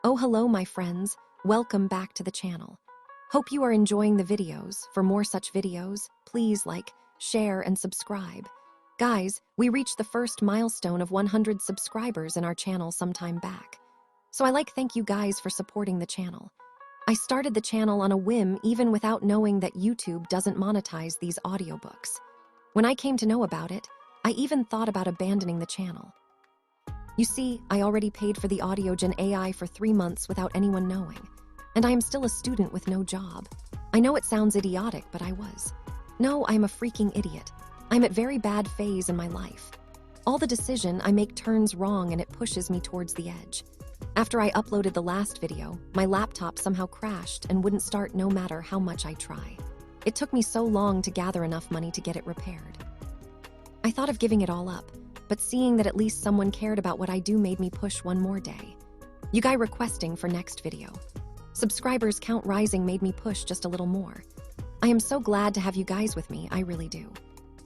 Oh, hello, my friends. Welcome back to the channel. Hope you are enjoying the videos. For more such videos, please like, share, and subscribe. Guys, we reached the first milestone of 100 subscribers in our channel some time back. So I thank you guys for supporting the channel. I started the channel on a whim even without knowing that YouTube doesn't monetize these audiobooks. When I came to know about it, I even thought about abandoning the channel. You see, I already paid for the Audiogen AI for 3 months without anyone knowing, and I am still a student with no job. I know it sounds idiotic, but I was. No, I'm a freaking idiot. I'm at very bad phase in my life. All the decision I make turns wrong and it pushes me towards the edge. After I uploaded the last video, my laptop somehow crashed and wouldn't start no matter how much I try. It took me so long to gather enough money to get it repaired. I thought of giving it all up, but seeing that at least someone cared about what I do made me push one more day. You guys requesting for next video. Subscribers count rising made me push just a little more. I am so glad to have you guys with me, I really do.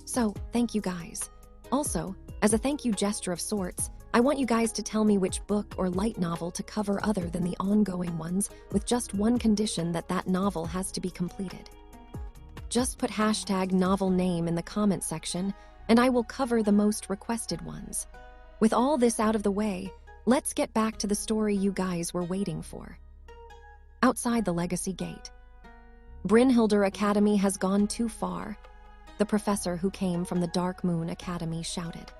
So, thank you guys. Also, as a thank you gesture of sorts, I want you guys to tell me which book or light novel to cover other than the ongoing ones, with just one condition that that novel has to be completed. Just put hashtag novel name in the comment section, and I will cover the most requested ones. With all this out of the way, let's get back to the story you guys were waiting for. Outside the Legacy Gate. Brinhilder Academy has gone too far. The professor who came from the Dark Moon Academy shouted.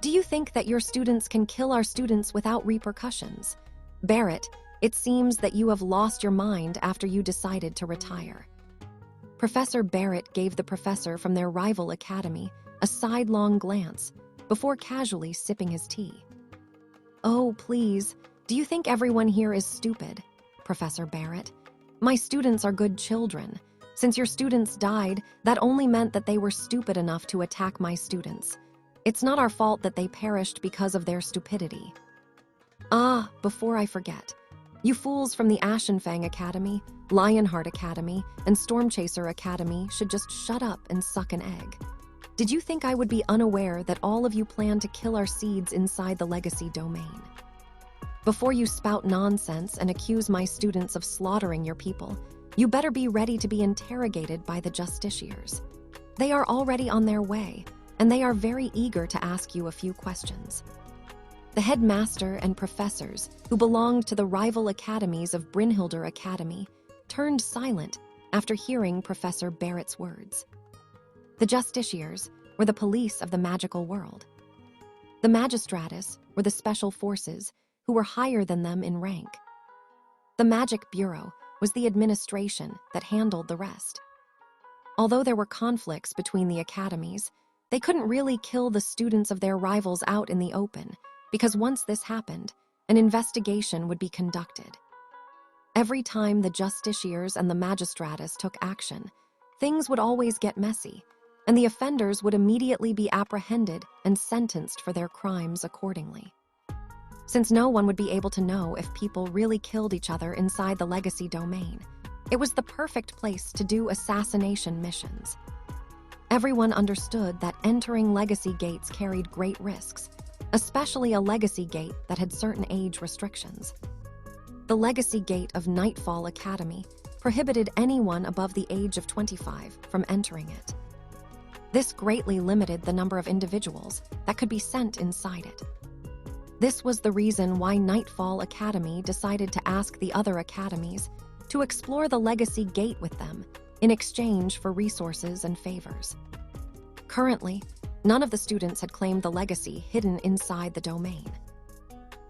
Do you think that your students can kill our students without repercussions? Barrett, it seems that you have lost your mind after you decided to retire. Professor Barrett gave the professor from their rival academy a sidelong glance before casually sipping his tea. Oh, please, do you think everyone here is stupid? Professor Barrett, my students are good children. Since your students died, that only meant that they were stupid enough to attack my students. It's not our fault that they perished because of their stupidity. Ah, before I forget, you fools from the Ashenfang Academy, Lionheart Academy, and Stormchaser Academy should just shut up and suck an egg. Did you think I would be unaware that all of you plan to kill our seeds inside the Legacy domain? Before you spout nonsense and accuse my students of slaughtering your people, you better be ready to be interrogated by the justiciars. They are already on their way, and they are very eager to ask you a few questions. The headmaster and professors, who belonged to the rival academies of Brinhilder Academy, turned silent after hearing Professor Barrett's words. The justiciars were the police of the magical world. The magistratus were the special forces who were higher than them in rank. The Magic Bureau was the administration that handled the rest. Although there were conflicts between the academies, they couldn't really kill the students of their rivals out in the open, because once this happened, an investigation would be conducted. Every time the justiciars and the magistratus took action, things would always get messy, and the offenders would immediately be apprehended and sentenced for their crimes accordingly. Since no one would be able to know if people really killed each other inside the Legacy domain, it was the perfect place to do assassination missions. Everyone understood that entering Legacy gates carried great risks, especially a Legacy gate that had certain age restrictions. The Legacy Gate of Nightfall Academy prohibited anyone above the age of 25 from entering it. This greatly limited the number of individuals that could be sent inside it. This was the reason why Nightfall Academy decided to ask the other academies to explore the Legacy Gate with them in exchange for resources and favors. Currently, none of the students had claimed the legacy hidden inside the domain.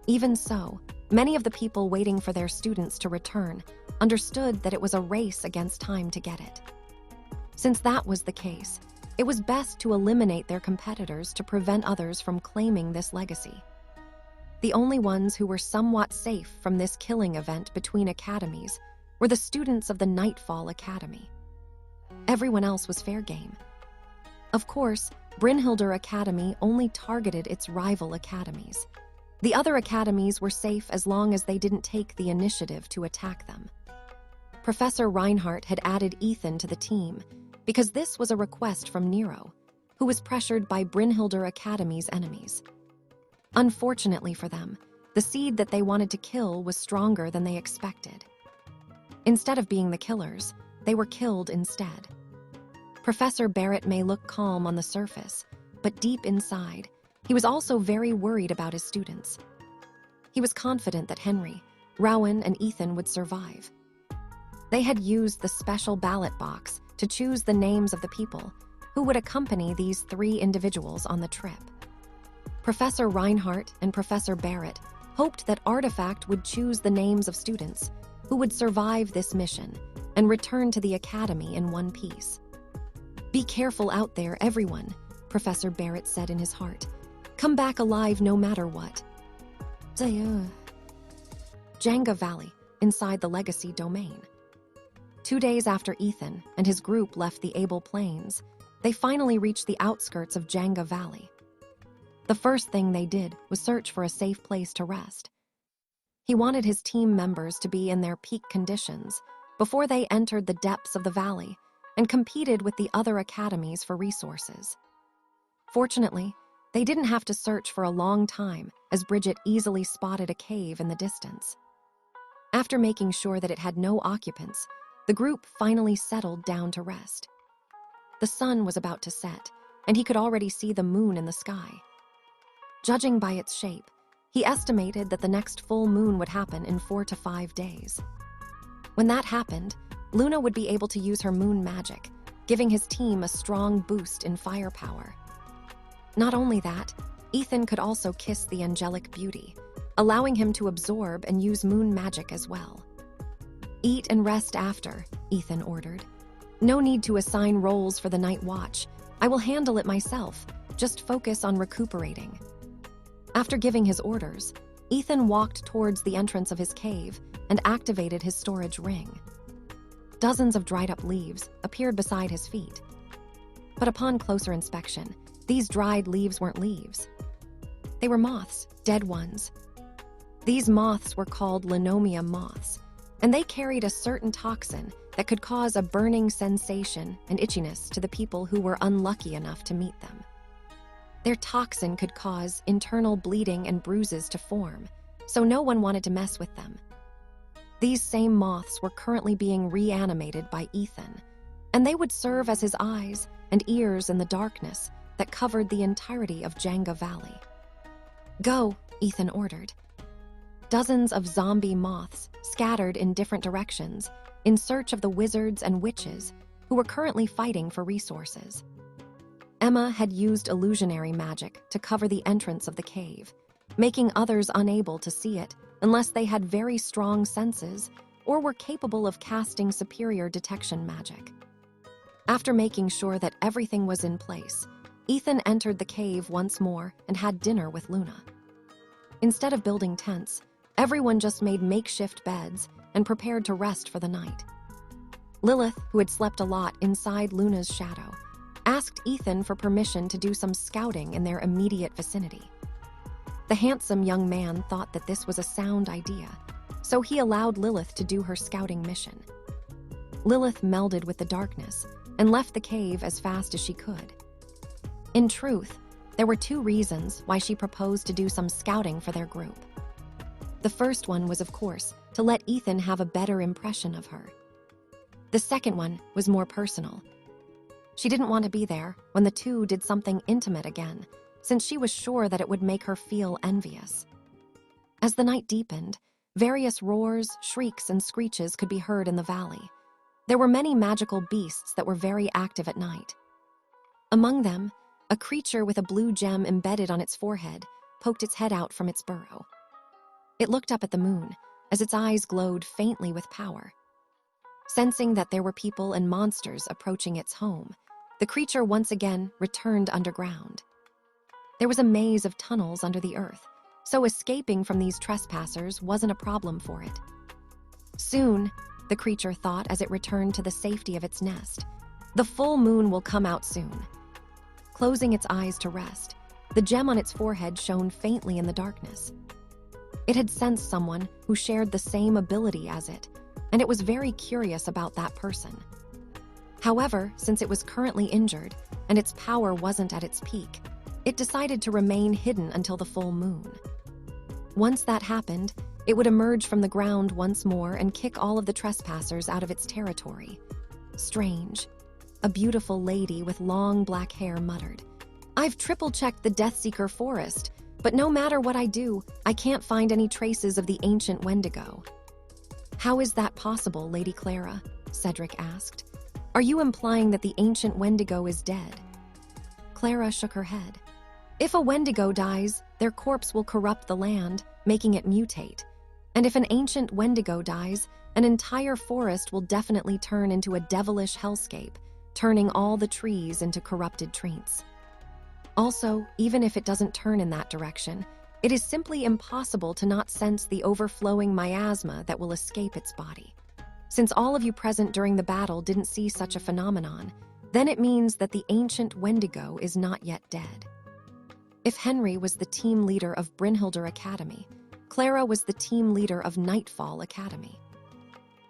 Even so, many of the people waiting for their students to return understood that it was a race against time to get it. Since that was the case, it was best to eliminate their competitors to prevent others from claiming this legacy. The only ones who were somewhat safe from this killing event between academies were the students of the Nightfall Academy. Everyone else was fair game. Of course, Brinhilder Academy only targeted its rival academies. The other academies were safe as long as they didn't take the initiative to attack them. Professor Reinhardt had added Ethan to the team because this was a request from Nero, who was pressured by Brinhilder Academy's enemies. Unfortunately for them, The seed that they wanted to kill was stronger than they expected. Instead of being the killers, they were killed instead. Professor Barrett may look calm on the surface, but deep inside, he was also very worried about his students. He was confident that Henry, Rowan, and Ethan would survive. They had used the special ballot box to choose the names of the people who would accompany these 3 individuals on the trip. Professor Reinhardt and Professor Barrett hoped that Artifact would choose the names of students who would survive this mission and return to the academy in one piece. "Be careful out there, everyone," Professor Barrett said in his heart. "Come back alive no matter what." Djangga Valley, inside the Legacy domain. 2 days after Ethan and his group left the Able Plains, they finally reached the outskirts of Djangga Valley. The first thing they did was search for a safe place to rest. He wanted his team members to be in their peak conditions before they entered the depths of the valley and competed with the other academies for resources. Fortunately, they didn't have to search for a long time, as Bridget easily spotted a cave in the distance. After making sure that it had no occupants, the group finally settled down to rest. The sun was about to set, and he could already see the moon in the sky. Judging by its shape, he estimated that the next full moon would happen in 4 to 5 days. When that happened, Luna would be able to use her moon magic, giving his team a strong boost in firepower. Not only that, Ethan could also kiss the angelic beauty, allowing him to absorb and use moon magic as well. "Eat and rest after," Ethan ordered. "No need to assign roles for the night watch. I will handle it myself. Just focus on recuperating." After giving his orders, Ethan walked towards the entrance of his cave and activated his storage ring. Dozens of dried-up leaves appeared beside his feet. But upon closer inspection, these dried leaves weren't leaves. They were moths, dead ones. These moths were called linomia moths, and they carried a certain toxin that could cause a burning sensation and itchiness to the people who were unlucky enough to meet them. Their toxin could cause internal bleeding and bruises to form, so no one wanted to mess with them. These same moths were currently being reanimated by Ethan, and they would serve as his eyes and ears in the darkness that covered the entirety of Djangga Valley. "Go," Ethan ordered. Dozens of zombie moths scattered in different directions in search of the wizards and witches who were currently fighting for resources. Emma had used illusionary magic to cover the entrance of the cave, making others unable to see it unless they had very strong senses or were capable of casting superior detection magic. After making sure that everything was in place, Ethan entered the cave once more and had dinner with Luna. Instead of building tents, everyone just made makeshift beds and prepared to rest for the night. Lilith, who had slept a lot inside Luna's shadow, asked Ethan for permission to do some scouting in their immediate vicinity. The handsome young man thought that this was a sound idea, so he allowed Lilith to do her scouting mission. Lilith melded with the darkness and left the cave as fast as she could. In truth, there were 2 reasons why she proposed to do some scouting for their group. The first one was, of course, to let Ethan have a better impression of her. The second one was more personal. She didn't want to be there when the 2 did something intimate again, since she was sure that it would make her feel envious. As the night deepened, various roars, shrieks, and screeches could be heard in the valley. There were many magical beasts that were very active at night. Among them, a creature with a blue gem embedded on its forehead poked its head out from its burrow. It looked up at the moon, as its eyes glowed faintly with power. Sensing that there were people and monsters approaching its home, the creature once again returned underground. There was a maze of tunnels under the earth, so escaping from these trespassers wasn't a problem for it. Soon, the creature thought as it returned to the safety of its nest, the full moon will come out soon. Closing its eyes to rest, the gem on its forehead shone faintly in the darkness. It had sensed someone who shared the same ability as it, and it was very curious about that person. However, since it was currently injured and its power wasn't at its peak, it decided to remain hidden until the full moon. Once that happened, it would emerge from the ground once more and kick all of the trespassers out of its territory. Strange. A beautiful lady with long black hair muttered. I've triple-checked the Deathseeker forest, but no matter what I do, I can't find any traces of the ancient Wendigo. How is that possible, Lady Clara? Cedric asked. Are you implying that the ancient Wendigo is dead? Clara shook her head. If a Wendigo dies, their corpse will corrupt the land, making it mutate. And if an ancient Wendigo dies, an entire forest will definitely turn into a devilish hellscape, turning all the trees into corrupted trees. Also, even if it doesn't turn in that direction, it is simply impossible to not sense the overflowing miasma that will escape its body. Since all of you present during the battle didn't see such a phenomenon, then it means that the ancient Wendigo is not yet dead. If Henry was the team leader of Brinhilder Academy, Clara was the team leader of Nightfall Academy.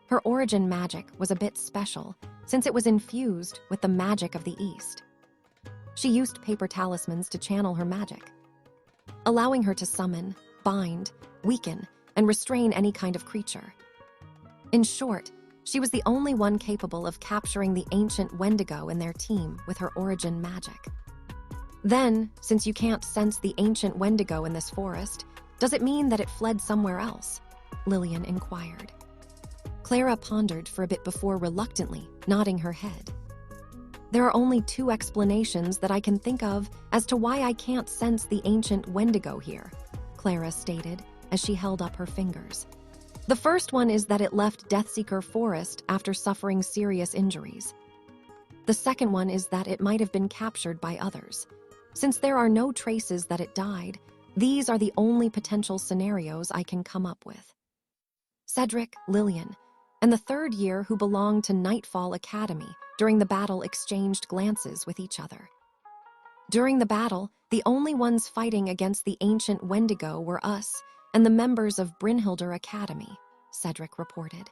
Her origin magic was a bit special, since it was infused with the magic of the East. She used paper talismans to channel her magic, allowing her to summon, bind, weaken, and restrain any kind of creature. In short, she was the only one capable of capturing the ancient Wendigo in their team with her origin magic. Then, since you can't sense the ancient Wendigo in this forest, does it mean that it fled somewhere else? Lillian inquired. Clara pondered for a bit before reluctantly nodding her head. There are only two explanations that I can think of as to why I can't sense the ancient Wendigo here, Clara stated as she held up her fingers. The first one is that it left Deathseeker Forest after suffering serious injuries. The second one is that it might have been captured by others. Since there are no traces that it died, these are the only potential scenarios I can come up with. Cedric, Lillian, and the third year who belonged to Nightfall Academy during the battle exchanged glances with each other. During the battle, the only ones fighting against the ancient Wendigo were us and the members of Brinhilder Academy, Cedric reported.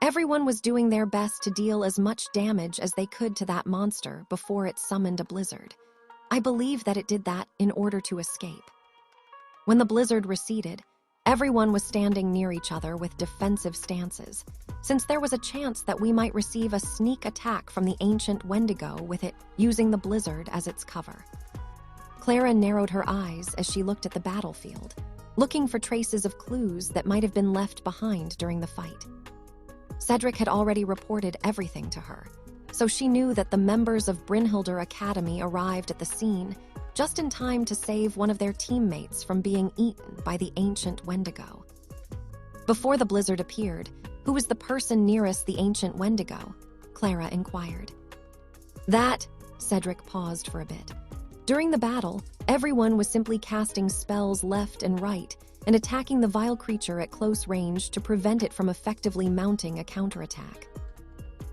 Everyone was doing their best to deal as much damage as they could to that monster before it summoned a blizzard. I believe that it did that in order to escape. When the blizzard receded, everyone was standing near each other with defensive stances, since there was a chance that we might receive a sneak attack from the ancient Wendigo with it using the blizzard as its cover. Clara narrowed her eyes as she looked at the battlefield, looking for traces of clues that might have been left behind during the fight. Cedric had already reported everything to her, so she knew that the members of Brinhilder Academy arrived at the scene just in time to save one of their teammates from being eaten by the ancient Wendigo. Before the blizzard appeared, who was the person nearest the ancient Wendigo? Clara inquired. That, Cedric paused for a bit. During the battle, everyone was simply casting spells left and right and attacking the vile creature at close range to prevent it from effectively mounting a counterattack.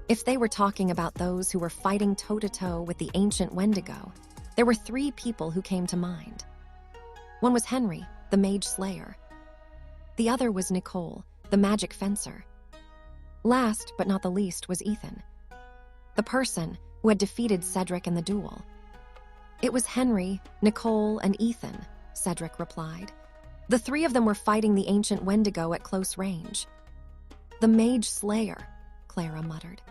If they were talking about those who were fighting toe-to-toe with the ancient Wendigo, there were three people who came to mind. One was Henry, the mage slayer. The other was Nicole, the magic fencer. Last but not the least was Ethan, the person who had defeated Cedric in the duel. It was Henry, Nicole, and Ethan, Cedric replied. The three of them were fighting the ancient Wendigo at close range. The mage slayer, Clara muttered.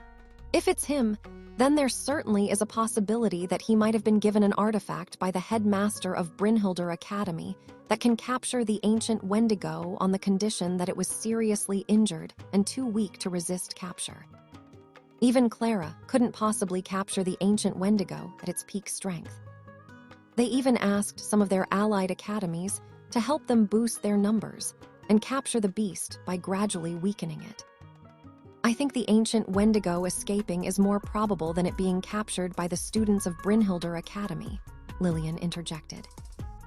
If it's him, then there certainly is a possibility that he might have been given an artifact by the headmaster of Brinhilder Academy that can capture the ancient Wendigo on the condition that it was seriously injured and too weak to resist capture. Even Clara couldn't possibly capture the ancient Wendigo at its peak strength. They even asked some of their allied academies to help them boost their numbers and capture the beast by gradually weakening it. I think the ancient Wendigo escaping is more probable than it being captured by the students of Brinhilder Academy, Lillian interjected.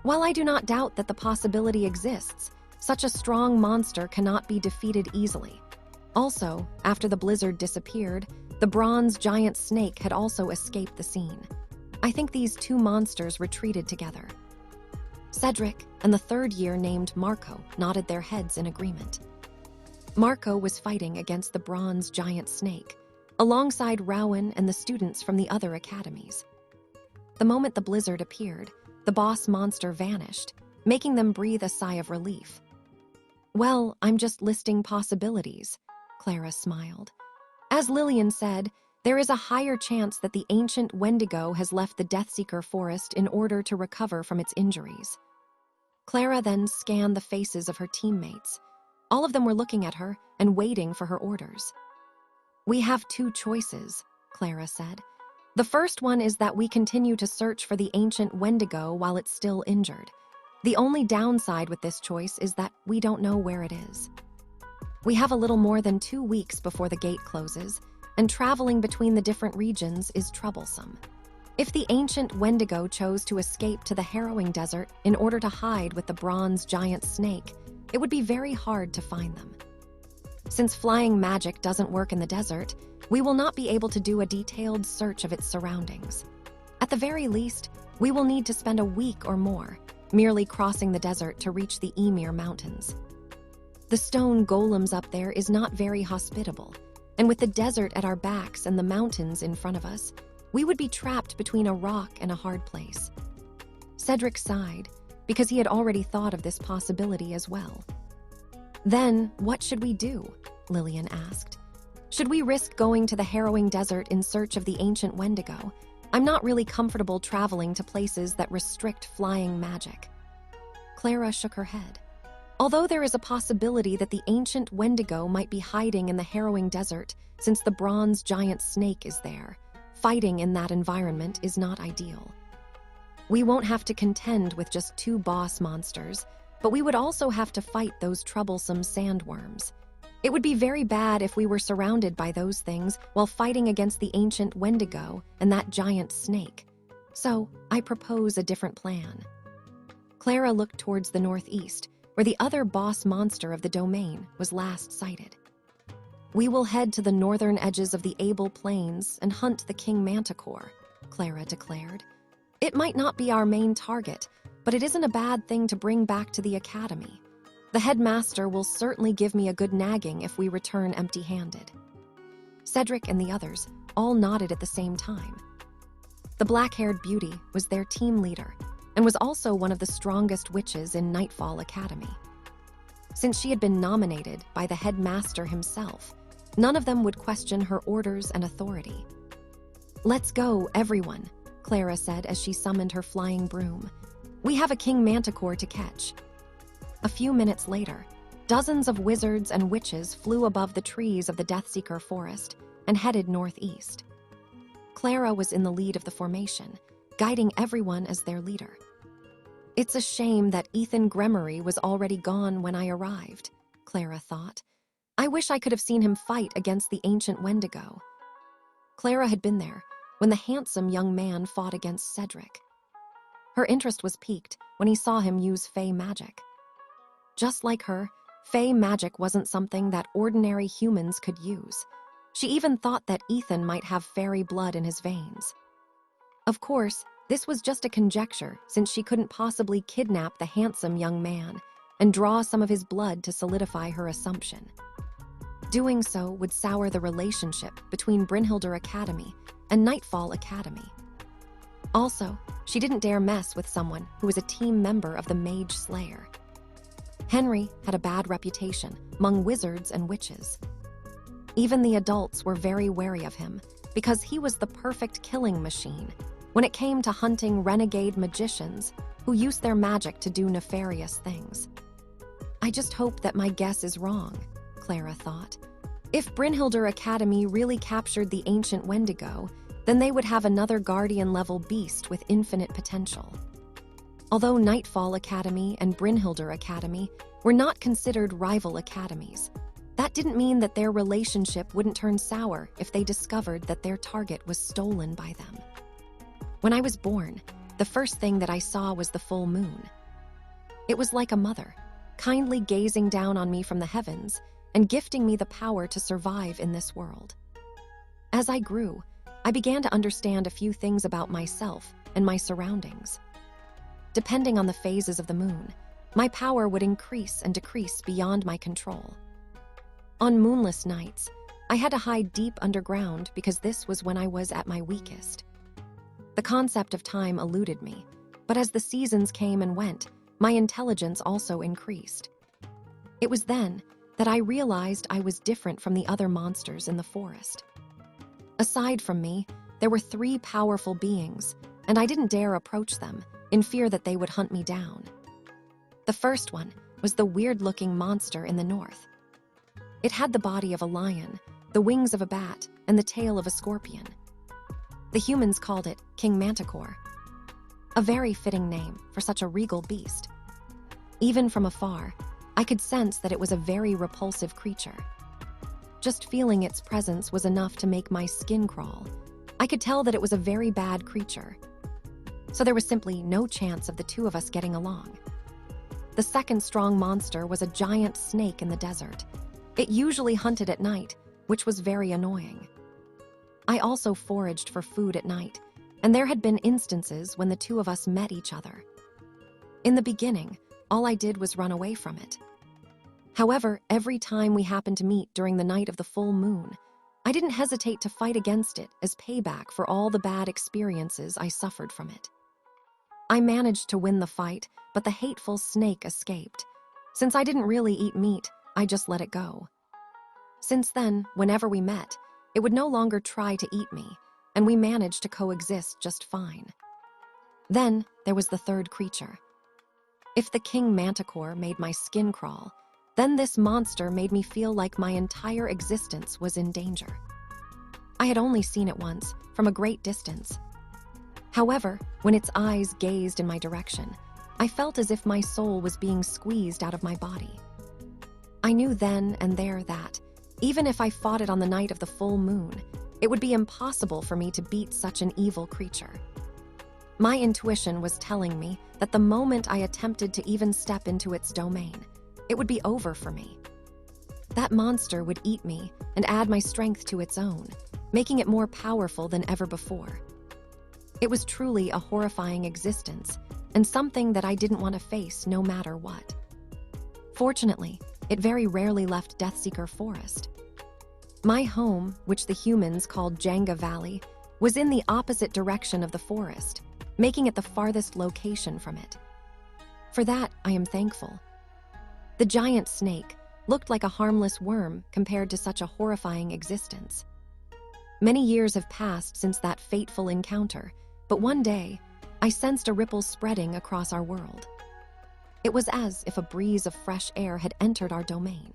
While I do not doubt that the possibility exists, such a strong monster cannot be defeated easily. Also, after the blizzard disappeared, the bronze giant snake had also escaped the scene. I think these two monsters retreated together. Cedric and the third year named Marco nodded their heads in agreement. Marco was fighting against the bronze giant snake, alongside Rowan and the students from the other academies. The moment the blizzard appeared, the boss monster vanished, making them breathe a sigh of relief. Well, I'm just listing possibilities, Clara smiled. As Lillian said, there is a higher chance that the ancient Wendigo has left the Deathseeker forest in order to recover from its injuries. Clara then scanned the faces of her teammates. All of them were looking at her and waiting for her orders. We have two choices, Clara said. The first one is that we continue to search for the ancient Wendigo while it's still injured. The only downside with this choice is that we don't know where it is. We have a little more than 2 weeks before the gate closes, and traveling between the different regions is troublesome. If the ancient Wendigo chose to escape to the harrowing desert in order to hide with the bronze giant snake, it would be very hard to find them. Since flying magic doesn't work in the desert, we will not be able to do a detailed search of its surroundings. At the very least, we will need to spend a week or more, merely crossing the desert to reach the Emir Mountains. The stone golems up there is not very hospitable, and with the desert at our backs and the mountains in front of us, we would be trapped between a rock and a hard place. Cedric sighed, because he had already thought of this possibility as well. Then, what should we do? Lillian asked. Should we risk going to the harrowing desert in search of the ancient Wendigo? I'm not really comfortable traveling to places that restrict flying magic. Clara shook her head. Although there is a possibility that the ancient Wendigo might be hiding in the harrowing desert since the bronze giant snake is there, fighting in that environment is not ideal. We won't have to contend with just 2 boss monsters, but we would also have to fight those troublesome sandworms. It would be very bad if we were surrounded by those things while fighting against the ancient Wendigo and that giant snake. So, I propose a different plan. Clara looked towards the northeast, where the other boss monster of the domain was last sighted. We will head to the northern edges of the Able Plains and hunt the king manticore, Clara declared. It might not be our main target, but it isn't a bad thing to bring back to the academy. The headmaster will certainly give me a good nagging if we return empty-handed. Cedric and the others all nodded at the same time. The black-haired beauty was their team leader and was also one of the strongest witches in Nightfall Academy. Since she had been nominated by the headmaster himself, none of them would question her orders and authority. "Let's go, everyone," Clara said as she summoned her flying broom. "We have a king manticore to catch." A few minutes later, dozens of wizards and witches flew above the trees of the Deathseeker forest and headed northeast. Clara was in the lead of the formation, guiding everyone as their leader. It's a shame that Ethan Gremory was already gone when I arrived, Clara thought. I wish I could have seen him fight against the ancient Wendigo. Clara had been there when the handsome young man fought against Cedric. Her interest was piqued when he saw him use fey magic. Just like her, fey magic wasn't something that ordinary humans could use. She even thought that Ethan might have fairy blood in his veins. Of course, this was just a conjecture since she couldn't possibly kidnap the handsome young man and draw some of his blood to solidify her assumption. Doing so would sour the relationship between Brinhilder Academy and Nightfall Academy. Also, she didn't dare mess with someone who was a team member of the Mage Slayer. Henry had a bad reputation among wizards and witches. Even the adults were very wary of him because he was the perfect killing machine when it came to hunting renegade magicians who used their magic to do nefarious things. I just hope that my guess is wrong, Clara thought. If Brinhilder Academy really captured the ancient Wendigo, then they would have another Guardian-level beast with infinite potential. Although Nightfall Academy and Brinhilder Academy were not considered rival academies, that didn't mean that their relationship wouldn't turn sour if they discovered that their target was stolen by them. When I was born, the first thing that I saw was the full moon. It was like a mother, kindly gazing down on me from the heavens and gifting me the power to survive in this world. As I grew, I began to understand a few things about myself and my surroundings. Depending on the phases of the moon, my power would increase and decrease beyond my control. On moonless nights, I had to hide deep underground because this was when I was at my weakest. The concept of time eluded me, but as the seasons came and went, my intelligence also increased. It was then that I realized I was different from the other monsters in the forest. Aside from me, there were 3 powerful beings, and I didn't dare approach them, in fear that they would hunt me down. The first one was the weird-looking monster in the north. It had the body of a lion, the wings of a bat, and the tail of a scorpion. The humans called it King Manticor, a very fitting name for such a regal beast. Even from afar, I could sense that it was a very repulsive creature. Just feeling its presence was enough to make my skin crawl. I could tell that it was a very bad creature. So there was simply no chance of the 2 of us getting along. The second strong monster was a giant snake in the desert. It usually hunted at night, which was very annoying. I also foraged for food at night, and there had been instances when the 2 of us met each other. In the beginning, all I did was run away from it. However, every time we happened to meet during the night of the full moon, I didn't hesitate to fight against it as payback for all the bad experiences I suffered from it. I managed to win the fight, but the hateful snake escaped. Since I didn't really eat meat, I just let it go. Since then, whenever we met, it would no longer try to eat me, and we managed to coexist just fine. Then there was the third creature. If the King Manticore made my skin crawl, then this monster made me feel like my entire existence was in danger. I had only seen it once, from a great distance. However, when its eyes gazed in my direction, I felt as if my soul was being squeezed out of my body. I knew then and there that, even if I fought it on the night of the full moon, it would be impossible for me to beat such an evil creature. My intuition was telling me that the moment I attempted to even step into its domain, it would be over for me. That monster would eat me and add my strength to its own, making it more powerful than ever before. It was truly a horrifying existence, and something that I didn't want to face no matter what. Fortunately, it very rarely left Deathseeker Forest. My home, which the humans called Djangga Valley, was in the opposite direction of the forest, making it the farthest location from it. For that, I am thankful. The giant snake looked like a harmless worm compared to such a horrifying existence. Many years have passed since that fateful encounter, but one day, I sensed a ripple spreading across our world. It was as if a breeze of fresh air had entered our domain.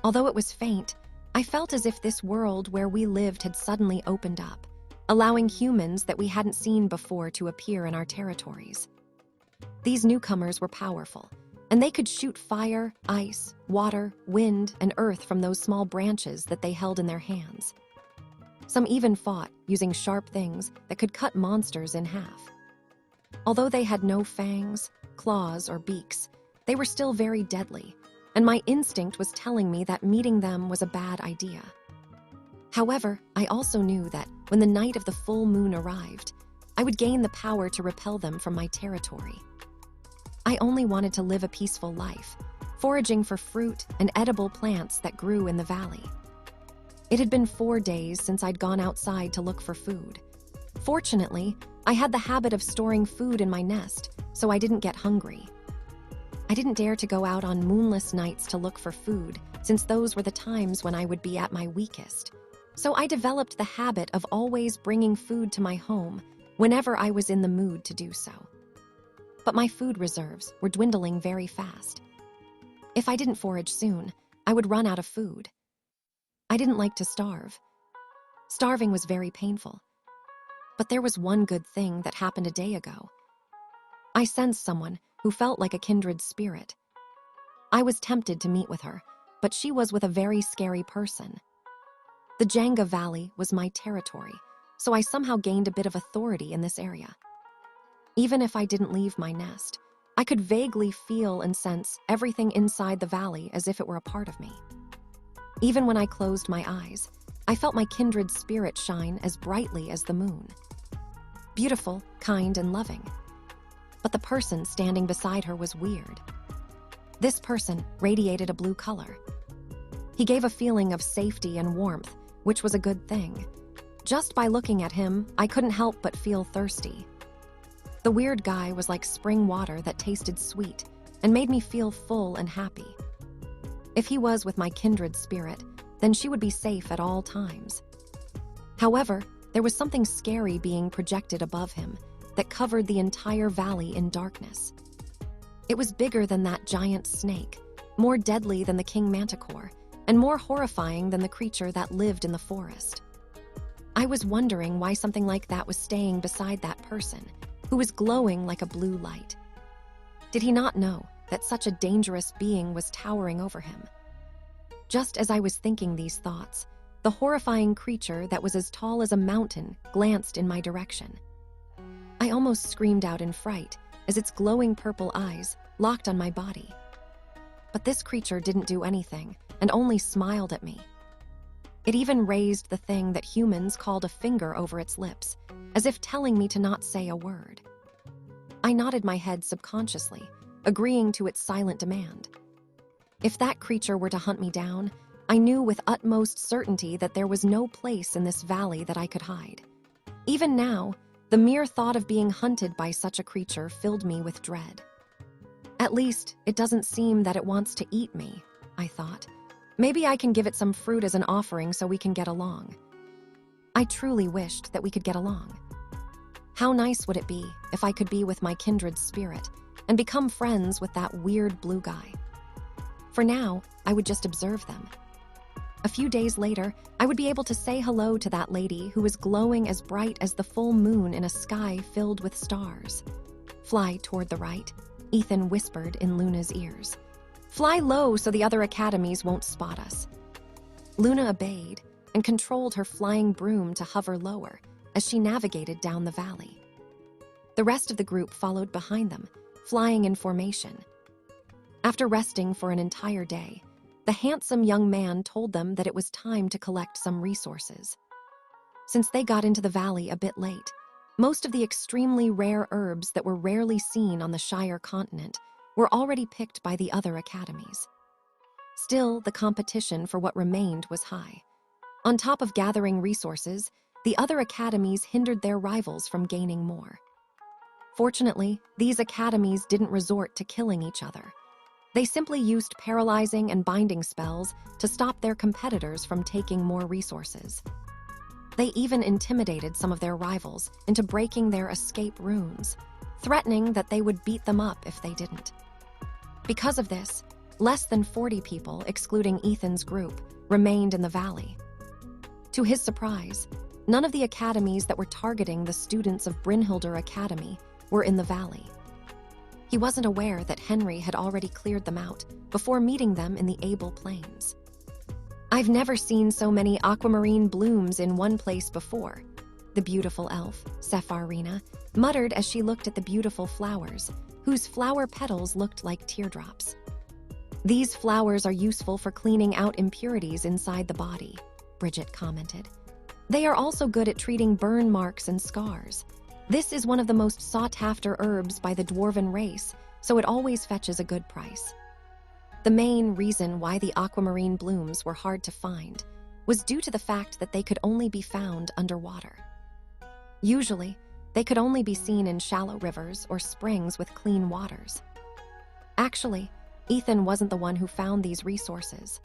Although it was faint, I felt as if this world where we lived had suddenly opened up, allowing humans that we hadn't seen before to appear in our territories. These newcomers were powerful, and they could shoot fire, ice, water, wind, and earth from those small branches that they held in their hands. Some even fought using sharp things that could cut monsters in half. Although they had no fangs, claws, or beaks, they were still very deadly, and my instinct was telling me that meeting them was a bad idea. However, I also knew that when the night of the full moon arrived, I would gain the power to repel them from my territory. I only wanted to live a peaceful life, foraging for fruit and edible plants that grew in the valley. It had been 4 days since I'd gone outside to look for food. Fortunately, I had the habit of storing food in my nest, so I didn't get hungry. I didn't dare to go out on moonless nights to look for food, since those were the times when I would be at my weakest. So I developed the habit of always bringing food to my home whenever I was in the mood to do so. But my food reserves were dwindling very fast. If I didn't forage soon, I would run out of food. I didn't like to starve. Starving was very painful. But there was one good thing that happened a day ago. I sensed someone who felt like a kindred spirit. I was tempted to meet with her, but she was with a very scary person. The Djangga Valley was my territory, so I somehow gained a bit of authority in this area. Even if I didn't leave my nest, I could vaguely feel and sense everything inside the valley as if it were a part of me. Even when I closed my eyes, I felt my kindred spirit shine as brightly as the moon. Beautiful, kind, and loving. But the person standing beside her was weird. This person radiated a blue color. He gave a feeling of safety and warmth, which was a good thing. Just by looking at him, I couldn't help but feel thirsty. The weird guy was like spring water that tasted sweet and made me feel full and happy. If he was with my kindred spirit, then she would be safe at all times. However, there was something scary being projected above him that covered the entire valley in darkness. It was bigger than that giant snake, more deadly than the king manticor, and more horrifying than the creature that lived in the forest. I was wondering why something like that was staying beside that person, who was glowing like a blue light. Did he not know that such a dangerous being was towering over him? Just as I was thinking these thoughts, the horrifying creature that was as tall as a mountain glanced in my direction. I almost screamed out in fright as its glowing purple eyes locked on my body. But this creature didn't do anything and only smiled at me. It even raised the thing that humans called a finger over its lips, as if telling me to not say a word. I nodded my head subconsciously, agreeing to its silent demand. If that creature were to hunt me down, I knew with utmost certainty that there was no place in this valley that I could hide. Even now, the mere thought of being hunted by such a creature filled me with dread. At least, it doesn't seem that it wants to eat me, I thought. Maybe I can give it some fruit as an offering so we can get along. I truly wished that we could get along. How nice would it be if I could be with my kindred spirit and become friends with that weird blue guy? For now, I would just observe them. A few days later, I would be able to say hello to that lady who was glowing as bright as the full moon in a sky filled with stars. Fly toward the right, Ethan whispered in Luna's ears. Fly low so the other academies won't spot us. Luna obeyed and controlled her flying broom to hover lower as she navigated down the valley. The rest of the group followed behind them, flying in formation. After resting for an entire day, the handsome young man told them that it was time to collect some resources. Since they got into the valley a bit late, most of the extremely rare herbs that were rarely seen on the Shire continent were already picked by the other academies. Still, the competition for what remained was high. On top of gathering resources, the other academies hindered their rivals from gaining more. Fortunately, these academies didn't resort to killing each other. They simply used paralyzing and binding spells to stop their competitors from taking more resources. They even intimidated some of their rivals into breaking their escape runes, threatening that they would beat them up if they didn't. Because of this, less than 40 people, excluding Ethan's group, remained in the valley. To his surprise, none of the academies that were targeting the students of Brinhilder Academy were in the valley. He wasn't aware that Henry had already cleared them out before meeting them in the Able Plains. I've never seen so many aquamarine blooms in one place before, the beautiful elf, Sepharina, muttered as she looked at the beautiful flowers, whose flower petals looked like teardrops. These flowers are useful for cleaning out impurities inside the body, Bridget commented. They are also good at treating burn marks and scars. This is one of the most sought-after herbs by the dwarven race, so it always fetches a good price. The main reason why the aquamarine blooms were hard to find was due to the fact that they could only be found underwater. Usually, they could only be seen in shallow rivers or springs with clean waters. Actually, Ethan wasn't the one who found these resources.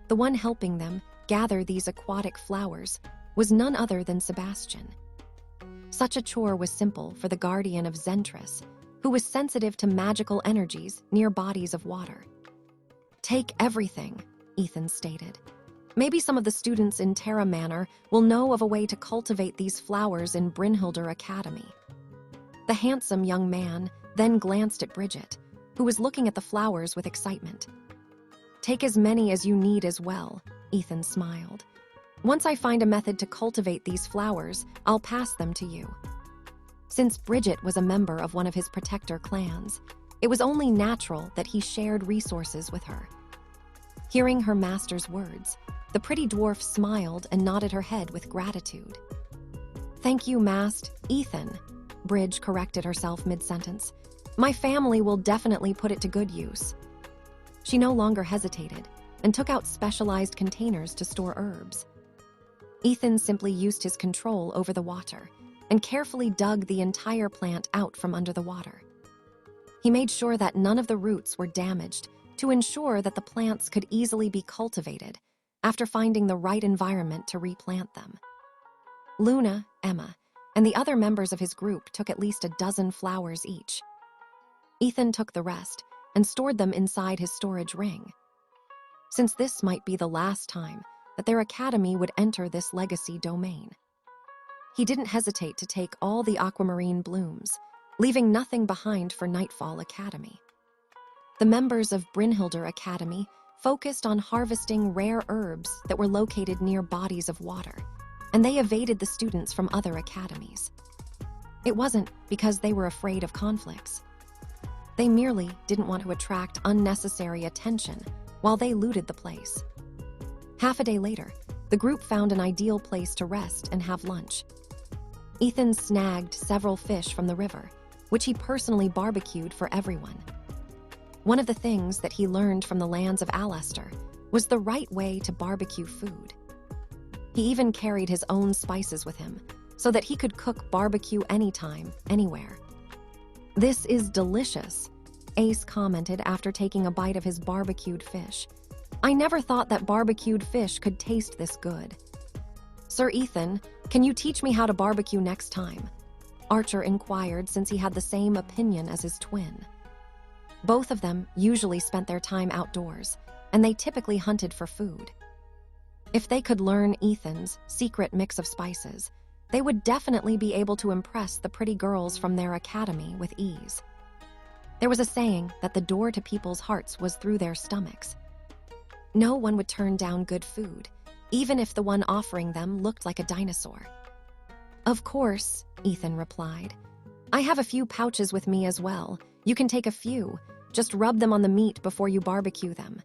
The one helping them gather these aquatic flowers was none other than Sebastian. Such a chore was simple for the guardian of Zentris, who was sensitive to magical energies near bodies of water. Take everything, Ethan stated. Maybe some of the students in Terra Manor will know of a way to cultivate these flowers in Brinhilder Academy. The handsome young man then glanced at Bridget, who was looking at the flowers with excitement. Take as many as you need as well, Ethan smiled. Once I find a method to cultivate these flowers, I'll pass them to you. Since Bridget was a member of one of his protector clans, it was only natural that he shared resources with her. Hearing her master's words, the pretty dwarf smiled and nodded her head with gratitude. Thank you, Mast. Ethan, Bridge corrected herself mid-sentence. My family will definitely put it to good use. She no longer hesitated and took out specialized containers to store herbs. Ethan simply used his control over the water and carefully dug the entire plant out from under the water. He made sure that none of the roots were damaged to ensure that the plants could easily be cultivated after finding the right environment to replant them. Luna, Emma, and the other members of his group took at least 12 flowers each. Ethan took the rest and stored them inside his storage ring. Since this might be the last time that their academy would enter this legacy domain, he didn't hesitate to take all the aquamarine blooms, leaving nothing behind for Nightfall Academy. The members of Brinhilder Academy focused on harvesting rare herbs that were located near bodies of water, and they evaded the students from other academies. It wasn't because they were afraid of conflicts. They merely didn't want to attract unnecessary attention while they looted the place. Half a day later, the group found an ideal place to rest and have lunch. Ethan snagged several fish from the river, which he personally barbecued for everyone. One of the things that he learned from the lands of Alastair was the right way to barbecue food. He even carried his own spices with him, so that he could cook barbecue anytime, anywhere. "This is delicious," Ace commented after taking a bite of his barbecued fish. "I never thought that barbecued fish could taste this good." "Sir Ethan, can you teach me how to barbecue next time?" Archer inquired, since he had the same opinion as his twin. Both of them usually spent their time outdoors, and they typically hunted for food. If they could learn Ethan's secret mix of spices, they would definitely be able to impress the pretty girls from their academy with ease. There was a saying that the door to people's hearts was through their stomachs. No one would turn down good food, even if the one offering them looked like a dinosaur. "Of course," Ethan replied. "I have a few pouches with me as well. You can take a few. Just rub them on the meat before you barbecue them."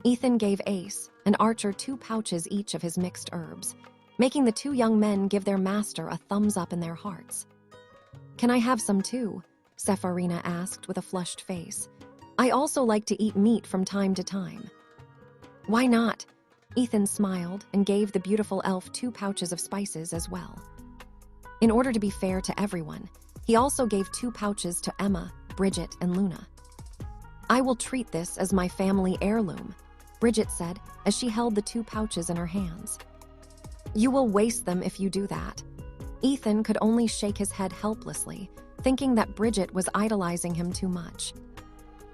Ethan gave Ace and Archer 2 pouches each of his mixed herbs, making the 2 young men give their master a thumbs up in their hearts. "Can I have some too?" Sepharina asked with a flushed face. "I also like to eat meat from time to time." "Why not?" Ethan smiled and gave the beautiful elf 2 pouches of spices as well. In order to be fair to everyone, he also gave 2 pouches to Emma, Bridget, and Luna. "I will treat this as my family heirloom," Bridget said as she held the 2 pouches in her hands. "You will waste them if you do that." Ethan could only shake his head helplessly, thinking that Bridget was idolizing him too much.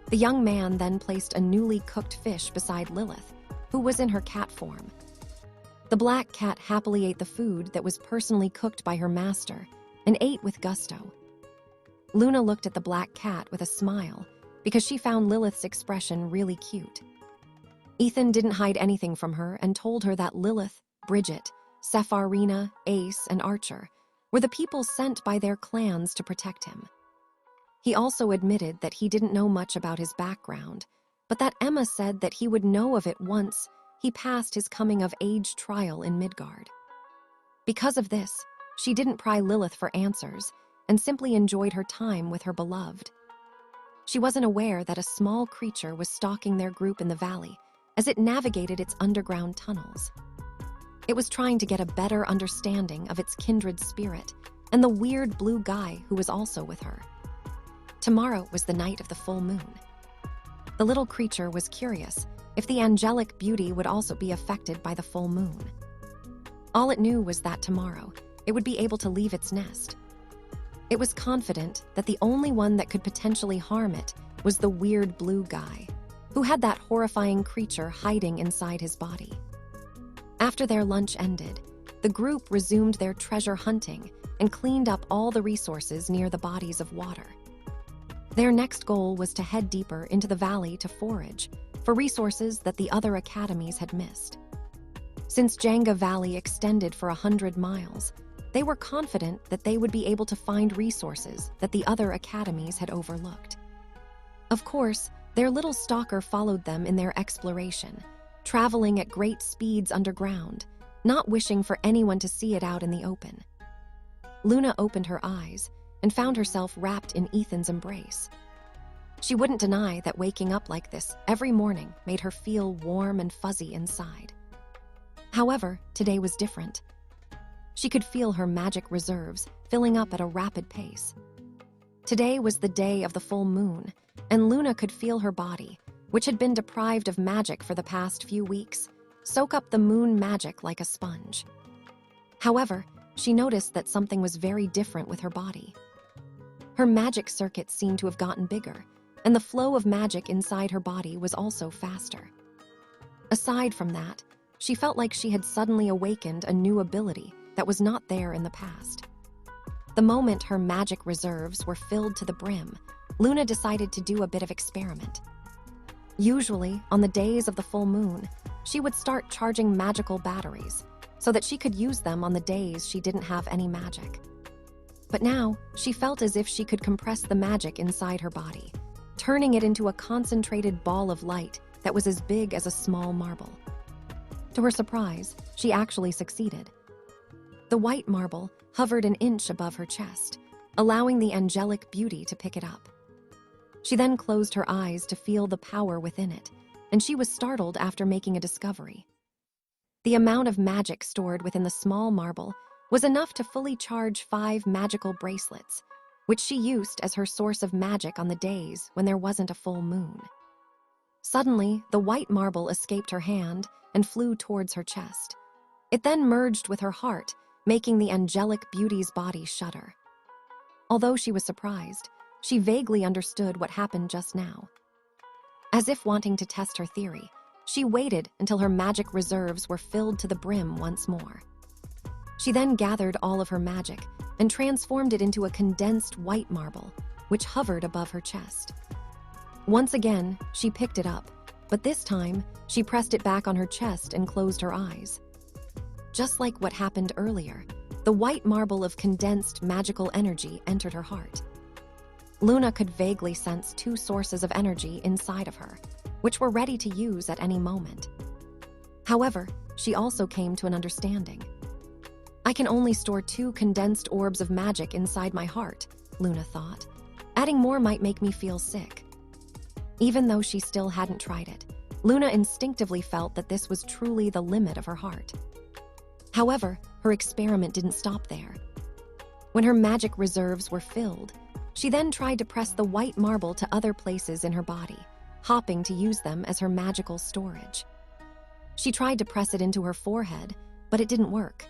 The young man then placed a newly cooked fish beside Lilith, who was in her cat form. The black cat happily ate the food that was personally cooked by her master and ate with gusto. Luna looked at the black cat with a smile because she found Lilith's expression really cute. Ethan didn't hide anything from her and told her that Lilith, Bridget, Sepharina, Ace, and Archer were the people sent by their clans to protect him. He also admitted that he didn't know much about his background, but that Emma said that he would know of it once he passed his coming-of-age trial in Midgard. Because of this, she didn't pry Lilith for answers and simply enjoyed her time with her beloved. She wasn't aware that a small creature was stalking their group in the valley as it navigated its underground tunnels. It was trying to get a better understanding of its kindred spirit and the weird blue guy who was also with her. Tomorrow was the night of the full moon. The little creature was curious if the angelic beauty would also be affected by the full moon. All it knew was that tomorrow it would be able to leave its nest. It was confident that the only one that could potentially harm it was the weird blue guy, who had that horrifying creature hiding inside his body. After their lunch ended, the group resumed their treasure hunting and cleaned up all the resources near the bodies of water. Their next goal was to head deeper into the valley to forage for resources that the other academies had missed. Since Djangga Valley extended for 100 miles, they were confident that they would be able to find resources that the other academies had overlooked. Of course, their little stalker followed them in their exploration, traveling at great speeds underground, not wishing for anyone to see it out in the open. Luna opened her eyes and found herself wrapped in Ethan's embrace. She wouldn't deny that waking up like this every morning made her feel warm and fuzzy inside. However, today was different. She could feel her magic reserves filling up at a rapid pace. Today was the day of the full moon, and Luna could feel her body, which had been deprived of magic for the past few weeks, soak up the moon magic like a sponge. However, she noticed that something was very different with her body. Her magic circuits seemed to have gotten bigger, and the flow of magic inside her body was also faster. Aside from that, she felt like she had suddenly awakened a new ability that was not there in the past. The moment her magic reserves were filled to the brim, Luna decided to do a bit of experiment. Usually, on the days of the full moon, she would start charging magical batteries so that she could use them on the days she didn't have any magic. But now, she felt as if she could compress the magic inside her body, turning it into a concentrated ball of light that was as big as a small marble. To her surprise, she actually succeeded. The white marble hovered an inch above her chest, allowing the angelic beauty to pick it up. She then closed her eyes to feel the power within it, and she was startled after making a discovery. The amount of magic stored within the small marble was enough to fully charge 5 magical bracelets, which she used as her source of magic on the days when there wasn't a full moon. Suddenly, the white marble escaped her hand and flew towards her chest. It then merged with her heart, making the angelic beauty's body shudder. Although she was surprised, she vaguely understood what happened just now. As if wanting to test her theory, she waited until her magic reserves were filled to the brim once more. She then gathered all of her magic and transformed it into a condensed white marble, which hovered above her chest. Once again, she picked it up, but this time, she pressed it back on her chest and closed her eyes. Just like what happened earlier, the white marble of condensed magical energy entered her heart. Luna could vaguely sense 2 sources of energy inside of her, which were ready to use at any moment. However, she also came to an understanding. I can only store 2 condensed orbs of magic inside my heart, Luna thought. Adding more might make me feel sick. Even though she still hadn't tried it, Luna instinctively felt that this was truly the limit of her heart. However, her experiment didn't stop there. When her magic reserves were filled, she then tried to press the white marble to other places in her body, hopping to use them as her magical storage. She tried to press it into her forehead, but it didn't work.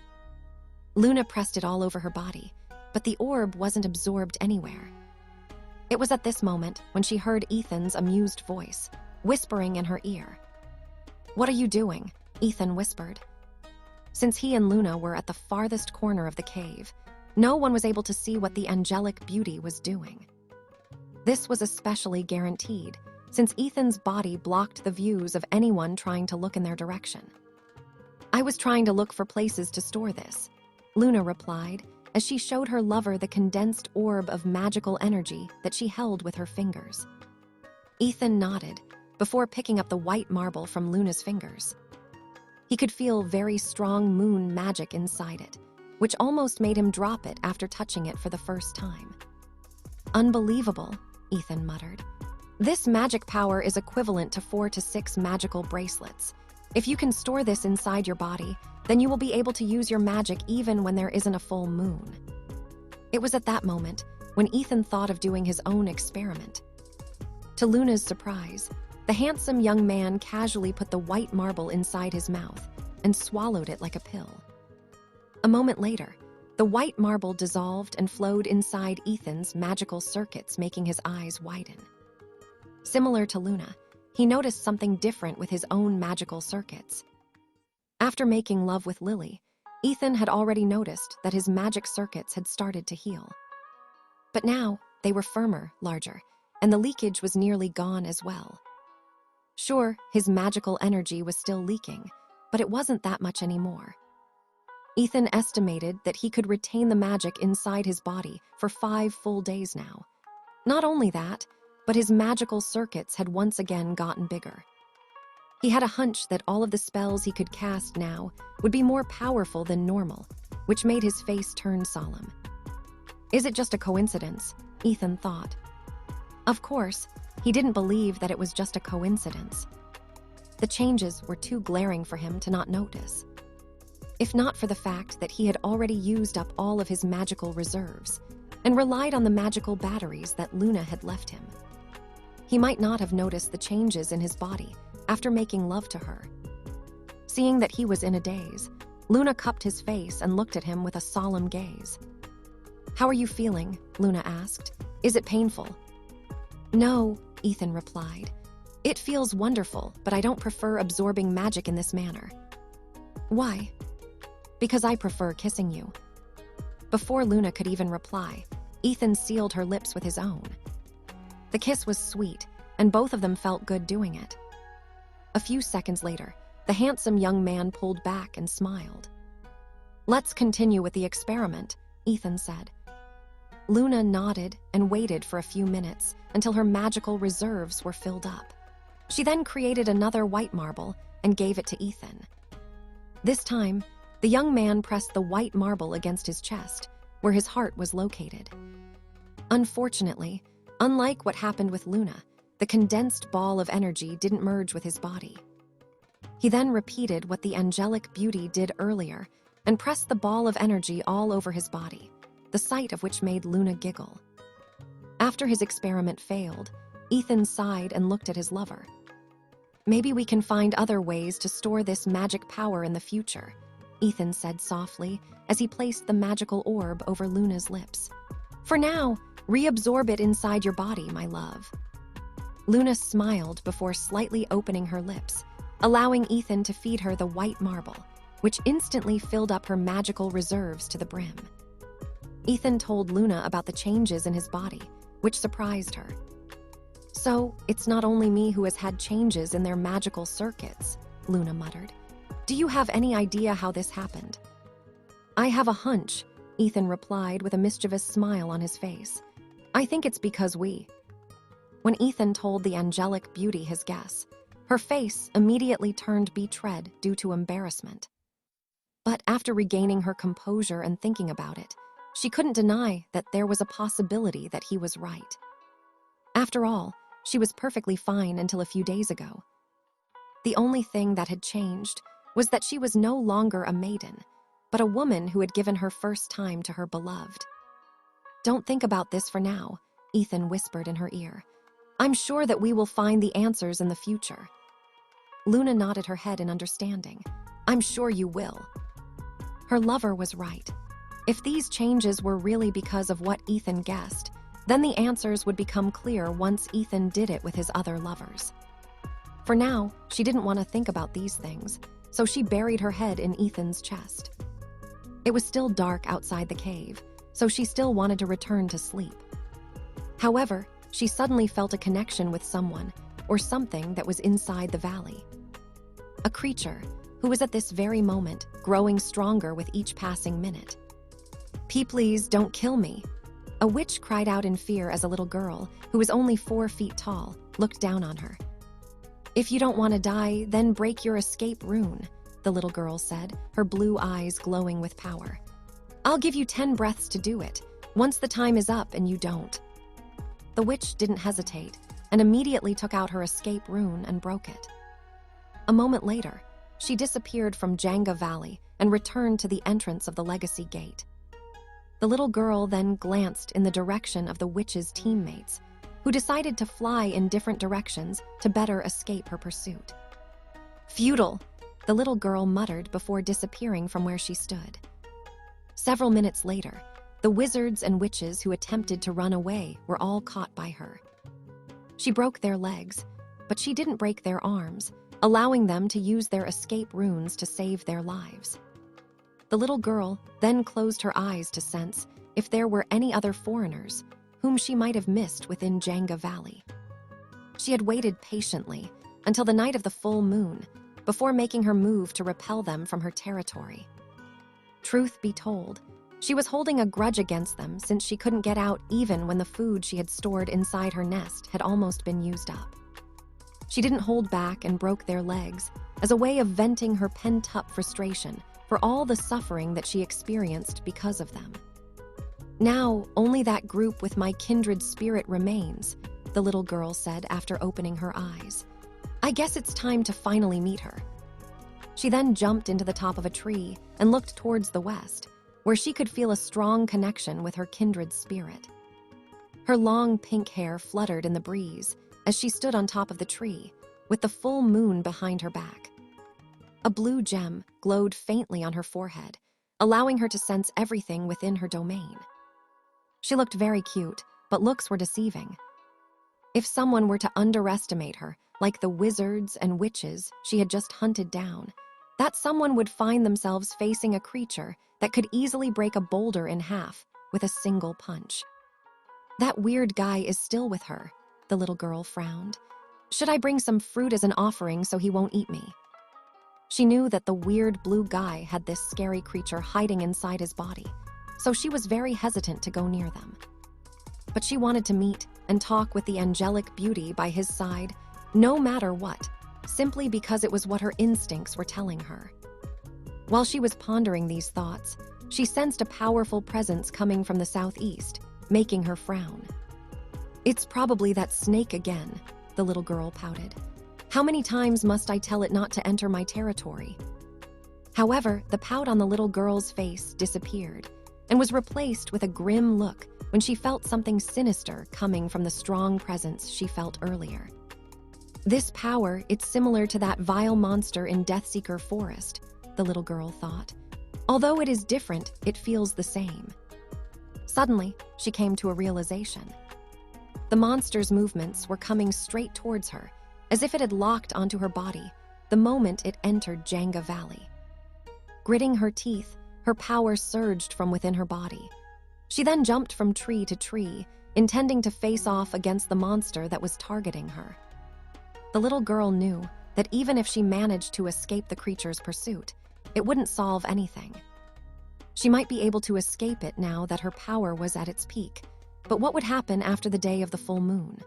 Luna pressed it all over her body, but the orb wasn't absorbed anywhere. It was at this moment when she heard Ethan's amused voice, whispering in her ear. "What are you doing?" Ethan whispered. Since he and Luna were at the farthest corner of the cave, no one was able to see what the angelic beauty was doing. This was especially guaranteed, since Ethan's body blocked the views of anyone trying to look in their direction. "I was trying to look for places to store this," Luna replied, as she showed her lover the condensed orb of magical energy that she held with her fingers. Ethan nodded, before picking up the white marble from Luna's fingers. He could feel very strong moon magic inside it, which almost made him drop it after touching it for the first time. "Unbelievable," Ethan muttered. "This magic power is equivalent to 4 to 6 magical bracelets. If you can store this inside your body, then you will be able to use your magic even when there isn't a full moon." It was at that moment when Ethan thought of doing his own experiment. To Luna's surprise, the handsome young man casually put the white marble inside his mouth and swallowed it like a pill. A moment later, the white marble dissolved and flowed inside Ethan's magical circuits, making his eyes widen. Similar to Luna, he noticed something different with his own magical circuits. After making love with Lily, Ethan had already noticed that his magic circuits had started to heal. But now, they were firmer, larger, and the leakage was nearly gone as well. Sure, his magical energy was still leaking, but it wasn't that much anymore. Ethan estimated that he could retain the magic inside his body for 5 full days now. Not only that, but his magical circuits had once again gotten bigger. He had a hunch that all of the spells he could cast now would be more powerful than normal, which made his face turn solemn. Is it just a coincidence? Ethan thought. Of course, he didn't believe that it was just a coincidence. The changes were too glaring for him to not notice. If not for the fact that he had already used up all of his magical reserves and relied on the magical batteries that Luna had left him. he might not have noticed the changes in his body after making love to her. Seeing that he was in a daze, Luna cupped his face and looked at him with a solemn gaze. "How are you feeling?" Luna asked. "Is it painful?" "No," Ethan replied. "It feels wonderful, but I don't prefer absorbing magic in this manner." "Why?" "Because I prefer kissing you." Before Luna could even reply, Ethan sealed her lips with his own. The kiss was sweet, and both of them felt good doing it. A few seconds later, the handsome young man pulled back and smiled. "Let's continue with the experiment," Ethan said. Luna nodded and waited for a few minutes until her magical reserves were filled up. She then created another white marble and gave it to Ethan. This time, the young man pressed the white marble against his chest, where his heart was located. Unfortunately, unlike what happened with Luna, the condensed ball of energy didn't merge with his body. He then repeated what the angelic beauty did earlier and pressed the ball of energy all over his body, the sight of which made Luna giggle. After his experiment failed, Ethan sighed and looked at his lover. "Maybe we can find other ways to store this magic power in the future," Ethan said softly as he placed the magical orb over Luna's lips. "For now, reabsorb it inside your body, my love." Luna smiled before slightly opening her lips, allowing Ethan to feed her the white marble, which instantly filled up her magical reserves to the brim. Ethan told Luna about the changes in his body, which surprised her. "So, it's not only me who has had changes in their magical circuits," Luna muttered. "Do you have any idea how this happened?" "I have a hunch," Ethan replied with a mischievous smile on his face. "I think it's because we—" When Ethan told the angelic beauty his guess, her face immediately turned betrayed due to embarrassment. But after regaining her composure and thinking about it, she couldn't deny that there was a possibility that he was right. After all, she was perfectly fine until a few days ago. The only thing that had changed was that she was no longer a maiden, but a woman who had given her first time to her beloved. "Don't think about this for now," Ethan whispered in her ear. "I'm sure that we will find the answers in the future." Luna nodded her head in understanding. "I'm sure you will." Her lover was right. If these changes were really because of what Ethan guessed, then the answers would become clear once Ethan did it with his other lovers. For now, she didn't want to think about these things, so she buried her head in Ethan's chest. It was still dark outside the cave, so she still wanted to return to sleep. However, she suddenly felt a connection with someone or something that was inside the valley. A creature who was at this very moment growing stronger with each passing minute. "Please don't kill me," a witch cried out in fear as a little girl, who was only 4 feet tall, looked down on her. "If you don't want to die, then break your escape rune," the little girl said, her blue eyes glowing with power. "I'll give you 10 breaths to do it, once the time is up and you don't." The witch didn't hesitate, and immediately took out her escape rune and broke it. A moment later, she disappeared from Djangga Valley and returned to the entrance of the Legacy Gate. The little girl then glanced in the direction of the witch's teammates, who decided to fly in different directions to better escape her pursuit. "Futile," the little girl muttered before disappearing from where she stood. Several minutes later, the wizards and witches who attempted to run away were all caught by her. She broke their legs, but she didn't break their arms, allowing them to use their escape runes to save their lives. The little girl then closed her eyes to sense if there were any other foreigners whom she might have missed within Djangga Valley. She had waited patiently until the night of the full moon before making her move to repel them from her territory. Truth be told, she was holding a grudge against them since she couldn't get out even when the food she had stored inside her nest had almost been used up. She didn't hold back and broke their legs as a way of venting her pent-up frustration for all the suffering that she experienced because of them. "Now, only that group with my kindred spirit remains," the little girl said after opening her eyes. "I guess it's time to finally meet her." She then jumped into the top of a tree and looked towards the west, where she could feel a strong connection with her kindred spirit. Her long pink hair fluttered in the breeze, as she stood on top of the tree, with the full moon behind her back. A blue gem glowed faintly on her forehead, allowing her to sense everything within her domain. She looked very cute, but looks were deceiving. If someone were to underestimate her, like the wizards and witches she had just hunted down, that someone would find themselves facing a creature that could easily break a boulder in half with a single punch. That weird guy is still with her, the little girl frowned. Should I bring some fruit as an offering so he won't eat me? She knew that the weird blue guy had this scary creature hiding inside his body, so she was very hesitant to go near them. But she wanted to meet and talk with the angelic beauty by his side, no matter what, simply because it was what her instincts were telling her. While she was pondering these thoughts, she sensed a powerful presence coming from the southeast, making her frown. "It's probably that snake again," the little girl pouted. "How many times must I tell it not to enter my territory?" However, the pout on the little girl's face disappeared and was replaced with a grim look when she felt something sinister coming from the strong presence she felt earlier. "This power, it's similar to that vile monster in Deathseeker Forest," the little girl thought. "Although it is different, it feels the same." Suddenly, she came to a realization. The monster's movements were coming straight towards her, as if it had locked onto her body the moment it entered Djangga Valley. Gritting her teeth, her power surged from within her body. She then jumped from tree to tree, intending to face off against the monster that was targeting her. The little girl knew that even if she managed to escape the creature's pursuit, it wouldn't solve anything. She might be able to escape it now that her power was at its peak, but what would happen after the day of the full moon?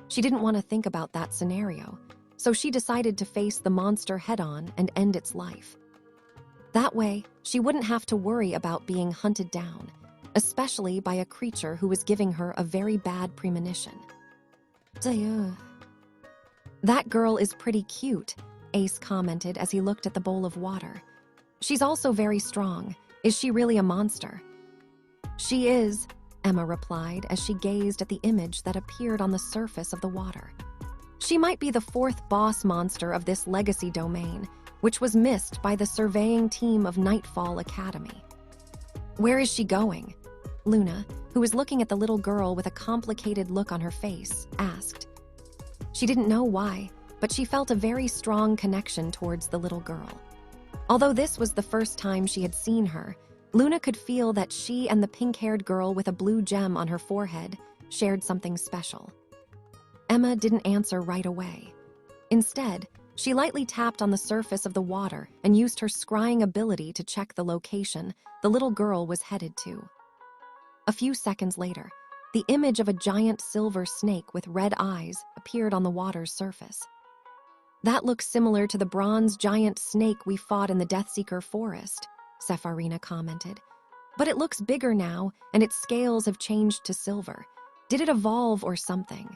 She didn't want to think about that scenario, so she decided to face the monster head-on and end its life. That way, she wouldn't have to worry about being hunted down, especially by a creature who was giving her a very bad premonition. "That girl is pretty cute," Ace commented as he looked at the bowl of water. "She's also very strong. Is she really a monster?" "She is," Emma replied as she gazed at the image that appeared on the surface of the water. "She might be the fourth boss monster of this legacy domain, which was missed by the surveying team of Nightfall Academy." "Where is she going?" Luna, who was looking at the little girl with a complicated look on her face, asked. She didn't know why, but she felt a very strong connection towards the little girl. Although this was the first time she had seen her, Luna could feel that she and the pink-haired girl with a blue gem on her forehead shared something special. Emma didn't answer right away. Instead, she lightly tapped on the surface of the water and used her scrying ability to check the location the little girl was headed to. A few seconds later, the image of a giant silver snake with red eyes appeared on the water's surface. "That looks similar to the bronze giant snake we fought in the Deathseeker Forest," Sepharina commented. "But it looks bigger now, and its scales have changed to silver. Did it evolve or something?"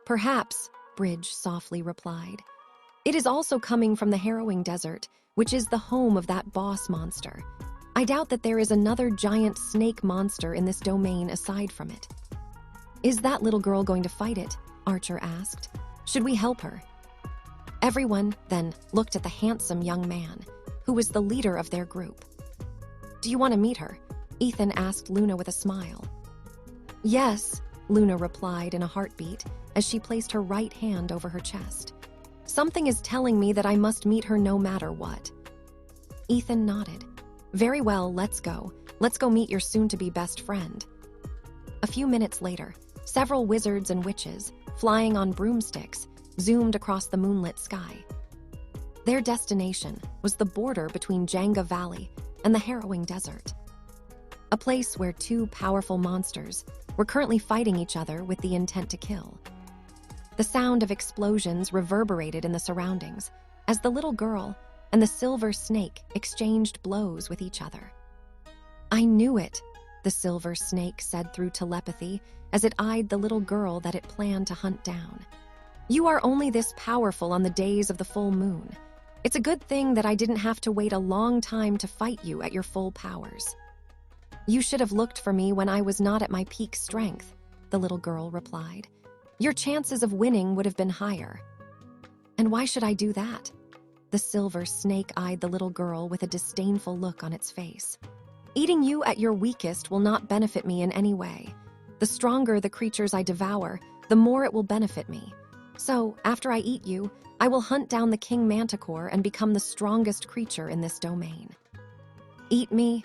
"Perhaps," Bridge softly replied. "It is also coming from the Harrowing Desert, which is the home of that boss monster. I doubt that there is another giant snake monster in this domain aside from it." "Is that little girl going to fight it?" Archer asked. "Should we help her?" Everyone then looked at the handsome young man, who was the leader of their group. "Do you want to meet her?" Ethan asked Luna with a smile. "Yes," Luna replied in a heartbeat as she placed her right hand over her chest. "Something is telling me that I must meet her no matter what." Ethan nodded. "Very well, let's go. Let's go meet your soon-to-be best friend." A few minutes later, several wizards and witches, flying on broomsticks, zoomed across the moonlit sky. Their destination was the border between Djangga Valley and the Harrowing Desert, a place where two powerful monsters were currently fighting each other with the intent to kill. The sound of explosions reverberated in the surroundings as the little girl and the silver snake exchanged blows with each other. "I knew it," the silver snake said through telepathy as it eyed the little girl that it planned to hunt down. "You are only this powerful on the days of the full moon. It's a good thing that I didn't have to wait a long time to fight you at your full powers." "You should have looked for me when I was not at my peak strength," the little girl replied. your chances of winning would have been higher. And why should I do that? The silver snake eyed the little girl with a disdainful look on its face. Eating you at your weakest will not benefit me in any way. The stronger the creatures I devour, the more it will benefit me. So, after I eat you, I will hunt down the king manticore and become the strongest creature in this domain. Eat me?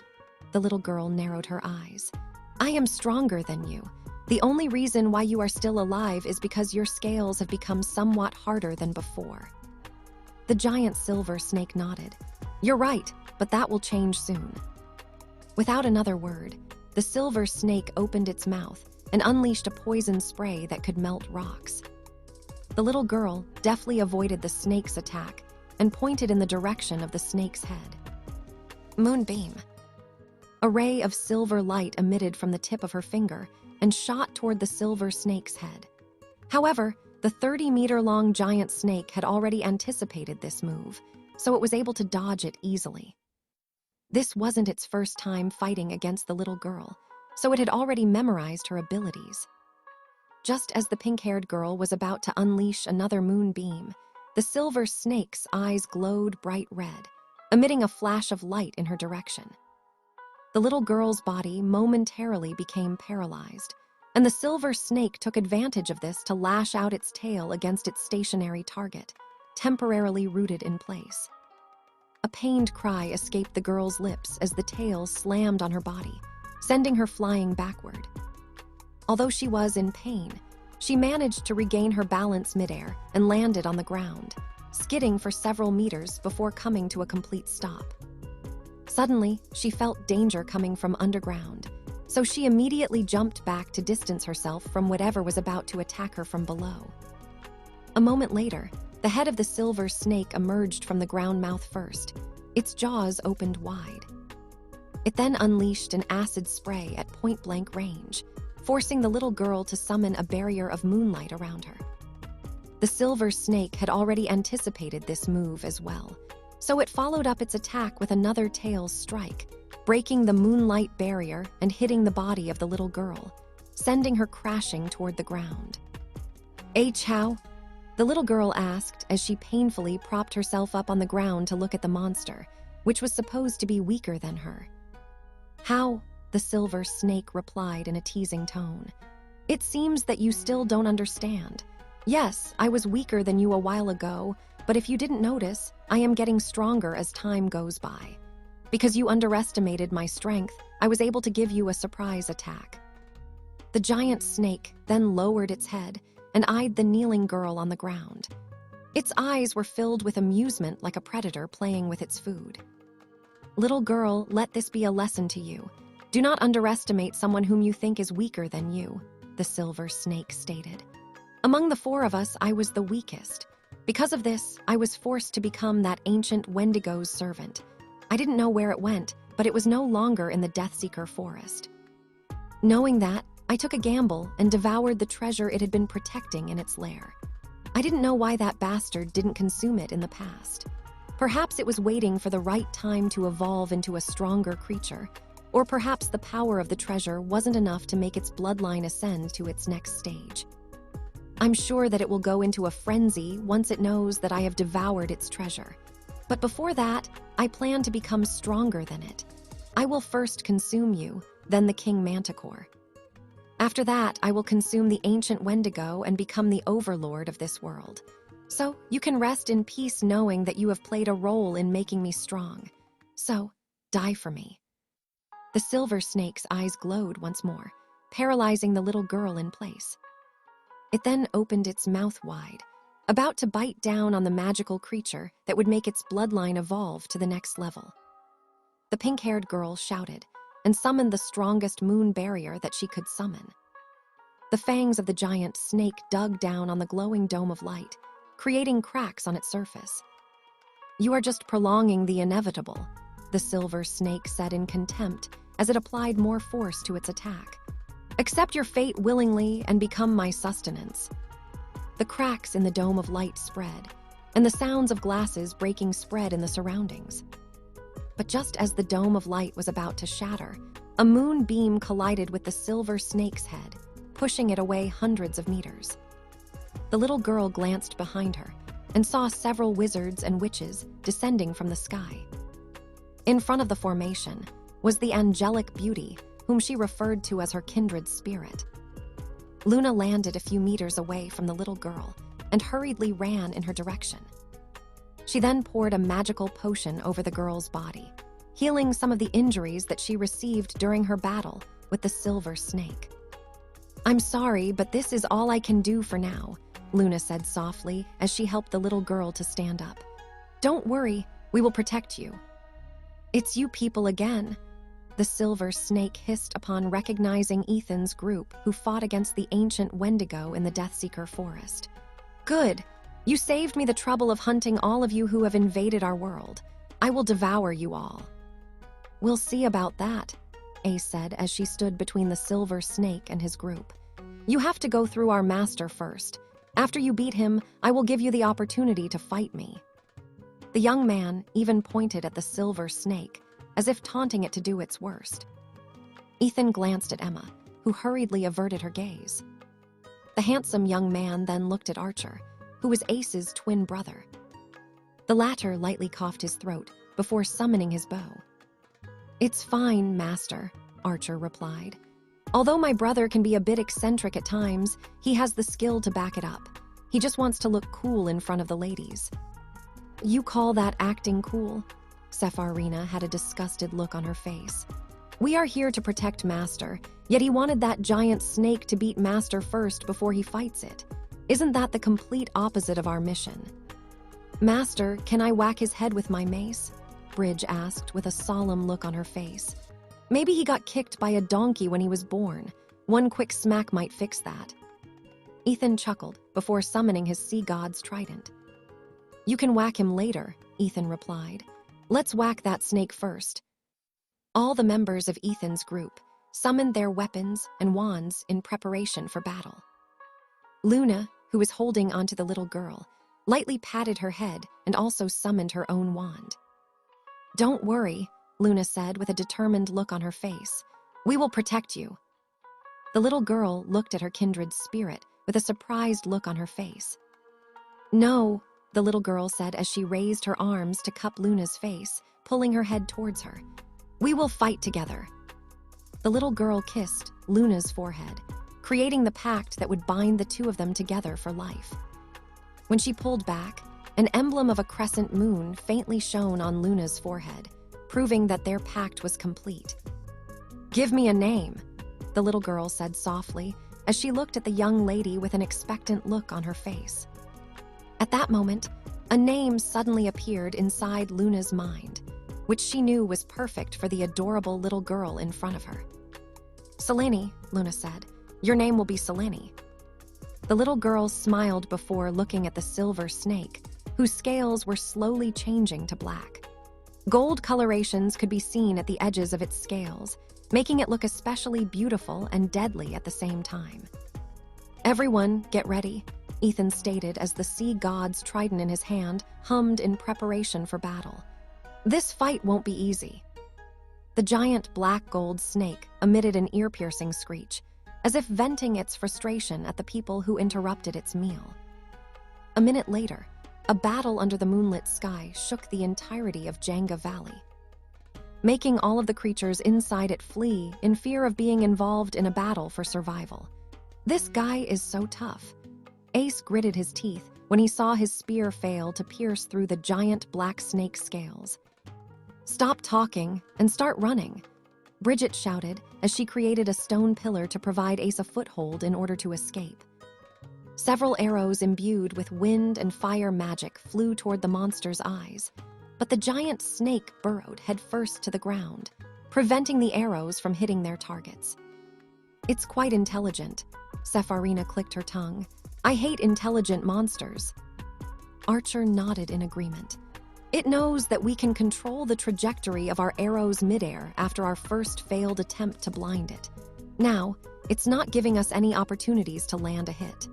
The little girl narrowed her eyes. I am stronger than you. The only reason why you are still alive is because your scales have become somewhat harder than before. The giant silver snake nodded. You're right, but that will change soon. Without another word, the silver snake opened its mouth and unleashed a poison spray that could melt rocks. The little girl deftly avoided the snake's attack and pointed in the direction of the snake's head. Moonbeam. A ray of silver light emitted from the tip of her finger and shot toward the silver snake's head. However, the 30-meter-long giant snake had already anticipated this move, so it was able to dodge it easily. This wasn't its first time fighting against the little girl, so it had already memorized her abilities. Just as the pink-haired girl was about to unleash another moonbeam, the silver snake's eyes glowed bright red, emitting a flash of light in her direction. The little girl's body momentarily became paralyzed, and the silver snake took advantage of this to lash out its tail against its stationary target, temporarily rooted in place. A pained cry escaped the girl's lips as the tail slammed on her body, sending her flying backward. Although she was in pain, she managed to regain her balance midair and landed on the ground, skidding for several meters before coming to a complete stop. Suddenly, she felt danger coming from underground, so she immediately jumped back to distance herself from whatever was about to attack her from below. A moment later, the head of the silver snake emerged from the ground mouth first. Its jaws opened wide. It then unleashed an acid spray at point-blank range, forcing the little girl to summon a barrier of moonlight around her. The silver snake had already anticipated this move as well, so it followed up its attack with another tail strike, breaking the moonlight barrier and hitting the body of the little girl, sending her crashing toward the ground. How? The little girl asked as she painfully propped herself up on the ground to look at the monster, which was supposed to be weaker than her. How? The silver snake replied in a teasing tone. It seems that you still don't understand. Yes, I was weaker than you a while ago, but if you didn't notice, I am getting stronger as time goes by. Because you underestimated my strength, I was able to give you a surprise attack. The giant snake then lowered its head and eyed the kneeling girl on the ground. Its eyes were filled with amusement like a predator playing with its food. Little girl, let this be a lesson to you. Do not underestimate someone whom you think is weaker than you, the silver snake stated. Among the four of us, I was the weakest. Because of this, I was forced to become that ancient Wendigo's servant. I didn't know where it went, but it was no longer in the Deathseeker forest. Knowing that, I took a gamble and devoured the treasure it had been protecting in its lair. I didn't know why that bastard didn't consume it in the past. Perhaps it was waiting for the right time to evolve into a stronger creature, or perhaps the power of the treasure wasn't enough to make its bloodline ascend to its next stage. I'm sure that it will go into a frenzy once it knows that I have devoured its treasure. But before that, I plan to become stronger than it. I will first consume you, then the king manticore. After that, I will consume the ancient Wendigo and become the overlord of this world. So, you can rest in peace knowing that you have played a role in making me strong. So, die for me. The silver snake's eyes glowed once more, paralyzing the little girl in place. It then opened its mouth wide, about to bite down on the magical creature that would make its bloodline evolve to the next level. The pink-haired girl shouted and summoned the strongest moon barrier that she could summon. The fangs of the giant snake dug down on the glowing dome of light, creating cracks on its surface. You are just prolonging the inevitable, the silver snake said in contempt as it applied more force to its attack. Accept your fate willingly and become my sustenance. The cracks in the dome of light spread, and the sounds of glasses breaking spread in the surroundings. But just as the dome of light was about to shatter, a moonbeam collided with the silver snake's head, pushing it away hundreds of meters. The little girl glanced behind her and saw several wizards and witches descending from the sky. In front of the formation was the angelic beauty whom she referred to as her kindred spirit. Luna landed a few meters away from the little girl and hurriedly ran in her direction. She then poured a magical potion over the girl's body, healing some of the injuries that she received during her battle with the silver snake. "I'm sorry, but this is all I can do for now," Luna said softly as she helped the little girl to stand up. "Don't worry, we will protect you." "It's you people again," the silver snake hissed upon recognizing Ethan's group who fought against the ancient Wendigo in the Deathseeker forest. "Good. You saved me the trouble of hunting all of you who have invaded our world. I will devour you all." "We'll see about that," Ace said as she stood between the silver snake and his group. "You have to go through our master first. After you beat him, I will give you the opportunity to fight me." The young man even pointed at the silver snake, as if taunting it to do its worst. Ethan glanced at Emma, who hurriedly averted her gaze. The handsome young man then looked at Archer, who was Ace's twin brother. The latter lightly coughed his throat before summoning his bow. "It's fine, Master," Archer replied. "Although my brother can be a bit eccentric at times, he has the skill to back it up. He just wants to look cool in front of the ladies." "You call that acting cool?" Sepharina had a disgusted look on her face. "We are here to protect Master, yet he wanted that giant snake to beat Master first before he fights it. Isn't that the complete opposite of our mission?" "Master, can I whack his head with my mace?" Bridge asked with a solemn look on her face. "Maybe he got kicked by a donkey when he was born. One quick smack might fix that." Ethan chuckled before summoning his sea god's trident. "You can whack him later," Ethan replied. "Let's whack that snake first." All the members of Ethan's group summoned their weapons and wands in preparation for battle. Luna, who was holding onto the little girl, lightly patted her head and also summoned her own wand. "Don't worry," Luna said with a determined look on her face. "We will protect you." The little girl looked at her kindred spirit with a surprised look on her face. "No," the little girl said as she raised her arms to cup Luna's face, pulling her head towards her. "We will fight together." The little girl kissed Luna's forehead, creating the pact that would bind the two of them together for life. When she pulled back, an emblem of a crescent moon faintly shone on Luna's forehead, proving that their pact was complete. "Give me a name," the little girl said softly as she looked at the young lady with an expectant look on her face. At that moment, a name suddenly appeared inside Luna's mind, which she knew was perfect for the adorable little girl in front of her. "Seleni," Luna said. "Your name will be Seleni." The little girl smiled before looking at the silver snake, whose scales were slowly changing to black. Gold colorations could be seen at the edges of its scales, making it look especially beautiful and deadly at the same time. "Everyone, get ready," Ethan stated as the sea god's trident in his hand hummed in preparation for battle. "This fight won't be easy." The giant black gold snake emitted an ear-piercing screech, as if venting its frustration at the people who interrupted its meal. A minute later, a battle under the moonlit sky shook the entirety of Djangga Valley, making all of the creatures inside it flee in fear of being involved in a battle for survival. "This guy is so tough." Ace gritted his teeth when he saw his spear fail to pierce through the giant black snake scales. "Stop talking and start running," Bridget shouted as she created a stone pillar to provide Ace a foothold in order to escape. Several arrows imbued with wind and fire magic flew toward the monster's eyes, but the giant snake burrowed headfirst to the ground, preventing the arrows from hitting their targets. "It's quite intelligent," Sepharina clicked her tongue. "I hate intelligent monsters." Archer nodded in agreement. "It knows that we can control the trajectory of our arrows midair after our first failed attempt to blind it. Now, it's not giving us any opportunities to land a hit."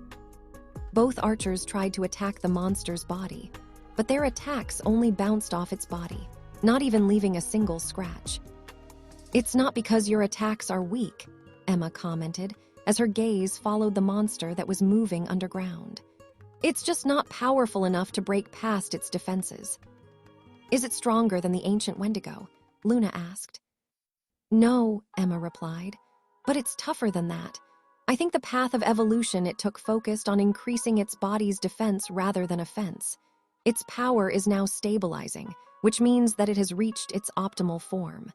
Both archers tried to attack the monster's body, but their attacks only bounced off its body, not even leaving a single scratch. "It's not because your attacks are weak," Emma commented as her gaze followed the monster that was moving underground. It's just not powerful enough to break past its defenses. Is it stronger than the ancient Wendigo? Luna asked. No, Emma replied, but it's tougher than that. I think the path of evolution it took focused on increasing its body's defense rather than offense. Its power is now stabilizing, which means that it has reached its optimal form.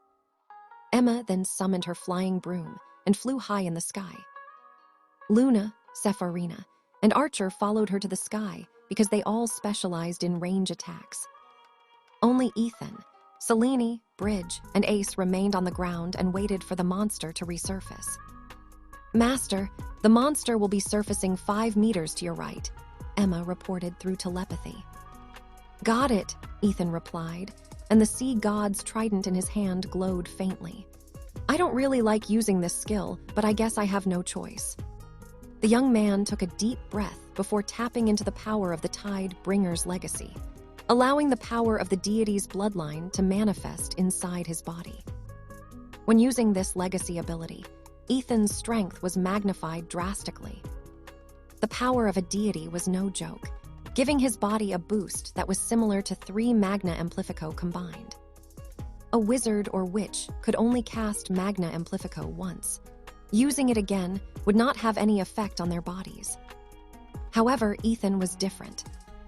Emma then summoned her flying broom and flew high in the sky. Luna, Sepharina, and Archer followed her to the sky because they all specialized in range attacks. Only Ethan, Seleni, Bridge, and Ace remained on the ground and waited for the monster to resurface. Master, the monster will be surfacing 5 meters to your right, Emma reported through telepathy. Got it, Ethan replied, and the sea god's trident in his hand glowed faintly. I don't really like using this skill, but I guess I have no choice. The young man took a deep breath before tapping into the power of the Tide Bringer's legacy, allowing the power of the deity's bloodline to manifest inside his body. When using this legacy ability, Ethan's strength was magnified drastically. The power of a deity was no joke, giving his body a boost that was similar to 3 Magna Amplifico combined. A wizard or witch could only cast Magna Amplifico once. Using it again would not have any effect on their bodies. However, Ethan was different.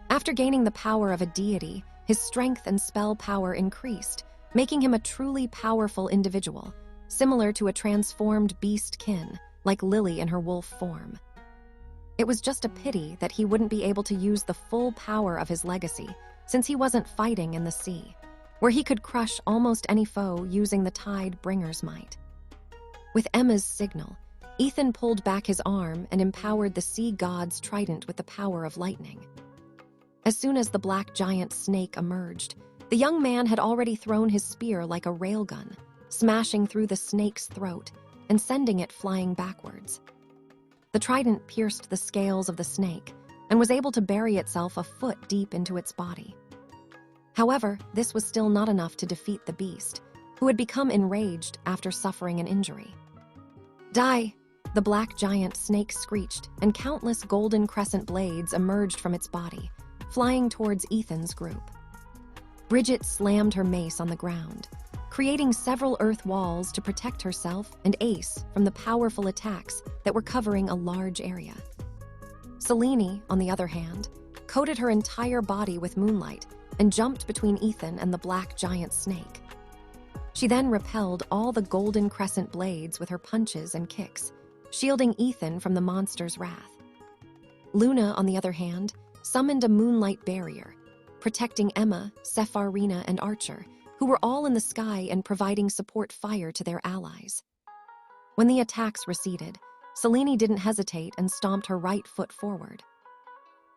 After gaining the power of a deity, his strength and spell power increased, making him a truly powerful individual, similar to a transformed beast-kin, like Lily in her wolf form. It was just a pity that he wouldn't be able to use the full power of his legacy, since he wasn't fighting in the sea, where he could crush almost any foe using the Tide Bringer's might. With Emma's signal, Ethan pulled back his arm and empowered the sea god's trident with the power of lightning. As soon as the black giant snake emerged, the young man had already thrown his spear like a railgun, smashing through the snake's throat and sending it flying backwards. The trident pierced the scales of the snake and was able to bury itself a foot deep into its body. However, this was still not enough to defeat the beast, who had become enraged after suffering an injury. Die! The black giant snake screeched, and countless golden crescent blades emerged from its body, flying towards Ethan's group. Bridget slammed her mace on the ground, creating several earth walls to protect herself and Ace from the powerful attacks that were covering a large area. Seleni, on the other hand, coated her entire body with moonlight and jumped between Ethan and the black giant snake. She then repelled all the golden crescent blades with her punches and kicks, shielding Ethan from the monster's wrath. Luna, on the other hand, summoned a moonlight barrier, protecting Emma, Sepharina, and Archer, who were all in the sky and providing support fire to their allies. When the attacks receded, Seleni didn't hesitate and stomped her right foot forward.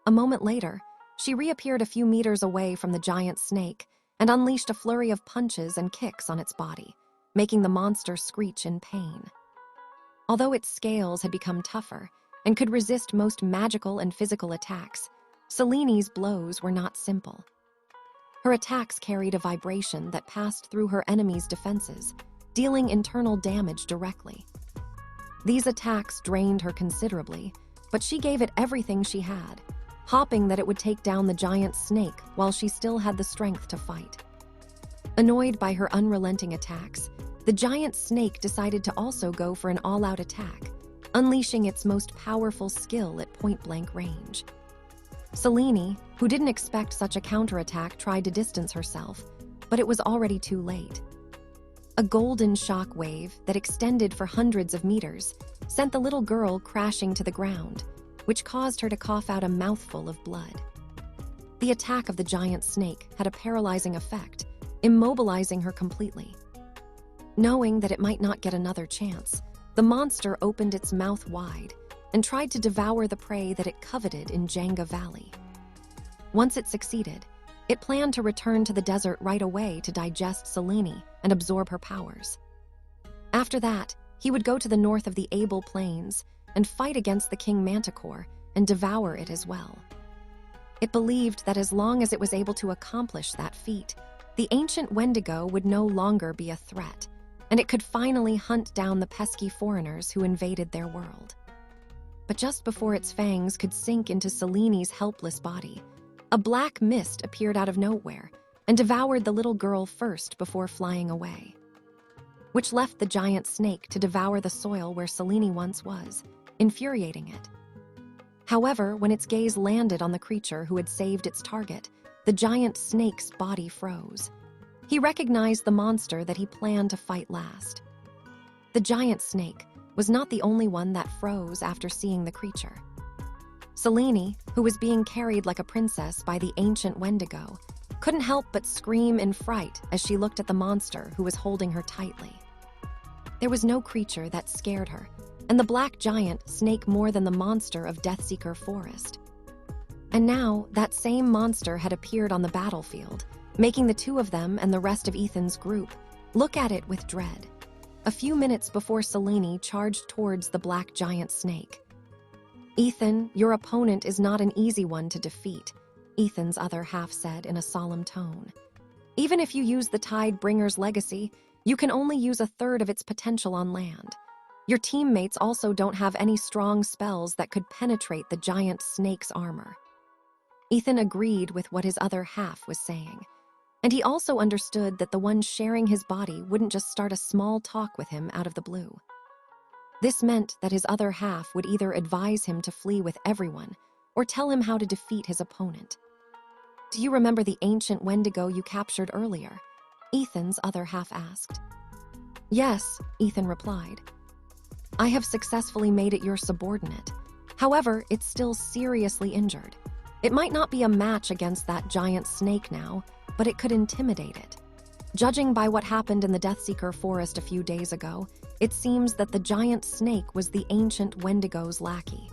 A moment later, she reappeared a few meters away from the giant snake and unleashed a flurry of punches and kicks on its body, making the monster screech in pain. Although its scales had become tougher and could resist most magical and physical attacks, Seleni's blows were not simple. Her attacks carried a vibration that passed through her enemy's defenses, dealing internal damage directly. These attacks drained her considerably, but she gave it everything she had, hoping that it would take down the giant snake while she still had the strength to fight. Annoyed by her unrelenting attacks, the giant snake decided to also go for an all-out attack, unleashing its most powerful skill at point-blank range. Seleni, who didn't expect such a counterattack, tried to distance herself, but it was already too late. A golden shock wave that extended for hundreds of meters sent the little girl crashing to the ground, which caused her to cough out a mouthful of blood. The attack of the giant snake had a paralyzing effect, immobilizing her completely. Knowing that it might not get another chance, the monster opened its mouth wide and tried to devour the prey that it coveted in Djangga Valley. Once it succeeded, it planned to return to the desert right away to digest Seleni and absorb her powers. After that, he would go to the north of the Able Plains and fight against the King Manticor and devour it as well. It believed that as long as it was able to accomplish that feat, the ancient Wendigo would no longer be a threat, and it could finally hunt down the pesky foreigners who invaded their world. But just before its fangs could sink into Seleni's helpless body, a black mist appeared out of nowhere and devoured the little girl first before flying away, which left the giant snake to devour the soil where Seleni once was, infuriating it. However, when its gaze landed on the creature who had saved its target, the giant snake's body froze. He recognized the monster that he planned to fight last. The giant snake was not the only one that froze after seeing the creature. Seleni, who was being carried like a princess by the ancient Wendigo, couldn't help but scream in fright as she looked at the monster who was holding her tightly. There was no creature that scared her, and the black giant snake more than the monster of Deathseeker Forest. And now, that same monster had appeared on the battlefield, making the two of them and the rest of Ethan's group look at it with dread. A few minutes before Seleni charged towards the black giant snake. "Ethan, your opponent is not an easy one to defeat," Ethan's other half said in a solemn tone. "Even if you use the Tidebringer's legacy, you can only use a third of its potential on land. Your teammates also don't have any strong spells that could penetrate the giant snake's armor." Ethan agreed with what his other half was saying, and he also understood that the one sharing his body wouldn't just start a small talk with him out of the blue. This meant that his other half would either advise him to flee with everyone or tell him how to defeat his opponent. "Do you remember the ancient Wendigo you captured earlier?" Ethan's other half asked. "Yes," Ethan replied. "I have successfully made it your subordinate. However, it's still seriously injured. It might not be a match against that giant snake now, but it could intimidate it. Judging by what happened in the Deathseeker Forest a few days ago, it seems that the giant snake was the ancient Wendigo's lackey.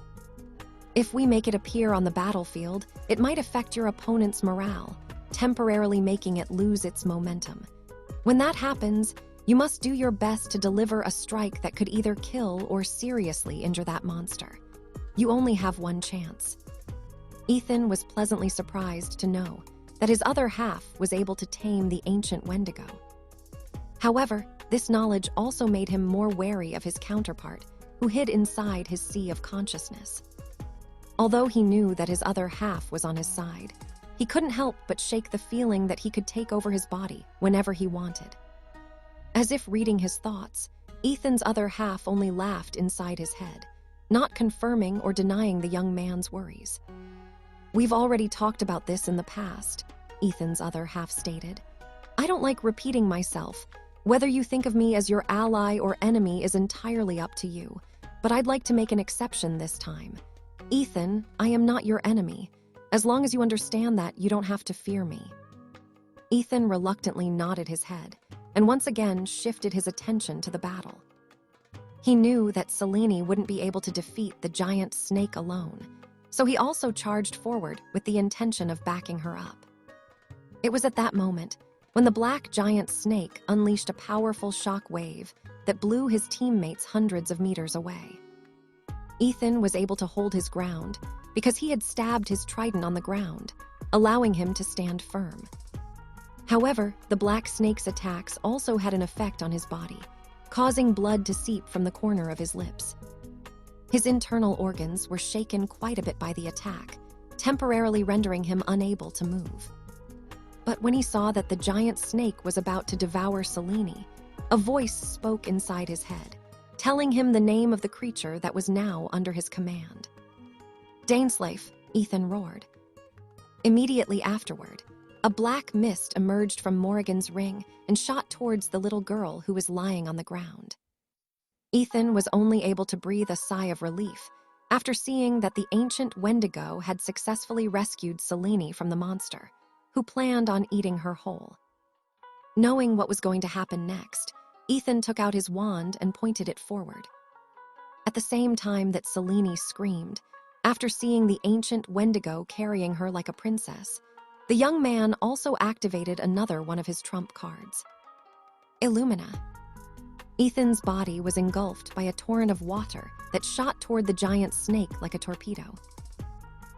If we make it appear on the battlefield, it might affect your opponent's morale, temporarily making it lose its momentum. When that happens, you must do your best to deliver a strike that could either kill or seriously injure that monster. You only have one chance." Ethan was pleasantly surprised to know that his other half was able to tame the ancient Wendigo. However, this knowledge also made him more wary of his counterpart, who hid inside his sea of consciousness. Although he knew that his other half was on his side, he couldn't help but shake the feeling that he could take over his body whenever he wanted. As if reading his thoughts, Ethan's other half only laughed inside his head, not confirming or denying the young man's worries. "We've already talked about this in the past," Ethan's other half stated. "I don't like repeating myself. Whether you think of me as your ally or enemy is entirely up to you, but I'd like to make an exception this time. Ethan, I am not your enemy. As long as you understand that, you don't have to fear me." Ethan reluctantly nodded his head and once again shifted his attention to the battle. He knew that Seleni wouldn't be able to defeat the giant snake alone, so he also charged forward with the intention of backing her up. It was at that moment when the black giant snake unleashed a powerful shock wave that blew his teammates hundreds of meters away. Ethan was able to hold his ground because he had stabbed his trident on the ground, allowing him to stand firm. However, the black snake's attacks also had an effect on his body, causing blood to seep from the corner of his lips. His internal organs were shaken quite a bit by the attack, temporarily rendering him unable to move. But when he saw that the giant snake was about to devour Seleni, a voice spoke inside his head, telling him the name of the creature that was now under his command. "Dainsleif," Ethan roared. Immediately afterward, a black mist emerged from Morrigan's ring and shot towards the little girl who was lying on the ground. Ethan was only able to breathe a sigh of relief after seeing that the ancient Wendigo had successfully rescued Seleni from the monster, who planned on eating her whole. Knowing what was going to happen next, Ethan took out his wand and pointed it forward. At the same time that Seleni screamed, after seeing the ancient Wendigo carrying her like a princess, the young man also activated another one of his trump cards. Illumina. Ethan's body was engulfed by a torrent of water that shot toward the giant snake like a torpedo.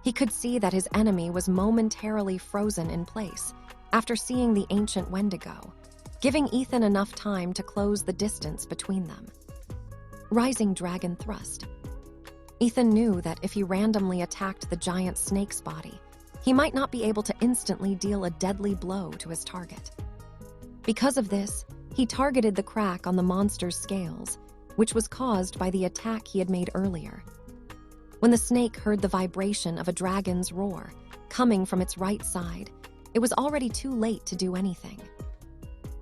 He could see that his enemy was momentarily frozen in place after seeing the ancient Wendigo, giving Ethan enough time to close the distance between them. Rising Dragon Thrust. Ethan knew that if he randomly attacked the giant snake's body, he might not be able to instantly deal a deadly blow to his target. Because of this, he targeted the crack on the monster's scales, which was caused by the attack he had made earlier. When the snake heard the vibration of a dragon's roar coming from its right side, it was already too late to do anything.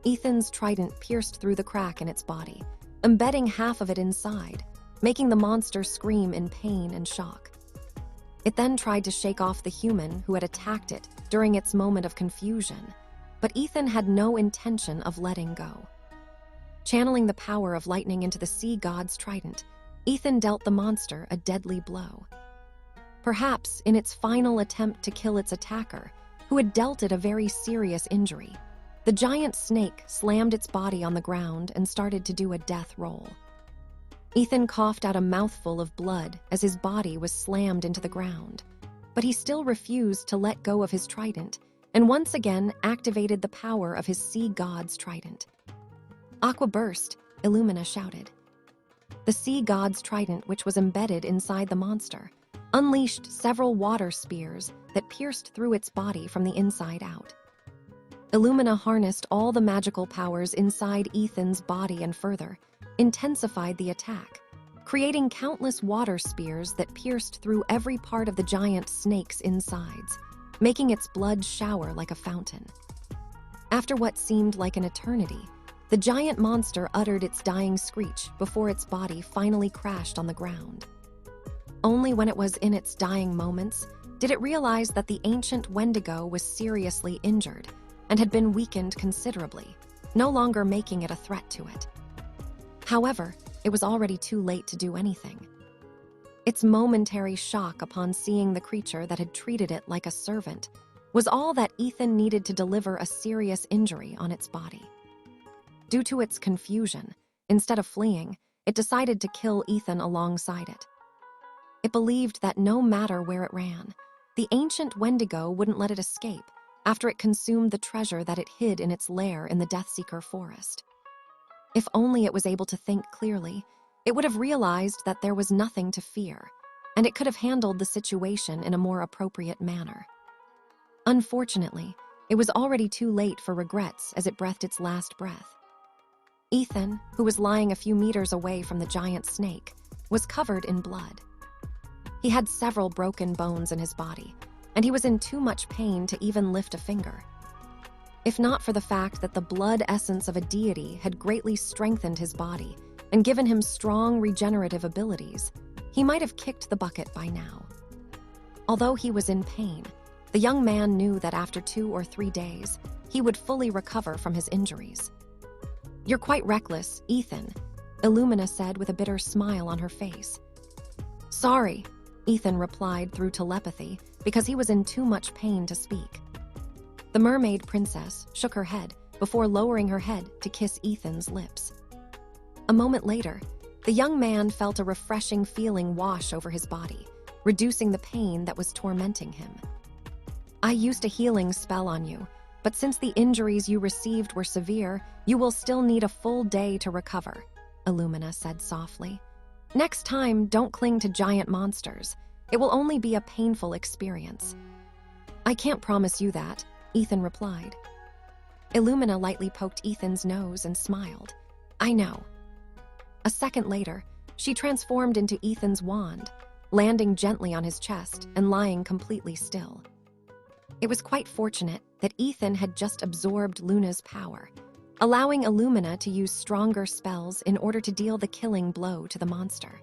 Ethan's trident pierced through the crack in its body, embedding half of it inside, making the monster scream in pain and shock. It then tried to shake off the human who had attacked it during its moment of confusion, but Ethan had no intention of letting go. Channeling the power of lightning into the sea god's trident, Ethan dealt the monster a deadly blow. Perhaps in its final attempt to kill its attacker, who had dealt it a very serious injury, the giant snake slammed its body on the ground and started to do a death roll. Ethan coughed out a mouthful of blood as his body was slammed into the ground, but he still refused to let go of his trident and once again activated the power of his sea god's trident. "Aqua burst," Illumina shouted. The sea god's trident, which was embedded inside the monster, unleashed several water spears that pierced through its body from the inside out. Illumina harnessed all the magical powers inside Ethan's body and further intensified the attack, creating countless water spears that pierced through every part of the giant snake's insides, making its blood shower like a fountain. After what seemed like an eternity, the giant monster uttered its dying screech before its body finally crashed on the ground. Only when it was in its dying moments did it realize that the ancient Wendigo was seriously injured and had been weakened considerably, no longer making it a threat to it. However, it was already too late to do anything. Its momentary shock upon seeing the creature that had treated it like a servant was all that Ethan needed to deliver a serious injury on its body. Due to its confusion, instead of fleeing, it decided to kill Ethan alongside it. It believed that no matter where it ran, the ancient Wendigo wouldn't let it escape after it consumed the treasure that it hid in its lair in the Deathseeker forest. If only it was able to think clearly, it would have realized that there was nothing to fear, and it could have handled the situation in a more appropriate manner. Unfortunately, it was already too late for regrets as it breathed its last breath. Ethan, who was lying a few meters away from the giant snake, was covered in blood. He had several broken bones in his body, and he was in too much pain to even lift a finger. If not for the fact that the blood essence of a deity had greatly strengthened his body and given him strong regenerative abilities, he might have kicked the bucket by now. Although he was in pain, the young man knew that after 2 or 3 days, he would fully recover from his injuries. "You're quite reckless, Ethan," Illumina said with a bitter smile on her face. "Sorry," Ethan replied through telepathy because he was in too much pain to speak. The mermaid princess shook her head before lowering her head to kiss Ethan's lips. A moment later, the young man felt a refreshing feeling wash over his body, reducing the pain that was tormenting him. "I used a healing spell on you, but since the injuries you received were severe, you will still need a full day to recover," Illumina said softly. "Next time, don't cling to giant monsters. It will only be a painful experience." "I can't promise you that," Ethan replied. Illumina lightly poked Ethan's nose and smiled. "I know." A second later, she transformed into Ethan's wand, landing gently on his chest and lying completely still. It was quite fortunate that Ethan had just absorbed Luna's power, allowing Illumina to use stronger spells in order to deal the killing blow to the monster.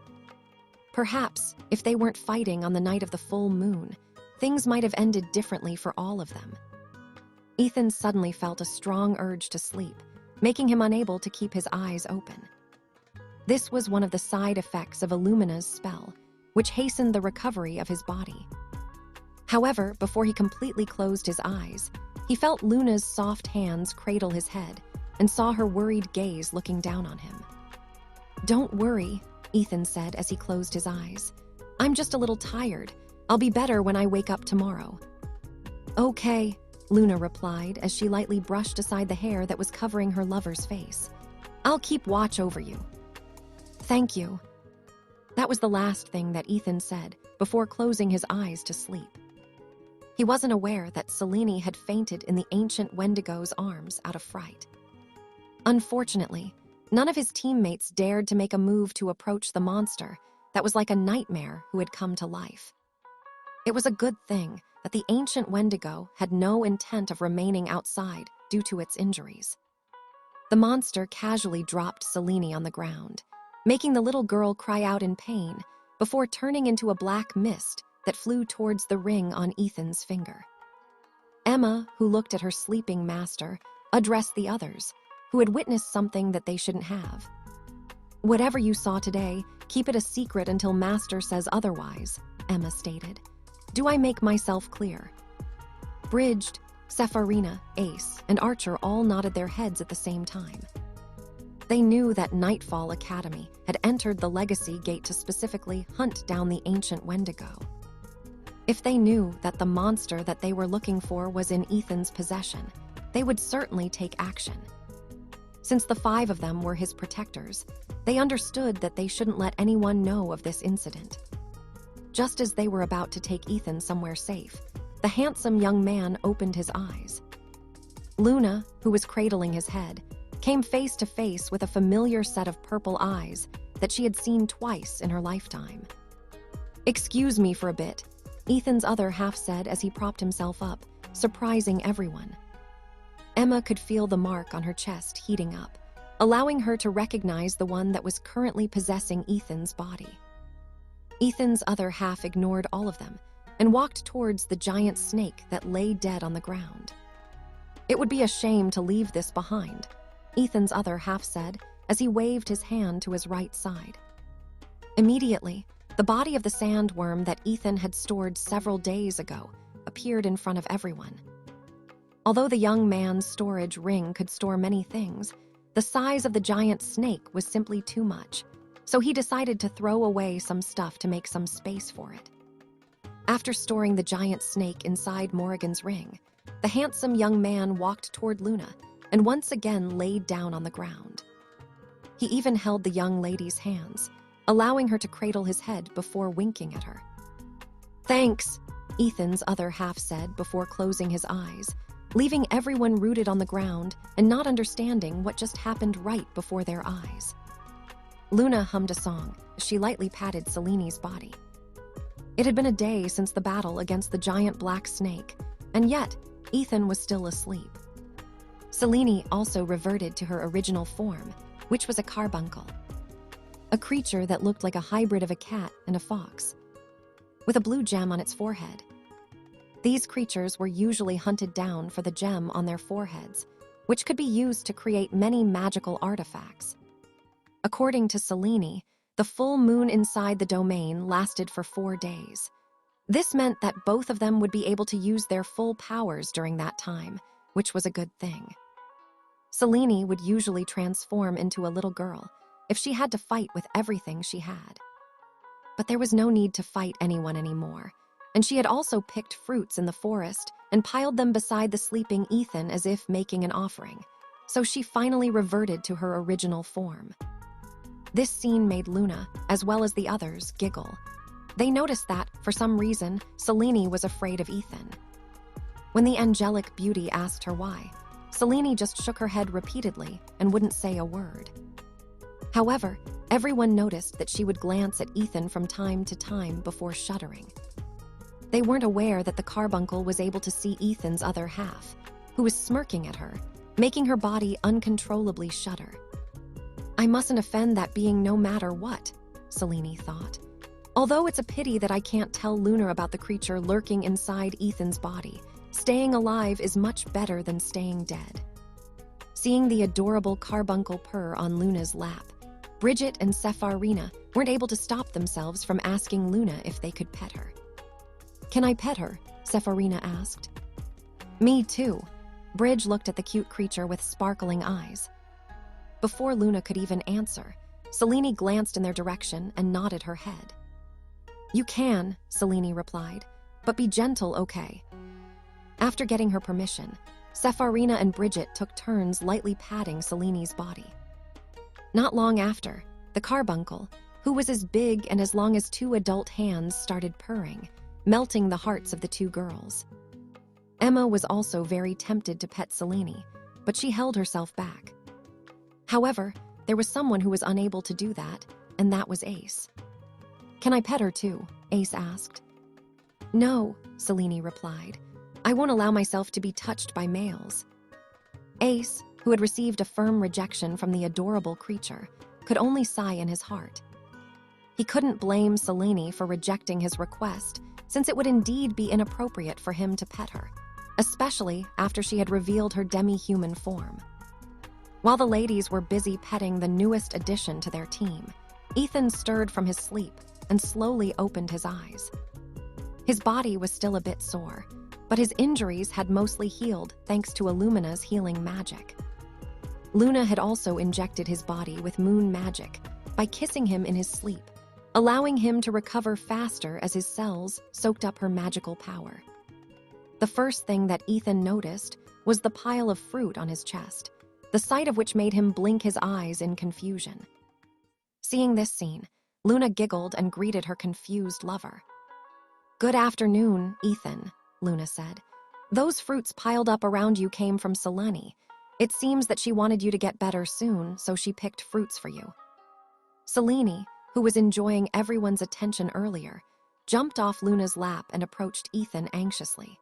Perhaps, if they weren't fighting on the night of the full moon, things might have ended differently for all of them. Ethan suddenly felt a strong urge to sleep, making him unable to keep his eyes open. This was one of the side effects of Illumina's spell, which hastened the recovery of his body. However, before he completely closed his eyes, he felt Luna's soft hands cradle his head and saw her worried gaze looking down on him. "Don't worry," Ethan said as he closed his eyes. "I'm just a little tired. I'll be better when I wake up tomorrow." "Okay," Luna replied as she lightly brushed aside the hair that was covering her lover's face. "I'll keep watch over you." "Thank you." That was the last thing that Ethan said before closing his eyes to sleep. He wasn't aware that Seleni had fainted in the ancient Wendigo's arms out of fright. Unfortunately, none of his teammates dared to make a move to approach the monster that was like a nightmare who had come to life. It was a good thing that the ancient Wendigo had no intent of remaining outside due to its injuries. The monster casually dropped Seleni on the ground, making the little girl cry out in pain before turning into a black mist that flew towards the ring on Ethan's finger. Emma, who looked at her sleeping master, addressed the others, who had witnessed something that they shouldn't have. "Whatever you saw today, keep it a secret until Master says otherwise," Emma stated. "Do I make myself clear?" Bridged, Sepharina, Ace, and Archer all nodded their heads at the same time. They knew that Nightfall Academy had entered the Legacy Gate to specifically hunt down the ancient Wendigo. If they knew that the monster that they were looking for was in Ethan's possession, they would certainly take action. Since the 5 of them were his protectors, they understood that they shouldn't let anyone know of this incident. Just as they were about to take Ethan somewhere safe, the handsome young man opened his eyes. Luna, who was cradling his head, came face to face with a familiar set of purple eyes that she had seen twice in her lifetime. "Excuse me for a bit," Ethan's other half said as he propped himself up, surprising everyone. Emma could feel the mark on her chest heating up, allowing her to recognize the one that was currently possessing Ethan's body. Ethan's other half ignored all of them and walked towards the giant snake that lay dead on the ground. "It would be a shame to leave this behind," Ethan's other half said as he waved his hand to his right side. Immediately, the body of the sandworm that Ethan had stored several days ago appeared in front of everyone. Although the young man's storage ring could store many things, the size of the giant snake was simply too much, so he decided to throw away some stuff to make some space for it. After storing the giant snake inside Morrigan's ring, the handsome young man walked toward Luna and once again laid down on the ground. He even held the young lady's hands, allowing her to cradle his head before winking at her. "Thanks," Ethan's other half said before closing his eyes, leaving everyone rooted on the ground and not understanding what just happened right before their eyes. Luna hummed a song as she lightly patted Seleni's body. It had been a day since the battle against the giant black snake, and yet Ethan was still asleep. Seleni also reverted to her original form, which was a carbuncle, a creature that looked like a hybrid of a cat and a fox, with a blue gem on its forehead. These creatures were usually hunted down for the gem on their foreheads, which could be used to create many magical artifacts. According to Seleni, the full moon inside the domain lasted for 4 days. This meant that both of them would be able to use their full powers during that time, which was a good thing. Seleni would usually transform into a little girl if she had to fight with everything she had. But there was no need to fight anyone anymore, and she had also picked fruits in the forest and piled them beside the sleeping Ethan as if making an offering, so she finally reverted to her original form. This scene made Luna, as well as the others, giggle. They noticed that, for some reason, Seleni was afraid of Ethan. When the angelic beauty asked her why, Seleni just shook her head repeatedly and wouldn't say a word. However, everyone noticed that she would glance at Ethan from time to time before shuddering. They weren't aware that the carbuncle was able to see Ethan's other half, who was smirking at her, making her body uncontrollably shudder. "I mustn't offend that being no matter what," Seleni thought. "Although it's a pity that I can't tell Luna about the creature lurking inside Ethan's body, staying alive is much better than staying dead." Seeing the adorable carbuncle purr on Luna's lap, Bridget and Sepharina weren't able to stop themselves from asking Luna if they could pet her. "Can I pet her?" Sepharina asked. "Me too." Bridge looked at the cute creature with sparkling eyes. Before Luna could even answer, Seleni glanced in their direction and nodded her head. "You can," Seleni replied, "but be gentle, okay?" After getting her permission, Sepharina and Bridget took turns lightly patting Seleni's body. Not long after, the carbuncle, who was as big and as long as two adult hands, started purring, melting the hearts of the two girls. Emma was also very tempted to pet Seleni, but she held herself back. However, there was someone who was unable to do that, and that was Ace. "Can I pet her too?" Ace asked. "No," Seleni replied. "I won't allow myself to be touched by males." Ace, who had received a firm rejection from the adorable creature, could only sigh in his heart. He couldn't blame Seleni for rejecting his request, since it would indeed be inappropriate for him to pet her, especially after she had revealed her demi-human form. While the ladies were busy petting the newest addition to their team, Ethan stirred from his sleep and slowly opened his eyes. His body was still a bit sore, but his injuries had mostly healed thanks to Illumina's healing magic. Luna had also injected his body with moon magic by kissing him in his sleep, allowing him to recover faster as his cells soaked up her magical power. The first thing that Ethan noticed was the pile of fruit on his chest, the sight of which made him blink his eyes in confusion. Seeing this scene, Luna giggled and greeted her confused lover. "Good afternoon, Ethan," Luna said. "Those fruits piled up around you came from Seleni. It seems that she wanted you to get better soon, so she picked fruits for you." Seleni, who was enjoying everyone's attention earlier, jumped off Luna's lap and approached Ethan anxiously.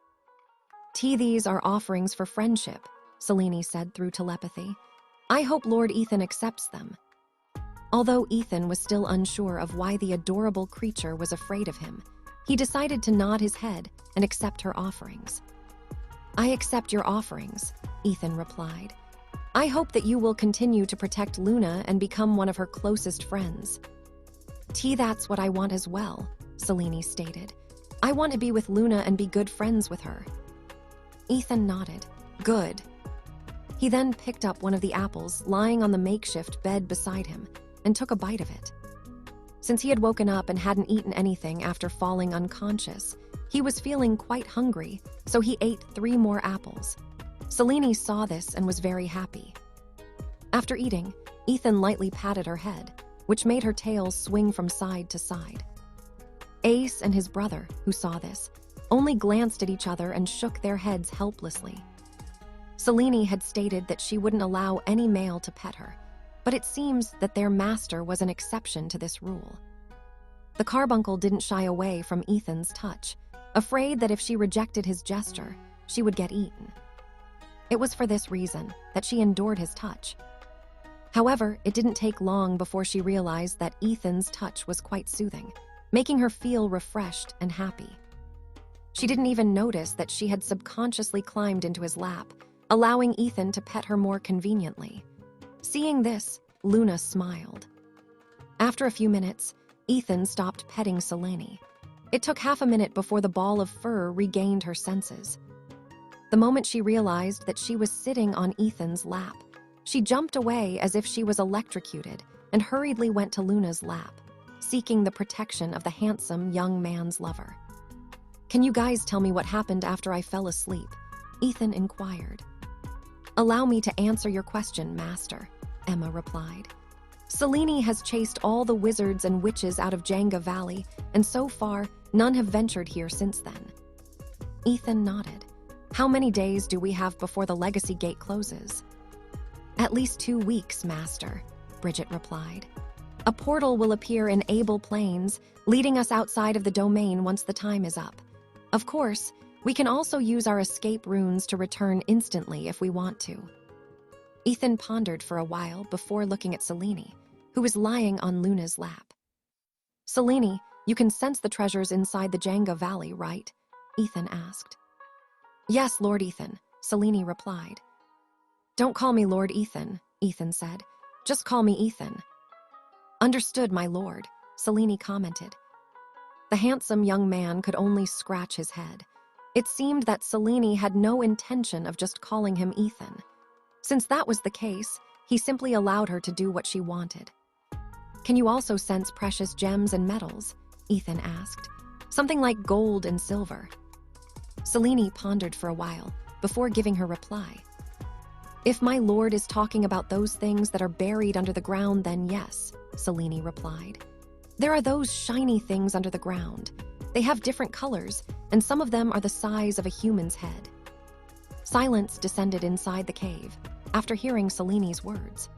"These are offerings for friendship," Seleni said through telepathy. "I hope Lord Ethan accepts them." Although Ethan was still unsure of why the adorable creature was afraid of him, he decided to nod his head and accept her offerings. "I accept your offerings," Ethan replied. "I hope that you will continue to protect Luna and become one of her closest friends." That's what I want as well," Seleni stated. "I want to be with Luna and be good friends with her." Ethan nodded. "Good." He then picked up one of the apples lying on the makeshift bed beside him and took a bite of it. Since he had woken up and hadn't eaten anything after falling unconscious, he was feeling quite hungry, so he ate 3 more apples. Seleni saw this and was very happy. After eating, Ethan lightly patted her head, which made her tail swing from side to side. Ace and his brother, who saw this, only glanced at each other and shook their heads helplessly. Seleni had stated that she wouldn't allow any male to pet her, but it seems that their master was an exception to this rule. The carbuncle didn't shy away from Ethan's touch, afraid that if she rejected his gesture, she would get eaten. It was for this reason that she endured his touch. However, it didn't take long before she realized that Ethan's touch was quite soothing, making her feel refreshed and happy. She didn't even notice that she had subconsciously climbed into his lap, allowing Ethan to pet her more conveniently. Seeing this, Luna smiled. After a few minutes, Ethan stopped petting Seleni. It took half a minute before the ball of fur regained her senses. The moment she realized that she was sitting on Ethan's lap, she jumped away as if she was electrocuted and hurriedly went to Luna's lap, seeking the protection of the handsome young man's lover. "Can you guys tell me what happened after I fell asleep?" Ethan inquired. "Allow me to answer your question, Master," Emma replied. "Seleni has chased all the wizards and witches out of Djangga Valley, and so far, none have ventured here since then." Ethan nodded. "How many days do we have before the Legacy Gate closes?" "At least 2 weeks, Master," Bridget replied. "A portal will appear in Able Plains, leading us outside of the domain once the time is up. Of course, we can also use our escape runes to return instantly if we want to." Ethan pondered for a while before looking at Seleni, who was lying on Luna's lap. "Seleni, you can sense the treasures inside the Djangga Valley, right?" Ethan asked. "Yes, Lord Ethan," Seleni replied. "Don't call me Lord Ethan," Ethan said. "Just call me Ethan." "Understood, my lord," Seleni commented. The handsome young man could only scratch his head. It seemed that Seleni had no intention of just calling him Ethan. Since that was the case, he simply allowed her to do what she wanted. "Can you also sense precious gems and metals?" Ethan asked. "Something like gold and silver." Seleni pondered for a while before giving her reply. "If my lord is talking about those things that are buried under the ground, then yes," Seleni replied. There are those shiny things under the ground. They have different colors, and some of them are the size of a human's head. Silence descended inside the cave after hearing Seleni's words.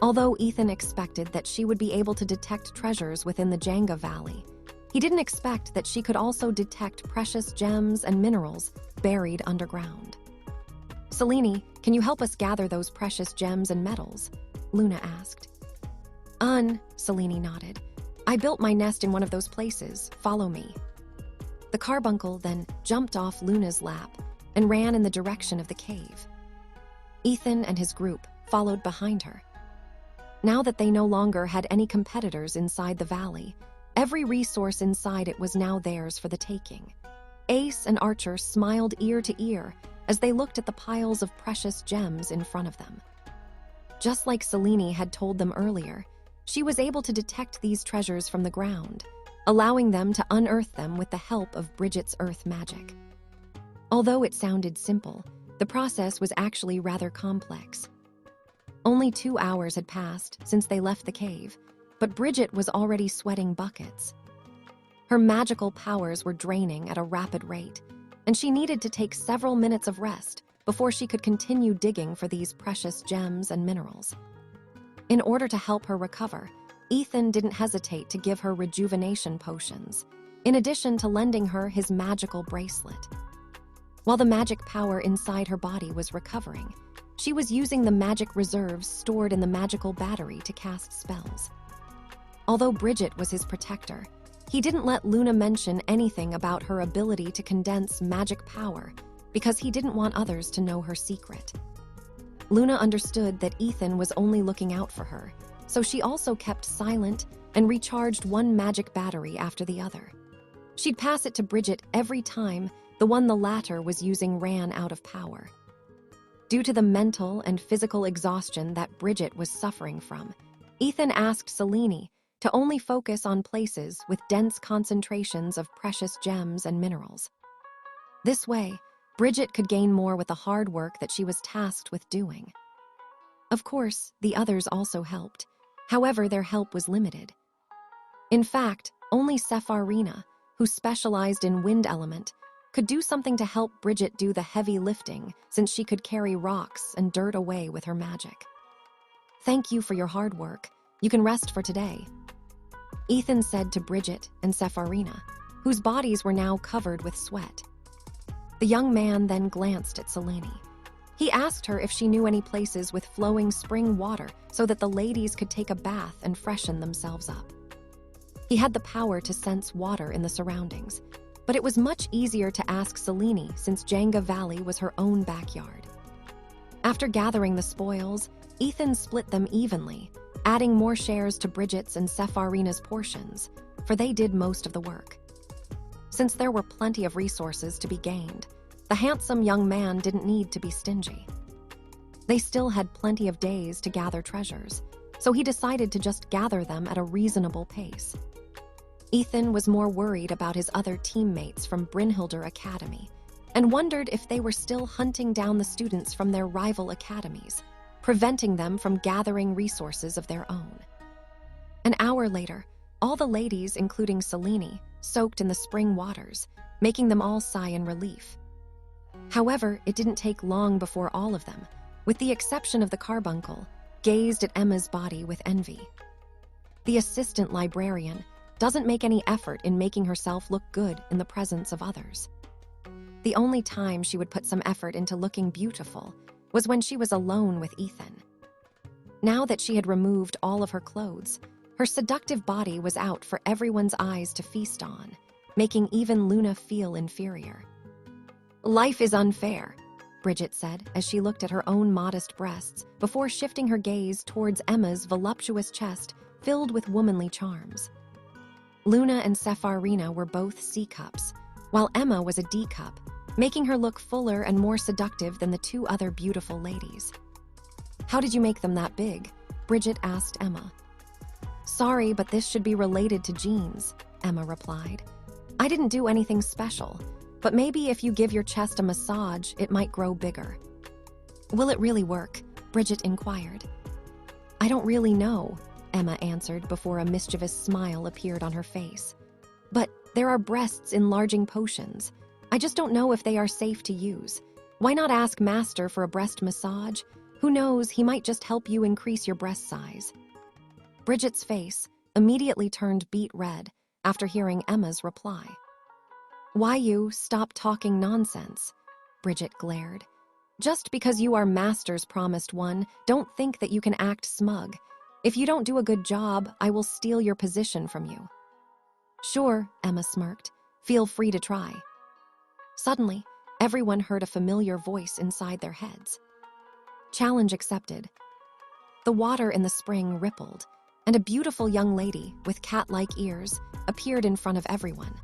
Although Ethan expected that she would be able to detect treasures within the Djangga Valley, he didn't expect that she could also detect precious gems and minerals buried underground. "Seleni, can you help us gather those precious gems and metals?" Luna asked. Seleni nodded. "I built my nest in one of those places. Follow me." The carbuncle then jumped off Luna's lap and ran in the direction of the cave. Ethan and his group followed behind her. Now that they no longer had any competitors inside the valley, every resource inside it was now theirs for the taking. Ace and Archer smiled ear to ear as they looked at the piles of precious gems in front of them. Just like Seleni had told them earlier, she was able to detect these treasures from the ground, allowing them to unearth them with the help of Bridget's earth magic. Although it sounded simple, the process was actually rather complex. Only 2 hours had passed since they left the cave, but Bridget was already sweating buckets. Her magical powers were draining at a rapid rate, and she needed to take several minutes of rest before she could continue digging for these precious gems and minerals. In order to help her recover, Ethan didn't hesitate to give her rejuvenation potions, in addition to lending her his magical bracelet. While the magic power inside her body was recovering, she was using the magic reserves stored in the magical battery to cast spells. Although Bridget was his protector, he didn't let Luna mention anything about her ability to condense magic power because he didn't want others to know her secret. Luna understood that Ethan was only looking out for her, so she also kept silent and recharged one magic battery after the other. She'd pass it to Bridget every time the one the latter was using ran out of power. Due to the mental and physical exhaustion that Bridget was suffering from, Ethan asked Seleni to only focus on places with dense concentrations of precious gems and minerals. This way, Bridget could gain more with the hard work that she was tasked with doing. Of course, the others also helped. However, their help was limited. In fact, only Sepharina, who specialized in wind element, could do something to help Bridget do the heavy lifting since she could carry rocks and dirt away with her magic. "Thank you for your hard work. You can rest for today," Ethan said to Bridget and Sepharina, whose bodies were now covered with sweat. The young man then glanced at Seleni. He asked her if she knew any places with flowing spring water so that the ladies could take a bath and freshen themselves up. He had the power to sense water in the surroundings, but it was much easier to ask Seleni since Djangga Valley was her own backyard. After gathering the spoils, Ethan split them evenly, adding more shares to Bridget's and Sepharina's portions, for they did most of the work. Since there were plenty of resources to be gained, the handsome young man didn't need to be stingy. They still had plenty of days to gather treasures, so he decided to just gather them at a reasonable pace. Ethan was more worried about his other teammates from Brinhilder Academy and wondered if they were still hunting down the students from their rival academies, preventing them from gathering resources of their own. An hour later, all the ladies, including Seleni, soaked in the spring waters, making them all sigh in relief. However, it didn't take long before all of them, with the exception of the carbuncle, gazed at Emma's body with envy. The assistant librarian doesn't make any effort in making herself look good in the presence of others. The only time she would put some effort into looking beautiful was when she was alone with Ethan. Now that she had removed all of her clothes, her seductive body was out for everyone's eyes to feast on, making even Luna feel inferior. "Life is unfair," Bridget said as she looked at her own modest breasts before shifting her gaze towards Emma's voluptuous chest filled with womanly charms. Luna and Sepharina were both C cups, while Emma was a D cup, making her look fuller and more seductive than the two other beautiful ladies. "How did you make them that big?" Bridget asked Emma. "Sorry, but this should be related to genes," Emma replied. "I didn't do anything special, but maybe if you give your chest a massage, it might grow bigger." "Will it really work?" Bridget inquired. "I don't really know," Emma answered before a mischievous smile appeared on her face. "But there are breasts enlarging potions. I just don't know if they are safe to use. Why not ask Master for a breast massage? Who knows, he might just help you increase your breast size." Bridget's face immediately turned beet red after hearing Emma's reply. "Why you stop talking nonsense?" Bridget glared. "Just because you are Master's promised one, don't think that you can act smug. If you don't do a good job, I will steal your position from you." "Sure," Emma smirked. "Feel free to try." Suddenly, everyone heard a familiar voice inside their heads. Challenge accepted. The water in the spring rippled, and a beautiful young lady with cat-like ears appeared in front of everyone.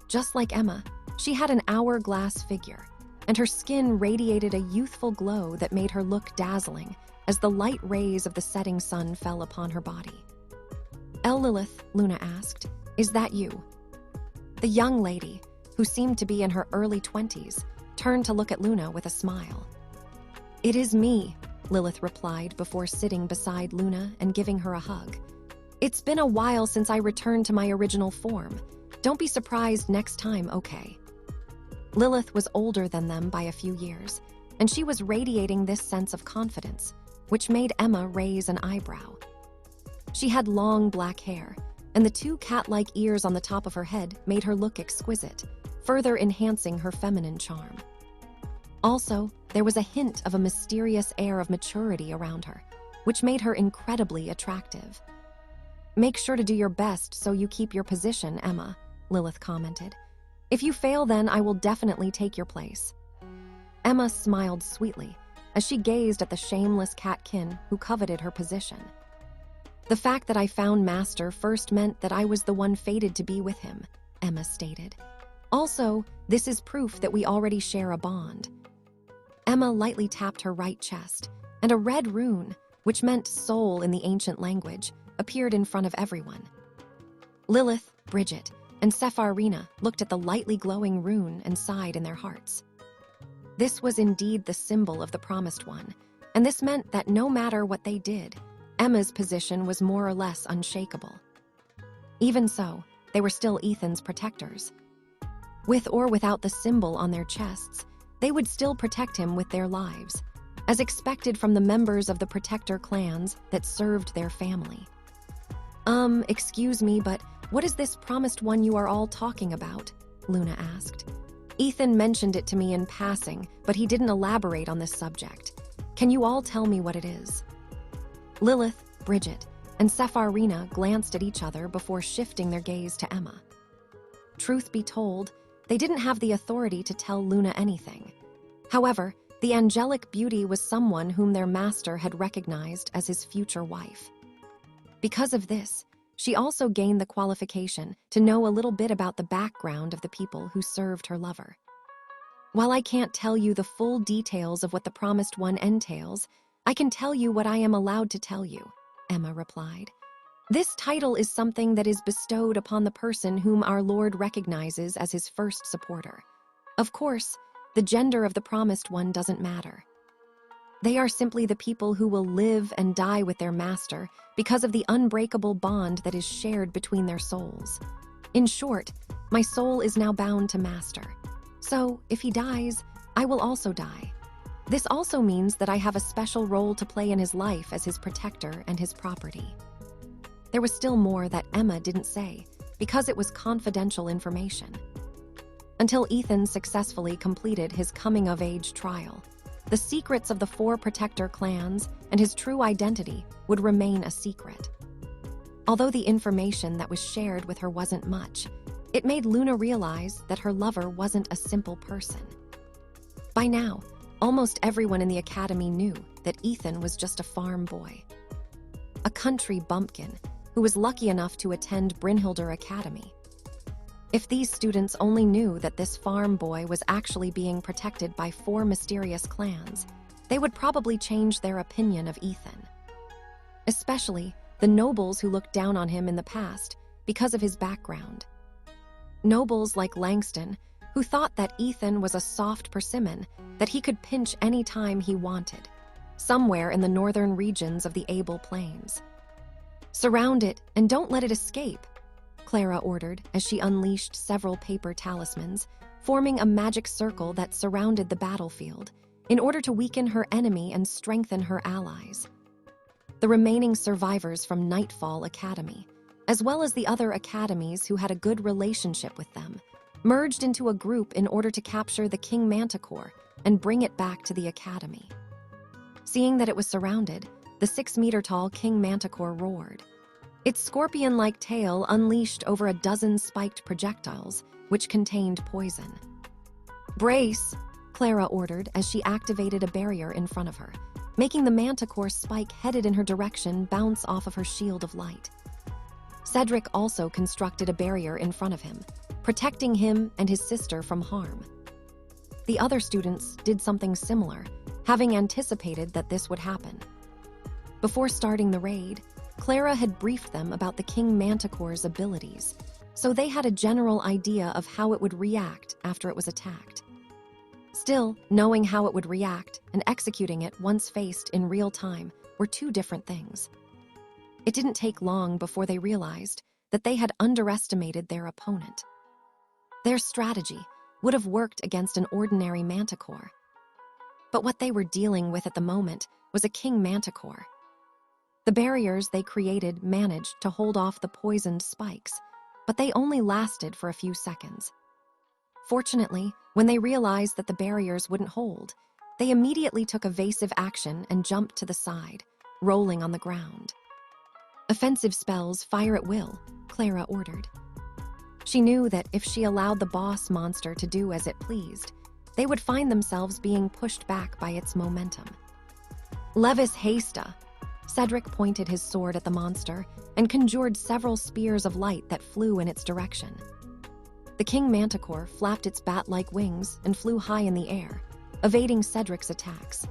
Just like Emma, she had an hourglass figure, and her skin radiated a youthful glow that made her look dazzling as the light rays of the setting sun fell upon her body. "Lilith," Luna asked, "is that you?" The young lady, who seemed to be in her early 20s, turned to look at Luna with a smile. "It is me," Lilith replied before sitting beside Luna and giving her a hug. "It's been a while since I returned to my original form. Don't be surprised next time, okay?" Lilith was older than them by a few years, and she was radiating this sense of confidence, which made Emma raise an eyebrow. She had long black hair, and the two cat-like ears on the top of her head made her look exquisite, further enhancing her feminine charm. Also, there was a hint of a mysterious air of maturity around her, which made her incredibly attractive. "Make sure to do your best so you keep your position, Emma," Lilith commented. "If you fail, then I will definitely take your place." Emma smiled sweetly as she gazed at the shameless catkin who coveted her position. "The fact that I found Master first meant that I was the one fated to be with him," Emma stated. "Also, this is proof that we already share a bond." Emma lightly tapped her right chest, and a red rune, which meant soul in the ancient language, appeared in front of everyone. Lilith, Bridget, and Sepharina looked at the lightly glowing rune and sighed in their hearts. This was indeed the symbol of the Promised One, and this meant that no matter what they did, Emma's position was more or less unshakable. Even so, they were still Ethan's protectors. With or without the symbol on their chests, they would still protect him with their lives, as expected from the members of the Protector clans that served their family. Excuse me, but what is this Promised One you are all talking about?" Luna asked. "Ethan mentioned it to me in passing, but he didn't elaborate on this subject. Can you all tell me what it is?" Lilith, Bridget, and Sepharina glanced at each other before shifting their gaze to Emma. Truth be told, they didn't have the authority to tell Luna anything. However, the angelic beauty was someone whom their master had recognized as his future wife. Because of this, she also gained the qualification to know a little bit about the background of the people who served her lover. "While I can't tell you the full details of what the Promised One entails, I can tell you what I am allowed to tell you," Emma replied. "This title is something that is bestowed upon the person whom our Lord recognizes as his first supporter. Of course, the gender of the Promised One doesn't matter. They are simply the people who will live and die with their master because of the unbreakable bond that is shared between their souls. In short, my soul is now bound to Master. So, if he dies, I will also die. This also means that I have a special role to play in his life as his protector and his property." There was still more that Emma didn't say, because it was confidential information. Until Ethan successfully completed his coming-of-age trial, the secrets of the 4 Protector clans and his true identity would remain a secret. Although the information that was shared with her wasn't much, it made Luna realize that her lover wasn't a simple person. By now, almost everyone in the academy knew that Ethan was just a farm boy. A country bumpkin who was lucky enough to attend Brinhilder Academy. If these students only knew that this farm boy was actually being protected by 4 mysterious clans, they would probably change their opinion of Ethan. Especially the nobles who looked down on him in the past because of his background. Nobles like Langston, who thought that Ethan was a soft persimmon that he could pinch any time he wanted, somewhere in the northern regions of the Able Plains. "Surround it and don't let it escape," Clara ordered as she unleashed several paper talismans, forming a magic circle that surrounded the battlefield in order to weaken her enemy and strengthen her allies. The remaining survivors from Nightfall Academy, as well as the other academies who had a good relationship with them, merged into a group in order to capture the King Manticore and bring it back to the academy. Seeing that it was surrounded, the 6-meter-tall King Manticore roared. Its scorpion-like tail unleashed over a dozen spiked projectiles, which contained poison. "Brace," Clara ordered as she activated a barrier in front of her, making the Manticore spike headed in her direction bounce off of her shield of light. Cedric also constructed a barrier in front of him, protecting him and his sister from harm. The other students did something similar, having anticipated that this would happen. Before starting the raid, Clara had briefed them about the King Manticore's abilities, so they had a general idea of how it would react after it was attacked. Still, knowing how it would react and executing it once faced in real time were two different things. It didn't take long before they realized that they had underestimated their opponent. Their strategy would have worked against an ordinary manticore. But what they were dealing with at the moment was a King Manticore. The barriers they created managed to hold off the poisoned spikes, but they only lasted for a few seconds. Fortunately, when they realized that the barriers wouldn't hold, they immediately took evasive action and jumped to the side, rolling on the ground. "Offensive spells fire at will," Clara ordered. She knew that if she allowed the boss monster to do as it pleased, they would find themselves being pushed back by its momentum. "Levis Hasta," Cedric pointed his sword at the monster and conjured several spears of light that flew in its direction. The King Manticore flapped its bat-like wings and flew high in the air, evading Cedric's attacks.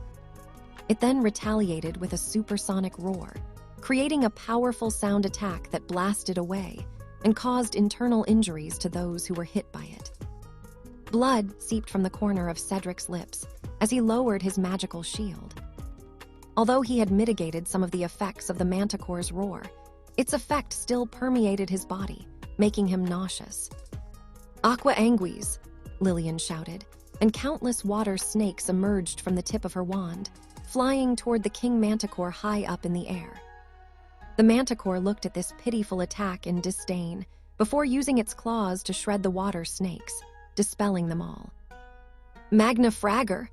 It then retaliated with a supersonic roar, creating a powerful sound attack that blasted away and caused internal injuries to those who were hit by it. Blood seeped from the corner of Cedric's lips as he lowered his magical shield. Although he had mitigated some of the effects of the Manticore's roar, its effect still permeated his body, making him nauseous. "Aqua Anguis," Lillian shouted, and countless water snakes emerged from the tip of her wand, flying toward the King Manticore high up in the air. The Manticore looked at this pitiful attack in disdain before using its claws to shred the water snakes, dispelling them all. "Magna Fragger,"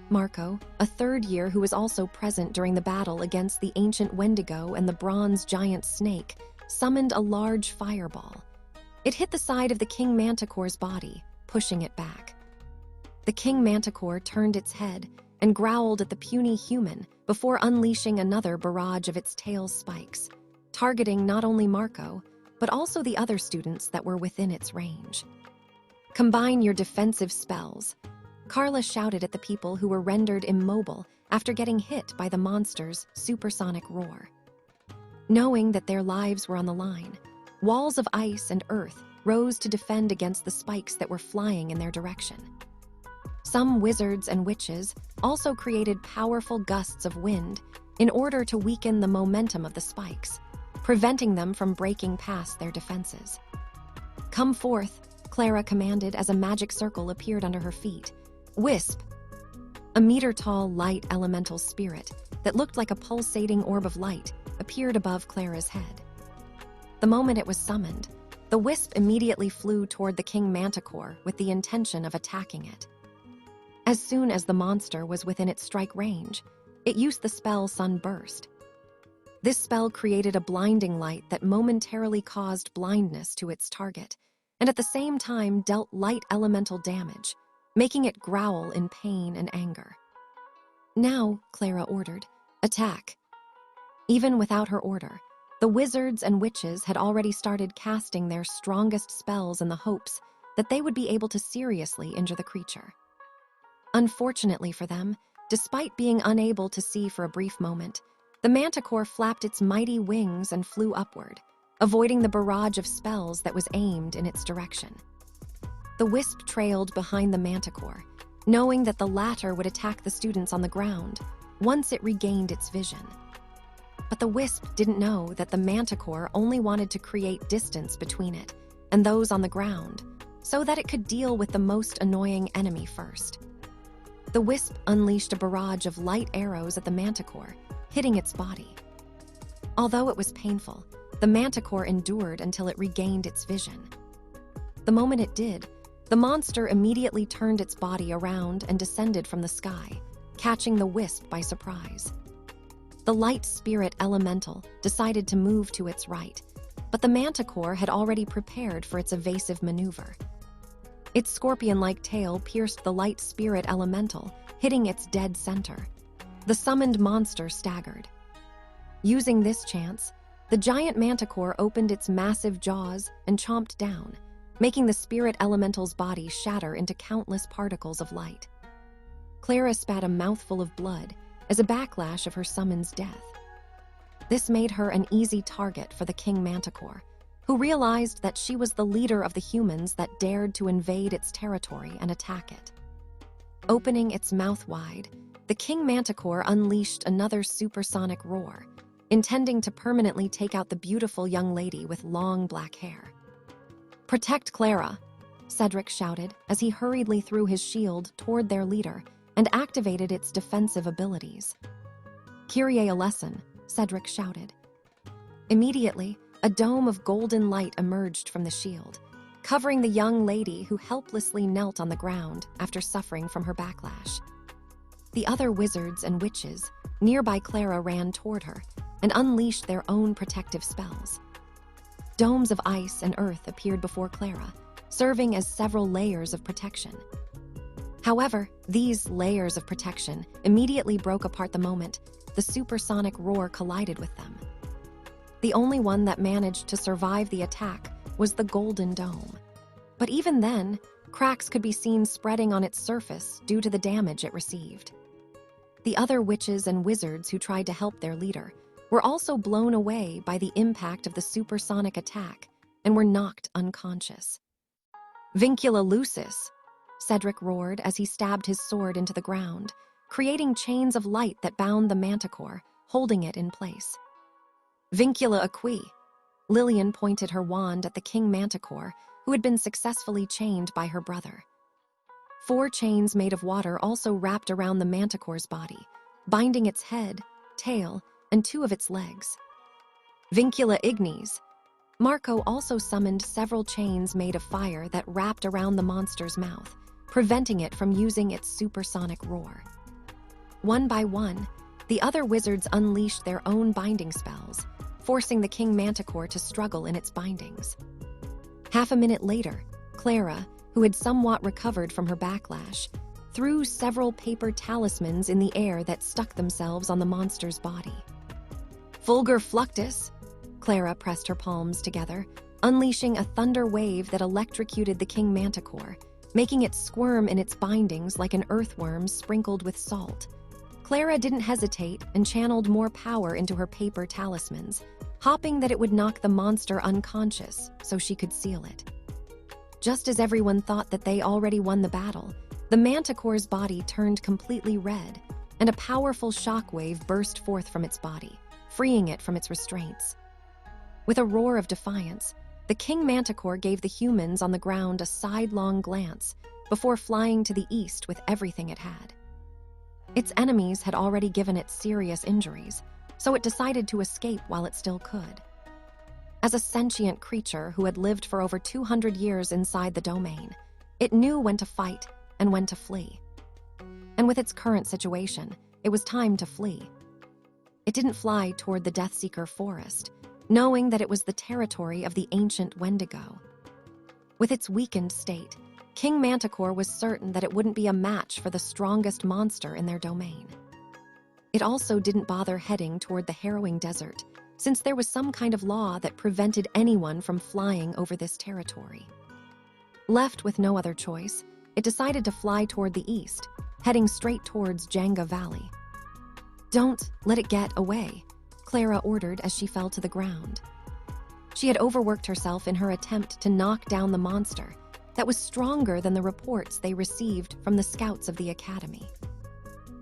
Marco, a third year who was also present during the battle against the ancient Wendigo and the bronze giant snake, summoned a large fireball. It hit the side of the King Manticore's body, pushing it back. The King Manticore turned its head and growled at the puny human before unleashing another barrage of its tail spikes, targeting not only Marco, but also the other students that were within its range. "Combine your defensive spells," Carla shouted at the people who were rendered immobile after getting hit by the monster's supersonic roar. Knowing that their lives were on the line, walls of ice and earth rose to defend against the spikes that were flying in their direction. Some wizards and witches also created powerful gusts of wind in order to weaken the momentum of the spikes, preventing them from breaking past their defenses. "Come forth," Clara commanded as a magic circle appeared under her feet. "Wisp." A meter-tall light elemental spirit that looked like a pulsating orb of light appeared above Clara's head. The moment it was summoned, the wisp immediately flew toward the King Manticore with the intention of attacking it. As soon as the monster was within its strike range, it used the spell Sunburst. This spell created a blinding light that momentarily caused blindness to its target, and at the same time dealt light elemental damage, making it growl in pain and anger. "Now," Clara ordered, "attack." Even without her order, the wizards and witches had already started casting their strongest spells in the hopes that they would be able to seriously injure the creature. Unfortunately for them, despite being unable to see for a brief moment, the Manticore flapped its mighty wings and flew upward, avoiding the barrage of spells that was aimed in its direction. The wisp trailed behind the Manticore, knowing that the latter would attack the students on the ground once it regained its vision. But the wisp didn't know that the manticore only wanted to create distance between it and those on the ground, so that it could deal with the most annoying enemy first. The wisp unleashed a barrage of light arrows at the manticore, hitting its body. Although it was painful, the manticore endured until it regained its vision. The moment it did, the monster immediately turned its body around and descended from the sky, catching the wisp by surprise. The light spirit elemental decided to move to its right, but the manticore had already prepared for its evasive maneuver. Its scorpion-like tail pierced the light spirit elemental, hitting its dead center. The summoned monster staggered. Using this chance, the giant manticore opened its massive jaws and chomped down, making the spirit elemental's body shatter into countless particles of light. Clara spat a mouthful of blood as a backlash of her summon's death. This made her an easy target for the king manticore, who realized that she was the leader of the humans that dared to invade its territory and attack it. Opening its mouth wide, the king manticore unleashed another supersonic roar, intending to permanently take out the beautiful young lady with long black hair. "Protect Clara," Cedric shouted as he hurriedly threw his shield toward their leader and activated its defensive abilities. "Kyrie a lesson," Cedric shouted. Immediately, a dome of golden light emerged from the shield, covering the young lady who helplessly knelt on the ground after suffering from her backlash. The other wizards and witches nearby Clara ran toward her and unleashed their own protective spells. Domes of ice and earth appeared before Clara, serving as several layers of protection. However, these layers of protection immediately broke apart the moment the supersonic roar collided with them. The only one that managed to survive the attack was the golden dome. But even then, cracks could be seen spreading on its surface due to the damage it received. The other witches and wizards who tried to help their leader were also blown away by the impact of the supersonic attack and were knocked unconscious. "Vincula lucis," Cedric roared as he stabbed his sword into the ground, creating chains of light that bound the manticore, holding it in place. "Vincula aqui," Lillian pointed her wand at the king manticore, who had been successfully chained by her brother. 4 chains made of water also wrapped around the manticore's body, binding its head, tail, and 2 of its legs. "Vincula ignis," Marco also summoned several chains made of fire that wrapped around the monster's mouth, preventing it from using its supersonic roar. One by one, the other wizards unleashed their own binding spells, forcing the king manticore to struggle in its bindings. Half a minute later, Clara, who had somewhat recovered from her backlash, threw several paper talismans in the air that stuck themselves on the monster's body. "Fulgur fluctus," Clara pressed her palms together, unleashing a thunder wave that electrocuted the king manticore, making it squirm in its bindings like an earthworm sprinkled with salt. Clara didn't hesitate and channeled more power into her paper talismans, hoping that it would knock the monster unconscious so she could seal it. Just as everyone thought that they already won the battle, the manticore's body turned completely red, and a powerful shockwave burst forth from its body, freeing it from its restraints. With a roar of defiance, the king manticore gave the humans on the ground a sidelong glance before flying to the east with everything it had. Its enemies had already given it serious injuries, so it decided to escape while it still could. As a sentient creature who had lived for over 200 years inside the domain, it knew when to fight and when to flee. And with its current situation, it was time to flee. It didn't fly toward the Deathseeker forest, knowing that it was the territory of the ancient Wendigo. With its weakened state, King Manticore was certain that it wouldn't be a match for the strongest monster in their domain. It also didn't bother heading toward the harrowing desert, since there was some kind of law that prevented anyone from flying over this territory. Left with no other choice, it decided to fly toward the east, heading straight towards Djangga Valley. "Don't let it get away," Clara ordered as she fell to the ground. She had overworked herself in her attempt to knock down the monster that was stronger than the reports they received from the scouts of the academy.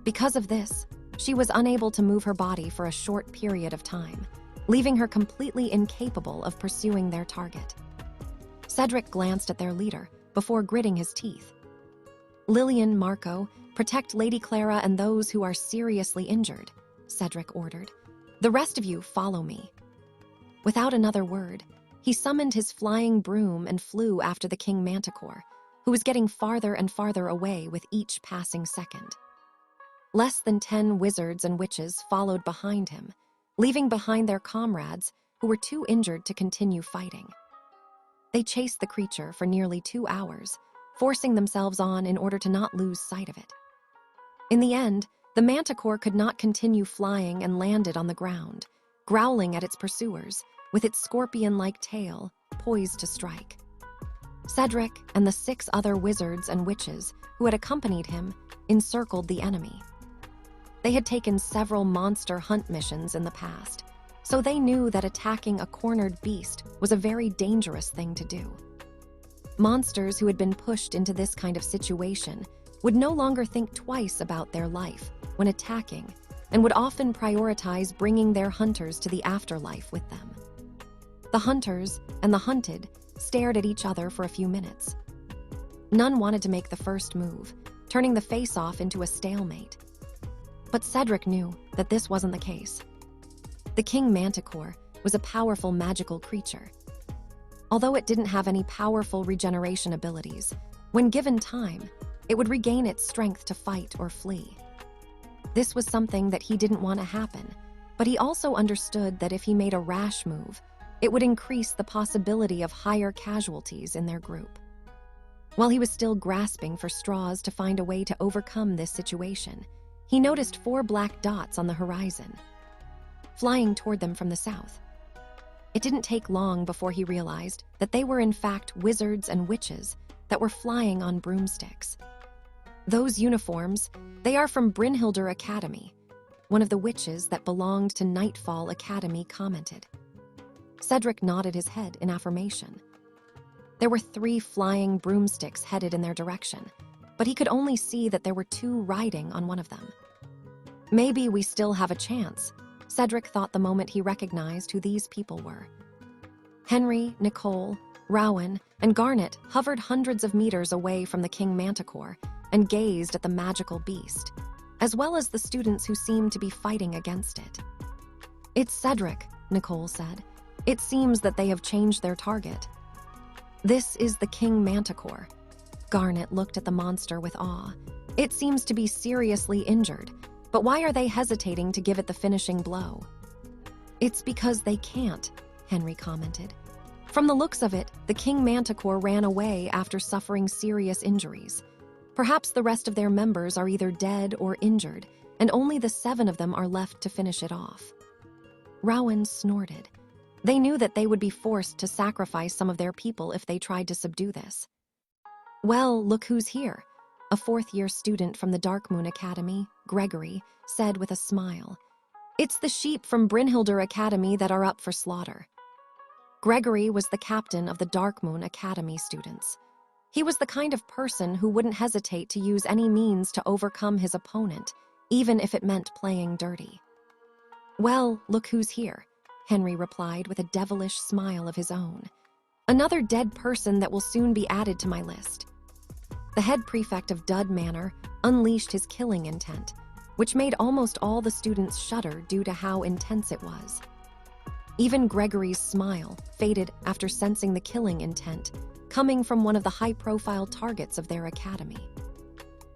Because of this, She was unable to move her body for a short period of time, leaving her completely incapable of pursuing their target. Cedric glanced at their leader before gritting his teeth. "Lillian, Marco, protect Lady Clara and those who are seriously injured," Cedric ordered. "The rest of you follow me." Without another word, he summoned his flying broom and flew after the King Manticore, who was getting farther and farther away with each passing second. Less than 10 wizards and witches followed behind him, leaving behind their comrades who were too injured to continue fighting. They chased the creature for nearly 2 hours, forcing themselves on in order to not lose sight of it. In the end, the manticore could not continue flying and landed on the ground, growling at its pursuers, with its scorpion-like tail poised to strike. Cedric and the 6 other wizards and witches who had accompanied him encircled the enemy. They had taken several monster hunt missions in the past, so they knew that attacking a cornered beast was a very dangerous thing to do. Monsters who had been pushed into this kind of situation would no longer think twice about their life when attacking and would often prioritize bringing their hunters to the afterlife with them. The hunters and the hunted stared at each other for a few minutes. None wanted to make the first move, turning the face-off into a stalemate. But Cedric knew that this wasn't the case. The King Manticore was a powerful magical creature. Although it didn't have any powerful regeneration abilities, when given time, it would regain its strength to fight or flee. This was something that he didn't want to happen, but he also understood that if he made a rash move, it would increase the possibility of higher casualties in their group. While he was still grasping for straws to find a way to overcome this situation, he noticed 4 black dots on the horizon, flying toward them from the south. It didn't take long before he realized that they were in fact wizards and witches that were flying on broomsticks. "Those uniforms, they are from Brinhilder Academy," one of the witches that belonged to Nightfall Academy commented. Cedric nodded his head in affirmation. There were 3 flying broomsticks headed in their direction, but he could only see that there were 2 riding on one of them. "Maybe we still have a chance," Cedric thought the moment he recognized who these people were. Henry, Nicole, Rowan, and Garnet hovered hundreds of meters away from the King Manticore and gazed at the magical beast, as well as the students who seemed to be fighting against it. "It's Cedric," Nicole said. "It seems that they have changed their target." "This is the King Manticore." Garnet looked at the monster with awe. "It seems to be seriously injured, but why are they hesitating to give it the finishing blow?" "It's because they can't," Henry commented. "From the looks of it, the King Manticore ran away after suffering serious injuries. Perhaps the rest of their members are either dead or injured, and only the 7 of them are left to finish it off." Rowan snorted. They knew that they would be forced to sacrifice some of their people if they tried to subdue this. "Well, look who's here," a 4th-year student from the Darkmoon Academy, Gregory, said with a smile. "It's the sheep from Brinhilder Academy that are up for slaughter." Gregory was the captain of the Darkmoon Academy students. He was the kind of person who wouldn't hesitate to use any means to overcome his opponent, even if it meant playing dirty. "Well, look who's here," Henry replied with a devilish smile of his own. "Another dead person that will soon be added to my list." The head prefect of Dud Manor unleashed his killing intent, which made almost all the students shudder due to how intense it was. Even Gregory's smile faded after sensing the killing intent coming from one of the high-profile targets of their academy.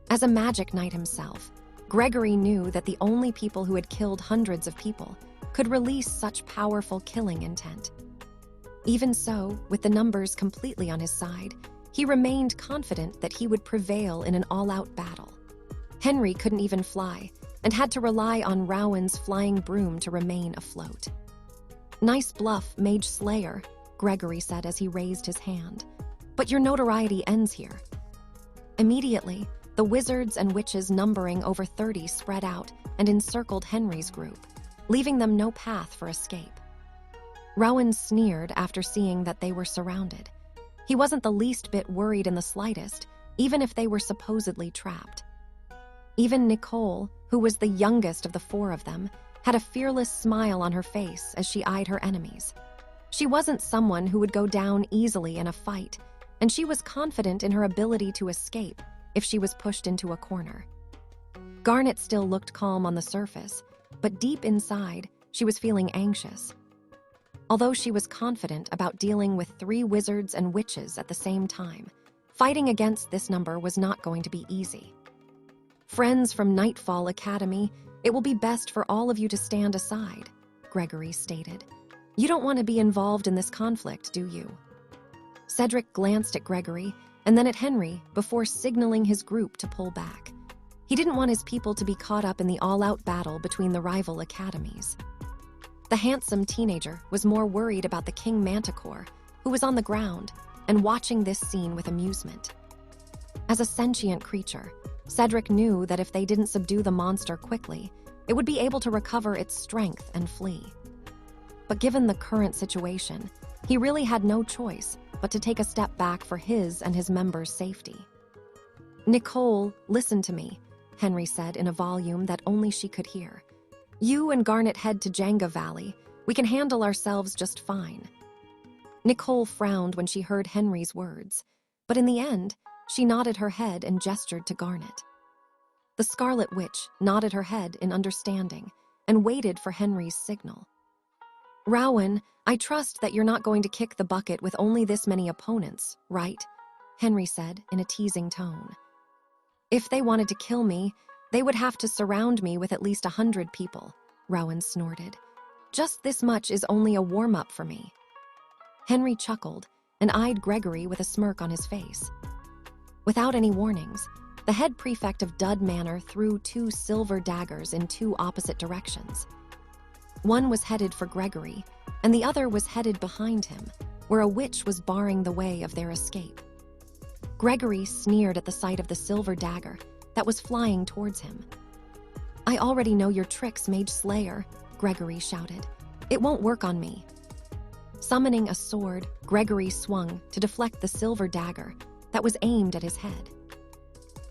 As a magic knight himself, Gregory knew that the only people who had killed hundreds of people could release such powerful killing intent. Even so, with the numbers completely on his side, he remained confident that he would prevail in an all-out battle. Henry couldn't even fly, and had to rely on Rowan's flying broom to remain afloat. "Nice bluff, Mage Slayer," Gregory said as he raised his hand. "But your notoriety ends here." Immediately, the wizards and witches numbering over 30 spread out and encircled Henry's group, leaving them no path for escape. Rowan sneered after seeing that they were surrounded. He wasn't the least bit worried in the slightest, even if they were supposedly trapped. Even Nicole, who was the youngest of the four of them, had a fearless smile on her face as she eyed her enemies. She wasn't someone who would go down easily in a fight, and she was confident in her ability to escape if she was pushed into a corner. Garnet still looked calm on the surface, but deep inside, she was feeling anxious. Although she was confident about dealing with 3 wizards and witches at the same time, fighting against this number was not going to be easy. "Friends from Nightfall Academy, it will be best for all of you to stand aside," Gregory stated. "You don't want to be involved in this conflict, do you?" Cedric glanced at Gregory and then at Henry before signaling his group to pull back. He didn't want his people to be caught up in the all-out battle between the rival academies. The handsome teenager was more worried about the King Manticor, who was on the ground and watching this scene with amusement. As a sentient creature, Cedric knew that if they didn't subdue the monster quickly, it would be able to recover its strength and flee. But given the current situation, he really had no choice but to take a step back for his and his members' safety. "Nicole, listen to me," Henry said in a volume that only she could hear. "You and Garnet head to Djangga Valley. We can handle ourselves just fine." Nicole frowned when she heard Henry's words, but in the end, she nodded her head and gestured to Garnet. The Scarlet Witch nodded her head in understanding and waited for Henry's signal. "Rowan, I trust that you're not going to kick the bucket with only this many opponents, right?" Henry said in a teasing tone. "If they wanted to kill me, they would have to surround me with at least 100 people," Rowan snorted. "Just this much is only a warm-up for me." Henry chuckled and eyed Gregory with a smirk on his face. Without any warnings, the head prefect of Dud Manor threw 2 silver daggers in 2 opposite directions. One was headed for Gregory, and the other was headed behind him, where a witch was barring the way of their escape. Gregory sneered at the sight of the silver dagger that was flying towards him. "I already know your tricks, Mage Slayer," Gregory shouted. "It won't work on me." Summoning a sword, Gregory swung to deflect the silver dagger that was aimed at his head.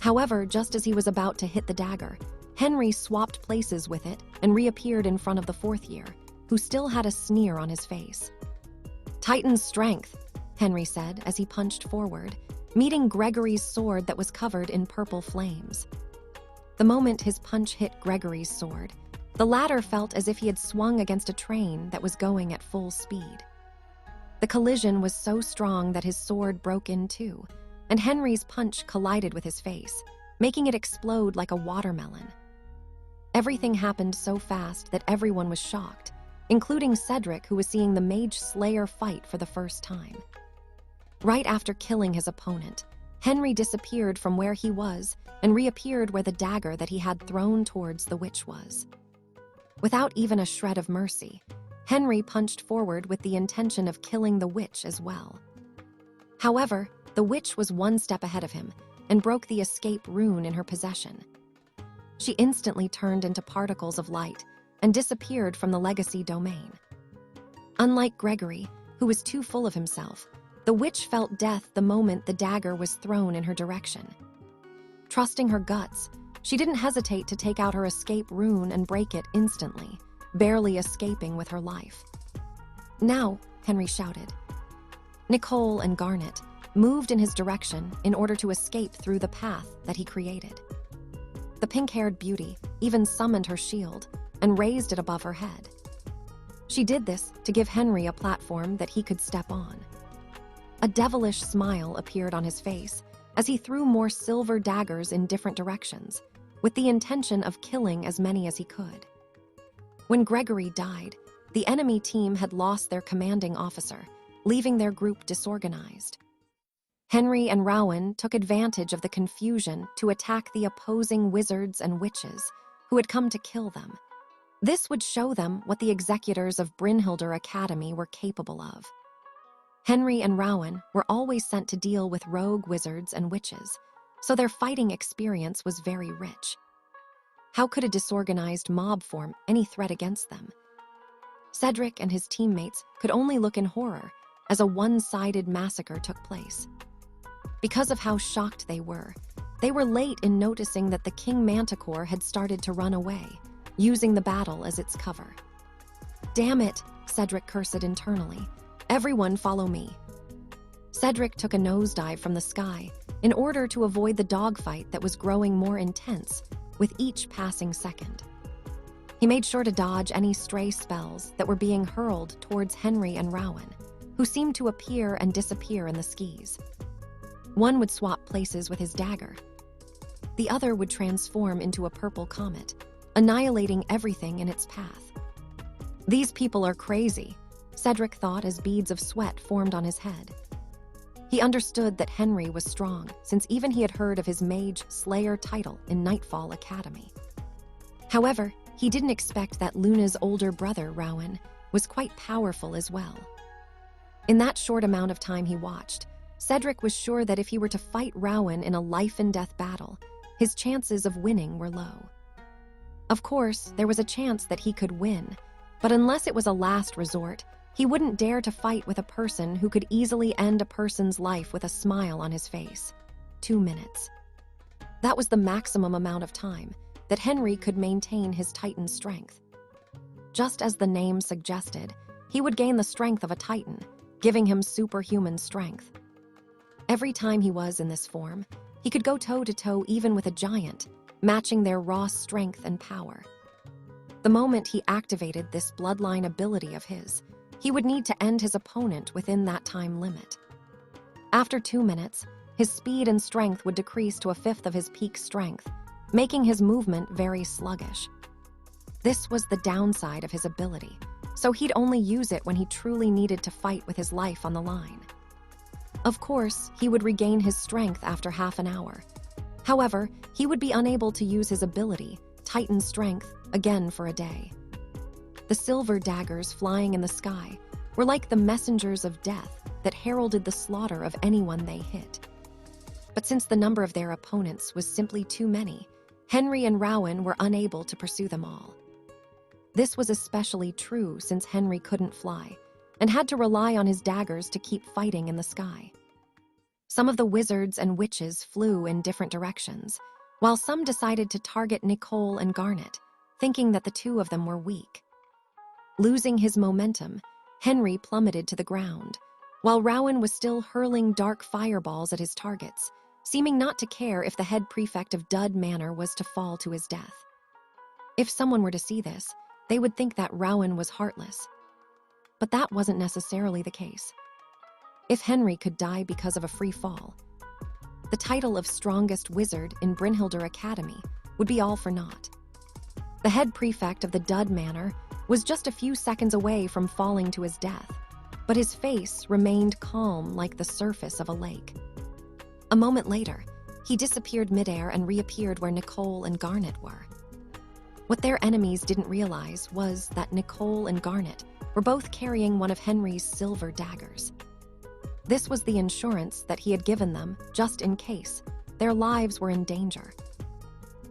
However, just as he was about to hit the dagger, Henry swapped places with it and reappeared in front of the 4th year, who still had a sneer on his face. "Titan's strength," Henry said as he punched forward, meeting Gregory's sword that was covered in purple flames. The moment his punch hit Gregory's sword, the latter felt as if he had swung against a train that was going at full speed. The collision was so strong that his sword broke in 2, and Henry's punch collided with his face, making it explode like a watermelon. Everything happened so fast that everyone was shocked, including Cedric, who was seeing the Mage Slayer fight for the first time. Right after killing his opponent, Henry disappeared from where he was and reappeared where the dagger that he had thrown towards the witch was. Without even a shred of mercy, Henry punched forward with the intention of killing the witch as well. However, the witch was 1 step ahead of him and broke the escape rune in her possession. She instantly turned into particles of light and disappeared from the legacy domain. Unlike Gregory, who was too full of himself, the witch felt death the moment the dagger was thrown in her direction. Trusting her guts, she didn't hesitate to take out her escape rune and break it instantly, barely escaping with her life. "Now," Henry shouted. Nicole and Garnet moved in his direction in order to escape through the path that he created. The pink-haired beauty even summoned her shield and raised it above her head. She did this to give Henry a platform that he could step on. A devilish smile appeared on his face as he threw more silver daggers in different directions, with the intention of killing as many as he could. When Gregory died, the enemy team had lost their commanding officer, leaving their group disorganized. Henry and Rowan took advantage of the confusion to attack the opposing wizards and witches who had come to kill them. This would show them what the executors of Brinhilder Academy were capable of. Henry and Rowan were always sent to deal with rogue wizards and witches, so their fighting experience was very rich. How could a disorganized mob form any threat against them? Cedric and his teammates could only look in horror as a one-sided massacre took place. Because of how shocked they were, They were late in noticing that the king manticore had started to run away, using the battle as its cover. "Damn it," Cedric cursed internally. "Everyone follow me." Cedric took a nosedive from the sky in order to avoid the dogfight that was growing more intense with each passing second. He made sure to dodge any stray spells that were being hurled towards Henry and Rowan, who seemed to appear and disappear in the skis. One would swap places with his dagger. The other would transform into a purple comet, annihilating everything in its path. "These people are crazy," Cedric thought as beads of sweat formed on his head. He understood that Henry was strong, since even he had heard of his Mage Slayer title in Nightfall Academy. However, he didn't expect that Luna's older brother, Rowan, was quite powerful as well. In that short amount of time he watched, Cedric was sure that if he were to fight Rowan in a life-and-death battle, his chances of winning were low. Of course, there was a chance that he could win, but unless it was a last resort, he wouldn't dare to fight with a person who could easily end a person's life with a smile on his face. 2 minutes. That was the maximum amount of time that Henry could maintain his Titan strength. Just as the name suggested, he would gain the strength of a Titan, giving him superhuman strength. Every time he was in this form, he could go toe-to-toe even with a giant, matching their raw strength and power. The moment he activated this bloodline ability of his, he would need to end his opponent within that time limit. After 2 minutes, his speed and strength would decrease to a fifth of his peak strength, making his movement very sluggish. This was the downside of his ability, so he'd only use it when he truly needed to fight with his life on the line. Of course, he would regain his strength after half an hour. However, he would be unable to use his ability, Titan Strength, again for a day. The silver daggers flying in the sky were like the messengers of death that heralded the slaughter of anyone they hit. But since the number of their opponents was simply too many, Henry and Rowan were unable to pursue them all. This was especially true since Henry couldn't fly and had to rely on his daggers to keep fighting in the sky. Some of the wizards and witches flew in different directions, while some decided to target Nicole and Garnet, thinking that the two of them were weak. Losing his momentum, Henry plummeted to the ground, while Rowan was still hurling dark fireballs at his targets, seeming not to care if the head prefect of Dud Manor was to fall to his death. If someone were to see this, they would think that Rowan was heartless. But that wasn't necessarily the case. If Henry could die because of a free fall, the title of Strongest Wizard in Brinhilder Academy would be all for naught. The head prefect of the Dud Manor was just a few seconds away from falling to his death, but his face remained calm like the surface of a lake. A moment later, he disappeared midair and reappeared where Nicole and Garnet were. What their enemies didn't realize was that Nicole and Garnet were both carrying one of Henry's silver daggers. This was the insurance that he had given them just in case their lives were in danger.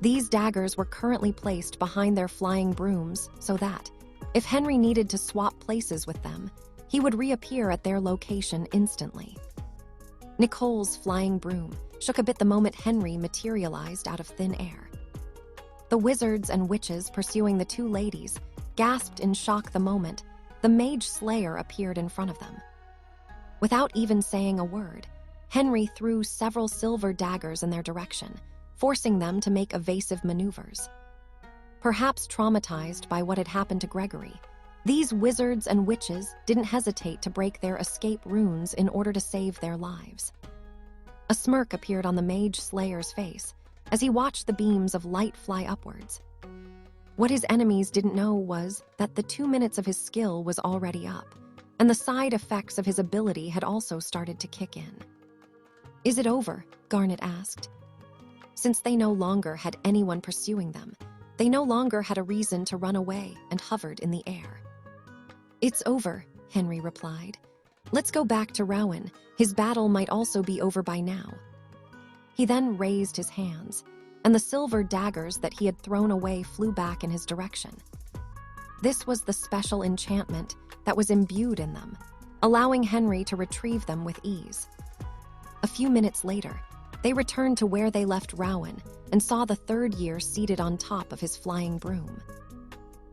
These daggers were currently placed behind their flying brooms so that, if Henry needed to swap places with them, he would reappear at their location instantly. Nicole's flying broom shook a bit the moment Henry materialized out of thin air. The wizards and witches pursuing the two ladies gasped in shock the moment the Mage Slayer appeared in front of them. Without even saying a word, Henry threw several silver daggers in their direction, forcing them to make evasive maneuvers. Perhaps traumatized by what had happened to Gregory, these wizards and witches didn't hesitate to break their escape runes in order to save their lives. A smirk appeared on the Mage Slayer's face as he watched the beams of light fly upwards. What his enemies didn't know was that the 2 minutes of his skill was already up, and the side effects of his ability had also started to kick in. "Is it over?" Garnet asked. Since they no longer had anyone pursuing them, they no longer had a reason to run away and hovered in the air. "It's over," Henry replied. "Let's go back to Rowan. His battle might also be over by now." He then raised his hands, and the silver daggers that he had thrown away flew back in his direction. This was the special enchantment that was imbued in them, allowing Henry to retrieve them with ease. A few minutes later, They returned to where they left Rowan and saw the third year seated on top of his flying broom.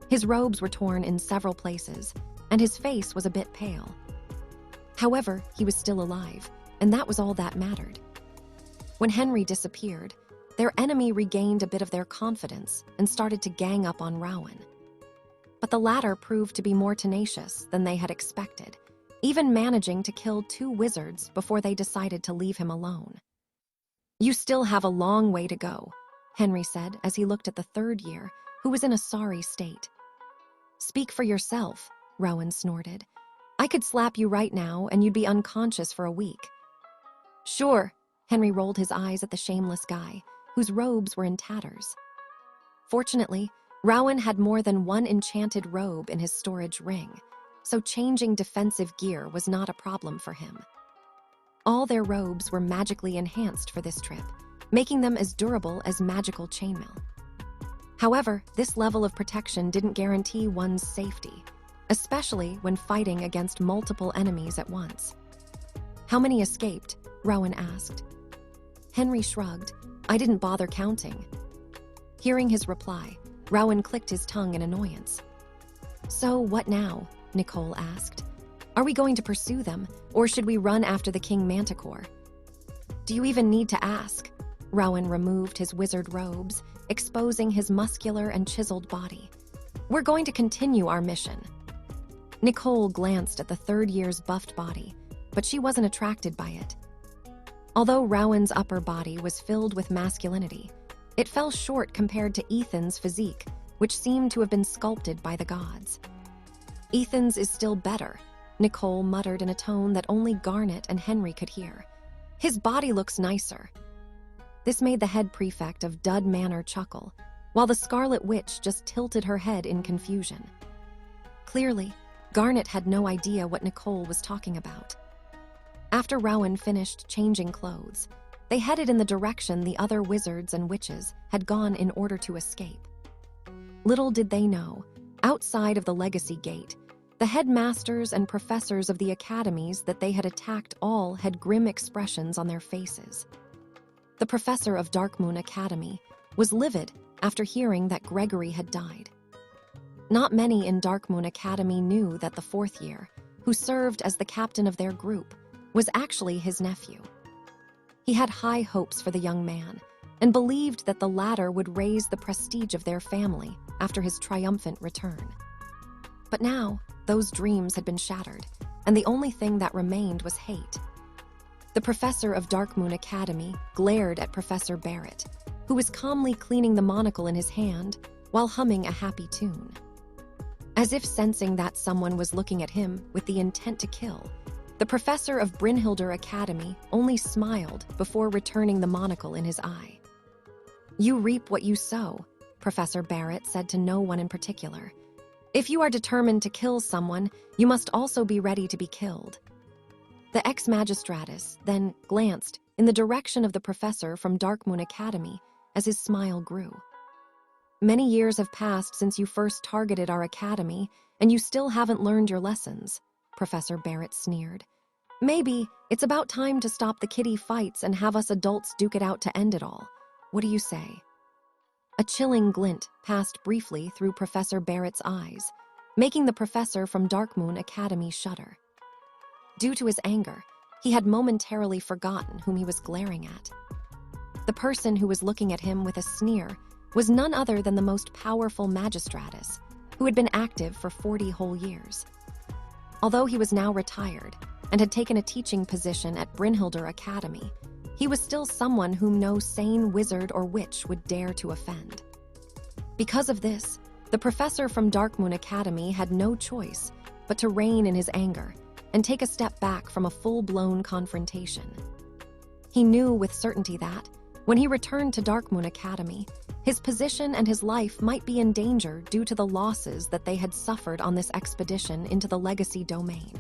His robes were torn in several places, and his face was a bit pale. However, he was still alive, and that was all that mattered. When Henry disappeared, their enemy regained a bit of their confidence and started to gang up on Rowan. But the latter proved to be more tenacious than they had expected, even managing to kill 2 wizards before they decided to leave him alone. "You still have a long way to go," Henry said as he looked at the third year, who was in a sorry state. "Speak for yourself," Rowan snorted. "I could slap you right now and you'd be unconscious for a week." "Sure," Henry rolled his eyes at the shameless guy, whose robes were in tatters. Fortunately, Rowan had more than one enchanted robe in his storage ring, so changing defensive gear was not a problem for him. All their robes were magically enhanced for this trip, making them as durable as magical chainmail. However, this level of protection didn't guarantee one's safety, especially when fighting against multiple enemies at once. "How many escaped?" Rowan asked. Henry shrugged. "I didn't bother counting." Hearing his reply, Rowan clicked his tongue in annoyance. "So what now?" Nicole asked. "Are we going to pursue them, or should we run after the King Manticor?" "Do you even need to ask?" Rowan removed his wizard robes, exposing his muscular and chiseled body. "We're going to continue our mission." Nicole glanced at the third year's buffed body, but she wasn't attracted by it. Although Rowan's upper body was filled with masculinity, it fell short compared to Ethan's physique, which seemed to have been sculpted by the gods. "Ethan's is still better," Nicole muttered in a tone that only Garnet and Henry could hear. "His body looks nicer." This made the head prefect of Dud Manor chuckle, while the Scarlet Witch just tilted her head in confusion. Clearly, Garnet had no idea what Nicole was talking about. After Rowan finished changing clothes, they headed in the direction the other wizards and witches had gone in order to escape. Little did they know, outside of the Legacy Gate, the headmasters and professors of the academies that they had attacked all had grim expressions on their faces. The professor of Darkmoon Academy was livid after hearing that Gregory had died. Not many in Darkmoon Academy knew that the 4th year, who served as the captain of their group, was actually his nephew. He had high hopes for the young man and believed that the latter would raise the prestige of their family after his triumphant return. But now, those dreams had been shattered, and the only thing that remained was hate. The professor of Darkmoon Academy glared at Professor Barrett, who was calmly cleaning the monocle in his hand while humming a happy tune. As if sensing that someone was looking at him with the intent to kill, the professor of Brinhilder Academy only smiled before returning the monocle in his eye. "You reap what you sow," Professor Barrett said to no one in particular. "If you are determined to kill someone, you must also be ready to be killed." The ex-magistratus then glanced in the direction of the professor from Darkmoon Academy as his smile grew. "Many years have passed since you first targeted our academy, and you still haven't learned your lessons," Professor Barrett sneered. "Maybe it's about time to stop the kiddie fights and have us adults duke it out to end it all. What do you say?" A chilling glint passed briefly through Professor Barrett's eyes, making the professor from Darkmoon Academy shudder. Due to his anger, he had momentarily forgotten whom he was glaring at. The person who was looking at him with a sneer was none other than the most powerful magistratus, who had been active for 40 whole years. Although he was now retired and had taken a teaching position at Brinhilder Academy, he was still someone whom no sane wizard or witch would dare to offend. Because of this, the professor from Darkmoon Academy had no choice but to rein in his anger and take a step back from a full-blown confrontation. He knew with certainty that, when he returned to Darkmoon Academy, his position and his life might be in danger due to the losses that they had suffered on this expedition into the Legacy Domain.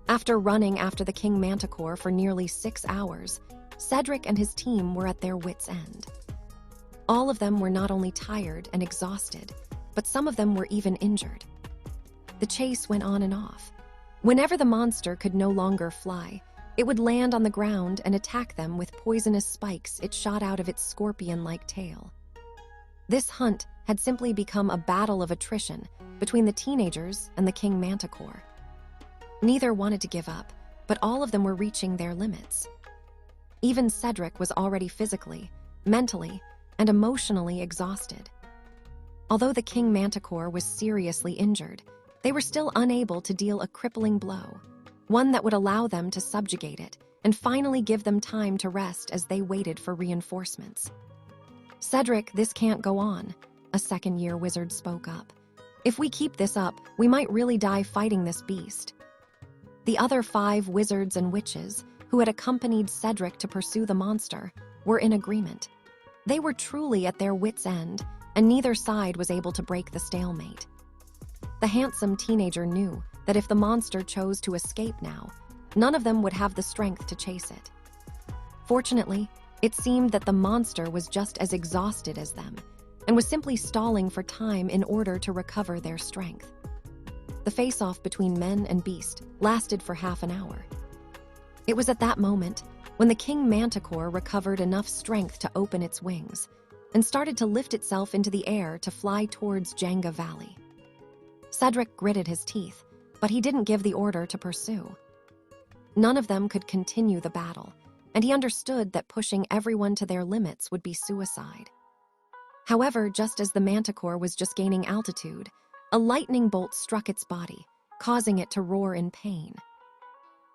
After running after the King Manticore for nearly 6 hours, Cedric and his team were at their wits' end. All of them were not only tired and exhausted, but some of them were even injured. The chase went on and off. Whenever the monster could no longer fly, It would land on the ground and attack them with poisonous spikes it shot out of its scorpion-like tail. This hunt had simply become a battle of attrition between the teenagers and the king manticore. Neither wanted to give up, but all of them were reaching their limits. Even Cedric was already physically, mentally, and emotionally exhausted. Although the king manticore was seriously injured, they were still unable to deal a crippling blow, one that would allow them to subjugate it and finally give them time to rest as they waited for reinforcements. "Cedric, this can't go on," a second-year wizard spoke up. "If we keep this up, we might really die fighting this beast." The other 5 wizards and witches, who had accompanied Cedric to pursue the monster, were in agreement. They were truly at their wits' end, and neither side was able to break the stalemate. The handsome teenager knew that if the monster chose to escape now, none of them would have the strength to chase it. Fortunately, it seemed that the monster was just as exhausted as them, and was simply stalling for time in order to recover their strength. The face-off between men and beast lasted for half an hour. It was at that moment when the king manticore recovered enough strength to open its wings and started to lift itself into the air to fly towards Djangga Valley. Cedric gritted his teeth, but he didn't give the order to pursue. None of them could continue the battle, and he understood that pushing everyone to their limits would be suicide. However, just as the manticore was just gaining altitude, a lightning bolt struck its body, causing it to roar in pain.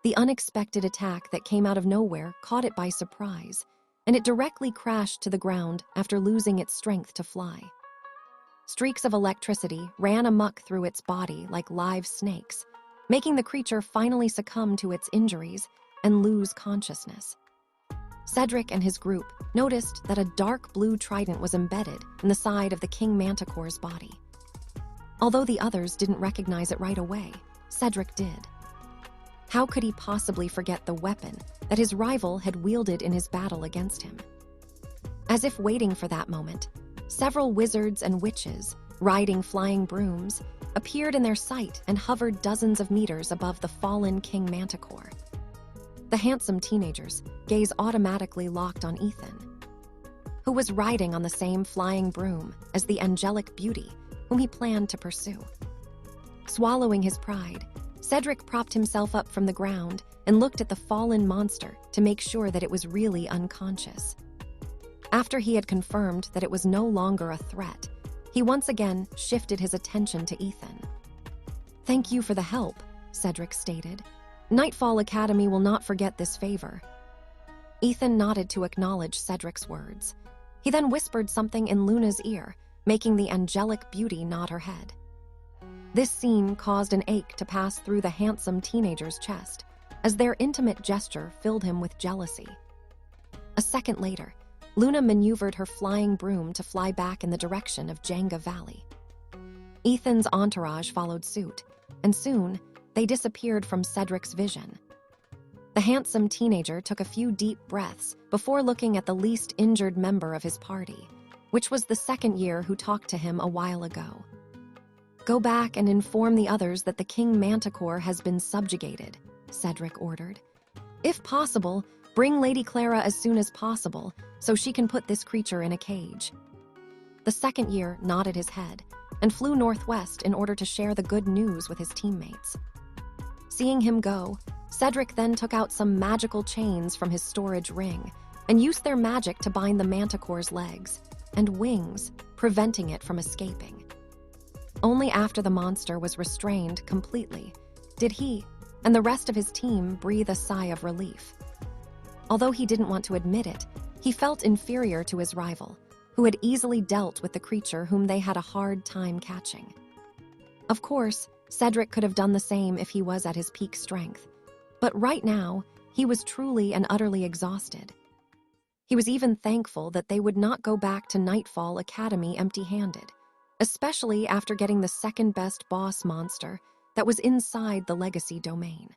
The unexpected attack that came out of nowhere caught it by surprise, and it directly crashed to the ground after losing its strength to fly. Streaks of electricity ran amok through its body like live snakes, making the creature finally succumb to its injuries and lose consciousness. Cedric and his group noticed that a dark blue trident was embedded in the side of the king manticore's body. Although the others didn't recognize it right away, Cedric did. How could he possibly forget the weapon that his rival had wielded in his battle against him? As if waiting for that moment, several wizards and witches, riding flying brooms, appeared in their sight and hovered dozens of meters above the fallen king manticore. The handsome teenager's gaze automatically locked on Ethan, who was riding on the same flying broom as the angelic beauty whom he planned to pursue. Swallowing his pride, Cedric propped himself up from the ground and looked at the fallen monster to make sure that it was really unconscious. After he had confirmed that it was no longer a threat, he once again shifted his attention to Ethan. "Thank you for the help," Cedric stated. "Nightfall Academy will not forget this favor." Ethan nodded to acknowledge Cedric's words. He then whispered something in Luna's ear, making the angelic beauty nod her head. This scene caused an ache to pass through the handsome teenager's chest, as their intimate gesture filled him with jealousy. A second later, Luna maneuvered her flying broom to fly back in the direction of Djangga Valley. Ethan's entourage followed suit, and soon, they disappeared from Cedric's vision. The handsome teenager took a few deep breaths before looking at the least injured member of his party, which was the second year who talked to him a while ago. "Go back and inform the others that the king manticore has been subjugated," Cedric ordered. "If possible, bring Lady Clara as soon as possible so she can put this creature in a cage." The second year nodded his head and flew northwest in order to share the good news with his teammates. Seeing him go, Cedric then took out some magical chains from his storage ring and used their magic to bind the manticore's legs and wings, preventing it from escaping. Only after the monster was restrained completely did he and the rest of his team breathe a sigh of relief. Although he didn't want to admit it, he felt inferior to his rival, who had easily dealt with the creature whom they had a hard time catching. Of course, Cedric could have done the same if he was at his peak strength, but right now, he was truly and utterly exhausted. He was even thankful that they would not go back to Nightfall Academy empty-handed, especially after getting the second-best boss monster that was inside the legacy domain.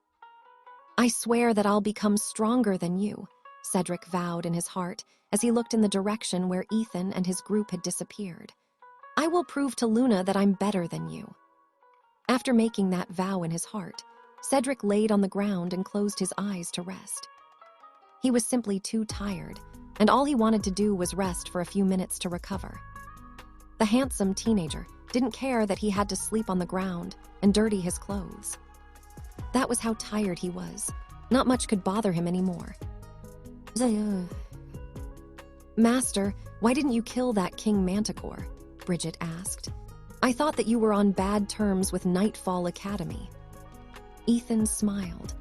"I swear that I'll become stronger than you," Cedric vowed in his heart as he looked in the direction where Ethan and his group had disappeared. "I will prove to Luna that I'm better than you." After making that vow in his heart, Cedric laid on the ground and closed his eyes to rest. He was simply too tired, and all he wanted to do was rest for a few minutes to recover. The handsome teenager didn't care that he had to sleep on the ground and dirty his clothes. That was how tired he was. Not much could bother him anymore. Master, why didn't you kill that King Manticor? Bridget asked. I thought that you were on bad terms with Nightfall Academy. Ethan smiled.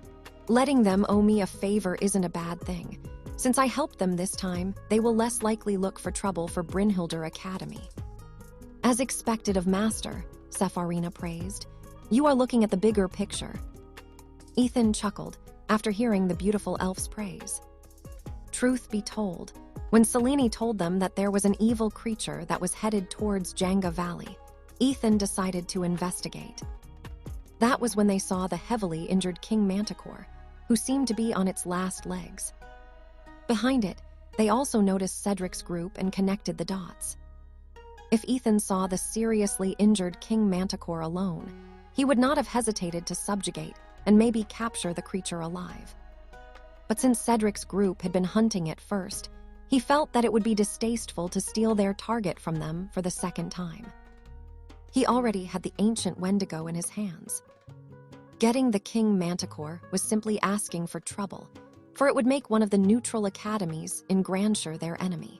Letting them owe me a favor isn't a bad thing. Since I helped them this time, they will less likely look for trouble for Brinhilder Academy. As expected of Master, Sepharina praised. You are looking at the bigger picture. Ethan chuckled after hearing the beautiful elf's praise. Truth be told, when Seleni told them that there was an evil creature that was headed towards Djangga Valley, Ethan decided to investigate. That was when they saw the heavily injured King Manticor, who seemed to be on its last legs. Behind it, they also noticed Cedric's group and connected the dots. If Ethan saw the seriously injured King Manticor alone, he would not have hesitated to subjugate and maybe capture the creature alive. But since Cedric's group had been hunting it first, he felt that it would be distasteful to steal their target from them for the second time. He already had the ancient Wendigo in his hands. Getting the King Manticor was simply asking for trouble, for it would make one of the neutral academies in Grandshire their enemy.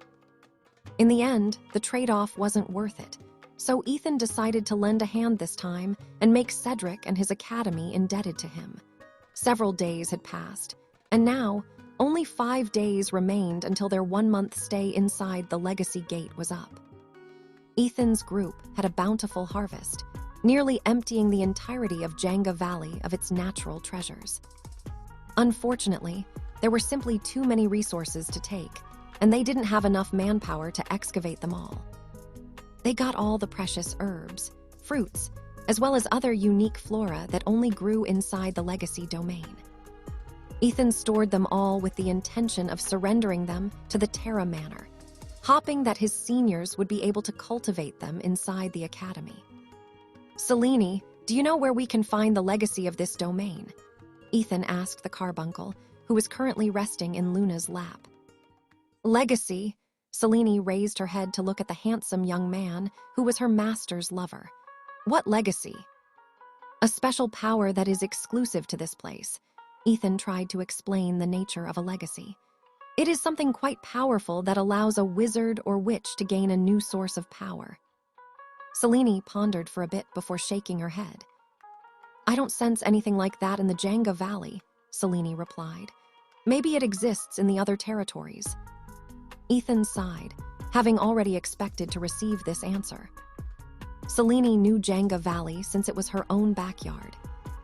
In the end, the trade-off wasn't worth it, so Ethan decided to lend a hand this time and make Cedric and his academy indebted to him. Several days had passed, and now, only 5 days remained until their 1-month stay inside the Legacy Gate was up. Ethan's group had a bountiful harvest, nearly emptying the entirety of Djangga Valley of its natural treasures. Unfortunately, there were simply too many resources to take, and they didn't have enough manpower to excavate them all. They got all the precious herbs, fruits, as well as other unique flora that only grew inside the Legacy domain. Ethan stored them all with the intention of surrendering them to the Terra Manor, hoping that his seniors would be able to cultivate them inside the academy. Seleni, do you know where we can find the legacy of this domain? Ethan asked the carbuncle, who was currently resting in Luna's lap. Legacy? Seleni raised her head to look at the handsome young man who was her master's lover. What legacy? A special power that is exclusive to this place. Ethan tried to explain the nature of a legacy. It is something quite powerful that allows a wizard or witch to gain a new source of power. Seleni pondered for a bit before shaking her head. I don't sense anything like that in the Djangga Valley, Seleni replied. Maybe it exists in the other territories. Ethan sighed, having already expected to receive this answer. Seleni knew Djangga Valley since it was her own backyard.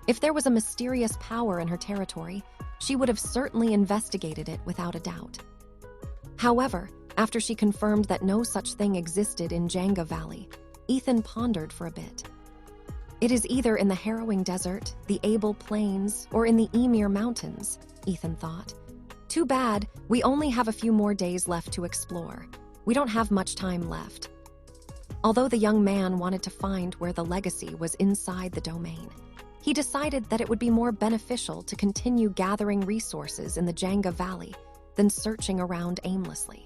If there was a mysterious power in her territory, she would have certainly investigated it without a doubt. However, after she confirmed that no such thing existed in Djangga Valley, Ethan pondered for a bit. It is either in the Harrowing Desert, the Able Plains, or in the Emir Mountains, Ethan thought. Too bad, we only have a few more days left to explore. We don't have much time left. Although the young man wanted to find where the legacy was inside the domain, he decided that it would be more beneficial to continue gathering resources in the Djangga Valley than searching around aimlessly.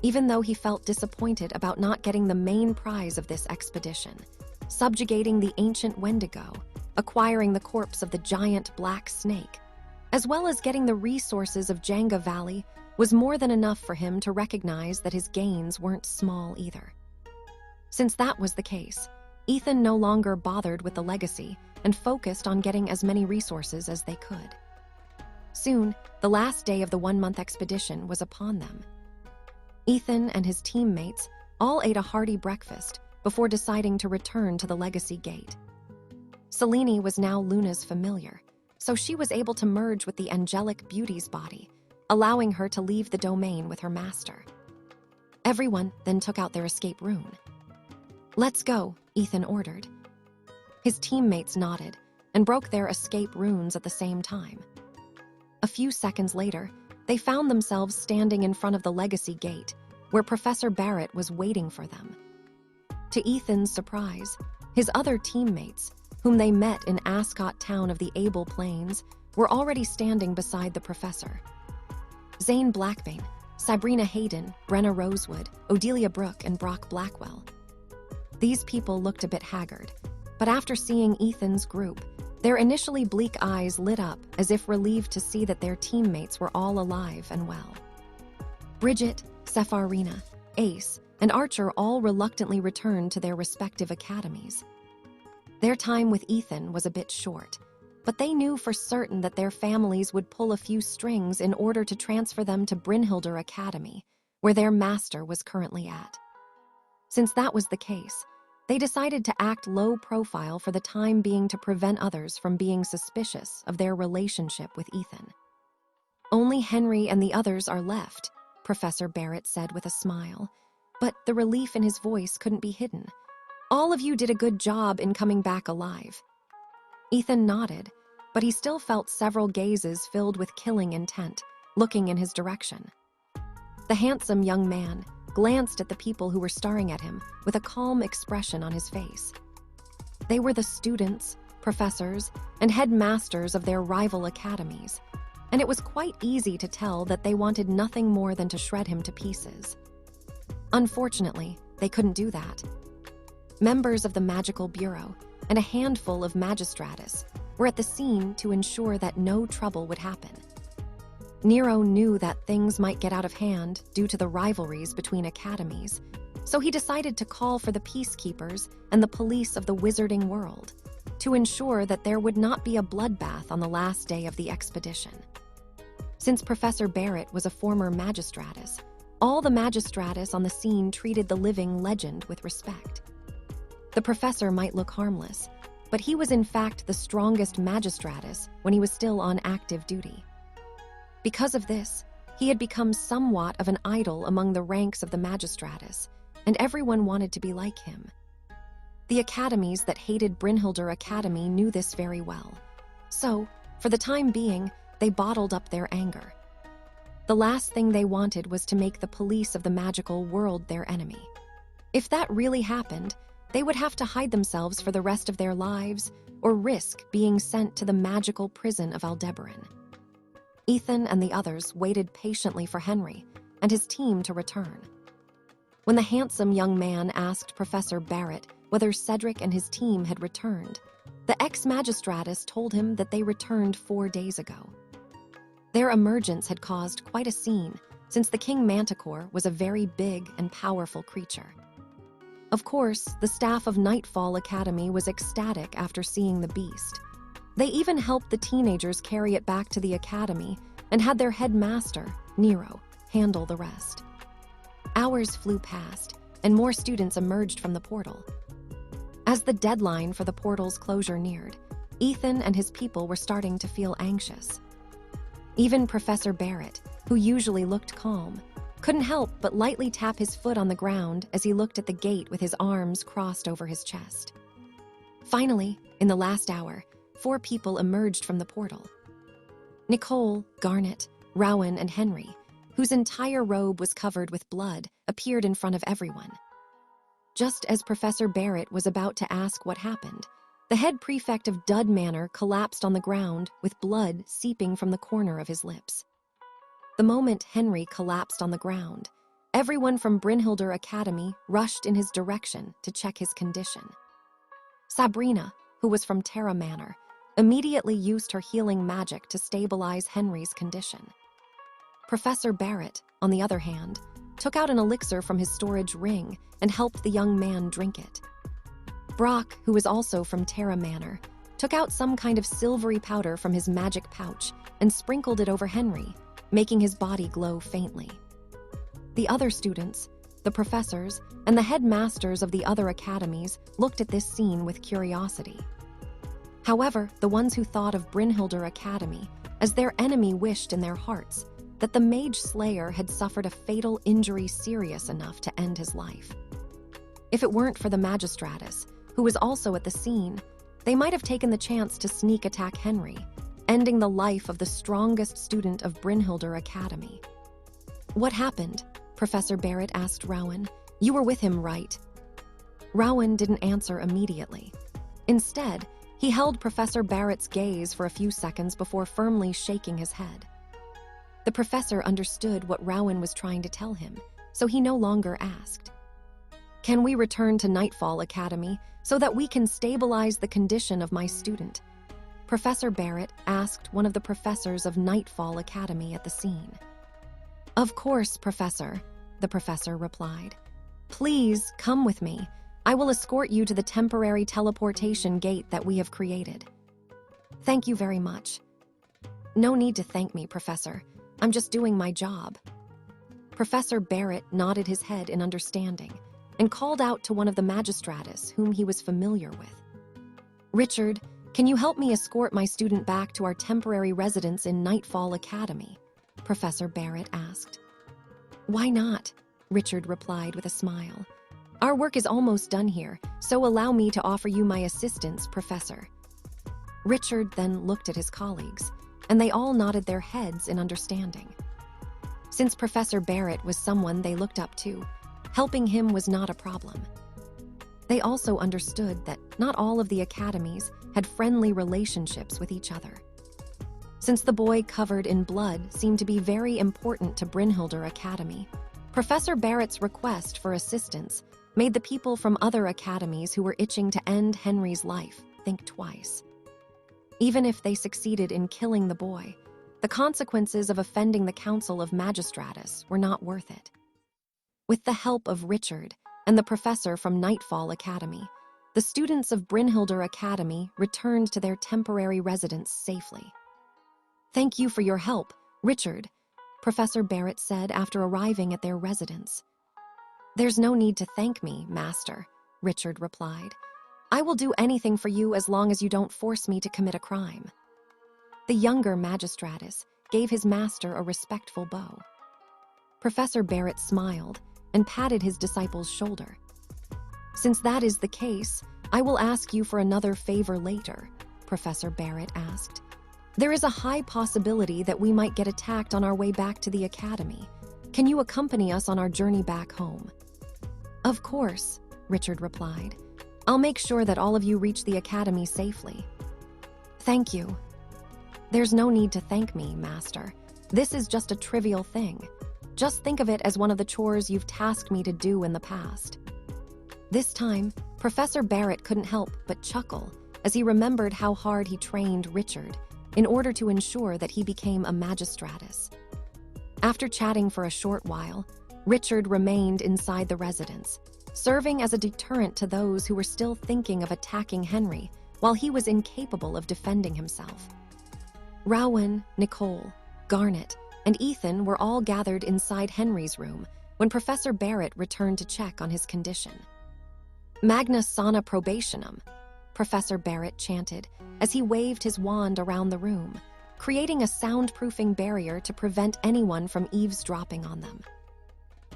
Even though he felt disappointed about not getting the main prize of this expedition, subjugating the ancient Wendigo, acquiring the corpse of the giant black snake, as well as getting the resources of Djangga Valley, was more than enough for him to recognize that his gains weren't small either. Since that was the case, Ethan no longer bothered with the legacy and focused on getting as many resources as they could. Soon, the last day of the 1-month expedition was upon them. Ethan and his teammates all ate a hearty breakfast before deciding to return to the Legacy Gate. Seleni was now Luna's familiar, so she was able to merge with the angelic beauty's body, allowing her to leave the domain with her master. Everyone then took out their escape rune. Let's go, Ethan ordered. His teammates nodded and broke their escape runes at the same time. A few seconds later, they found themselves standing in front of the Legacy Gate, where Professor Barrett was waiting for them. To Ethan's surprise, his other teammates, whom they met in Ascot town of the Able Plains, were already standing beside the professor. Zane Blackbane, Sabrina Hayden, Brenna Rosewood, Odelia Brooke, and Brock Blackwell. These people looked a bit haggard, but after seeing Ethan's group, their initially bleak eyes lit up as if relieved to see that their teammates were all alive and well. Bridget, Sepharina, Ace, and Archer all reluctantly returned to their respective academies. Their time with Ethan was a bit short, but they knew for certain that their families would pull a few strings in order to transfer them to Brinhilder Academy, where their master was currently at. Since that was the case, they decided to act low profile for the time being to prevent others from being suspicious of their relationship with Ethan. Only Henry and the others are left, Professor Barrett said with a smile, but the relief in his voice couldn't be hidden. All of you did a good job in coming back alive. Ethan nodded, but he still felt several gazes filled with killing intent, looking in his direction. The handsome young man glanced at the people who were staring at him with a calm expression on his face. They were the students, professors, and headmasters of their rival academies, and it was quite easy to tell that they wanted nothing more than to shred him to pieces. Unfortunately, they couldn't do that. Members of the Magical Bureau and a handful of magistratus were at the scene to ensure that no trouble would happen. Nero knew that things might get out of hand due to the rivalries between academies, so he decided to call for the peacekeepers and the police of the wizarding world to ensure that there would not be a bloodbath on the last day of the expedition. Since Professor Barrett was a former magistratus, all the magistratus on the scene treated the living legend with respect. The professor might look harmless, but he was in fact the strongest magistratus when he was still on active duty. Because of this, he had become somewhat of an idol among the ranks of the magistratus, and everyone wanted to be like him. The academies that hated Brinhilder Academy knew this very well, so, for the time being, they bottled up their anger. The last thing they wanted was to make the police of the magical world their enemy. If that really happened, they would have to hide themselves for the rest of their lives or risk being sent to the magical prison of Aldebaran. Ethan and the others waited patiently for Henry and his team to return. When the handsome young man asked Professor Barrett whether Cedric and his team had returned, the ex-magistratus told him that they returned 4 days ago. Their emergence had caused quite a scene, since the King Manticor was a very big and powerful creature. Of course, the staff of Nightfall Academy was ecstatic after seeing the beast. They even helped the teenagers carry it back to the academy and had their headmaster, Nero, handle the rest. Hours flew past, and more students emerged from the portal. As the deadline for the portal's closure neared, Ethan and his people were starting to feel anxious. Even Professor Barrett, who usually looked calm, couldn't help but lightly tap his foot on the ground as he looked at the gate with his arms crossed over his chest. Finally, in the last hour, 4 people emerged from the portal. Nicole, Garnet, Rowan, and Henry, whose entire robe was covered with blood, appeared in front of everyone. Just as Professor Barrett was about to ask what happened, the head prefect of Dud Manor collapsed on the ground with blood seeping from the corner of his lips. The moment Henry collapsed on the ground, everyone from Brinhilder Academy rushed in his direction to check his condition. Sabrina, who was from Terra Manor, immediately used her healing magic to stabilize Henry's condition. Professor Barrett, on the other hand, took out an elixir from his storage ring and helped the young man drink it. Brock, who was also from Terra Manor, took out some kind of silvery powder from his magic pouch and sprinkled it over Henry, making his body glow faintly. The other students, the professors, and the headmasters of the other academies looked at this scene with curiosity. However, the ones who thought of Brinhilder Academy as their enemy wished in their hearts that the Mage Slayer had suffered a fatal injury serious enough to end his life. If it weren't for the Magistratus, who was also at the scene, they might have taken the chance to sneak attack Henry, ending the life of the strongest student of Brinhilder Academy. "What happened?" Professor Barrett asked Rowan. "You were with him, right?" Rowan didn't answer immediately. Instead, He held Professor Barrett's gaze for a few seconds before firmly shaking his head. The professor understood what Rowan was trying to tell him, so he no longer asked. "Can we return to Nightfall Academy so that we can stabilize the condition of my student?" Professor Barrett asked one of the professors of Nightfall Academy at the scene. "Of course, Professor," the professor replied. "Please come with me. I will escort you to the temporary teleportation gate that we have created." "Thank you very much." "No need to thank me, Professor. I'm just doing my job." Professor Barrett nodded his head in understanding and called out to one of the magistratus whom he was familiar with. "Richard, can you help me escort my student back to our temporary residence in Nightfall Academy?" Professor Barrett asked. "Why not?" Richard replied with a smile. "Our work is almost done here, so allow me to offer you my assistance, Professor." Richard then looked at his colleagues, and they all nodded their heads in understanding. Since Professor Barrett was someone they looked up to, helping him was not a problem. They also understood that not all of the academies had friendly relationships with each other. Since the boy covered in blood seemed to be very important to Brinhilder Academy, Professor Barrett's request for assistance made the people from other academies who were itching to end Henry's life think twice. Even if they succeeded in killing the boy, the consequences of offending the Council of Magistratus were not worth it. With the help of Richard and the professor from Nightfall Academy, the students of Brinhilder Academy returned to their temporary residence safely. "Thank you for your help, Richard," Professor Barrett said after arriving at their residence. "There's no need to thank me, Master," Richard replied. "I will do anything for you as long as you don't force me to commit a crime." The younger magistratus gave his master a respectful bow. Professor Barrett smiled and patted his disciple's shoulder. "Since that is the case, I will ask you for another favor later," Professor Barrett asked. "There is a high possibility that we might get attacked on our way back to the academy. Can you accompany us on our journey back home?" "Of course," Richard replied. "I'll make sure that all of you reach the academy safely." "Thank you." "There's no need to thank me, Master. This is just a trivial thing. Just think of it as one of the chores you've tasked me to do in the past." This time, Professor Barrett couldn't help but chuckle as he remembered how hard he trained Richard in order to ensure that he became a magistratus. After chatting for a short while, Richard remained inside the residence, serving as a deterrent to those who were still thinking of attacking Henry while he was incapable of defending himself. Rowan, Nicole, Garnet, and Ethan were all gathered inside Henry's room when Professor Barrett returned to check on his condition. "Magna sana probationum," Professor Barrett chanted as he waved his wand around the room, creating a soundproofing barrier to prevent anyone from eavesdropping on them.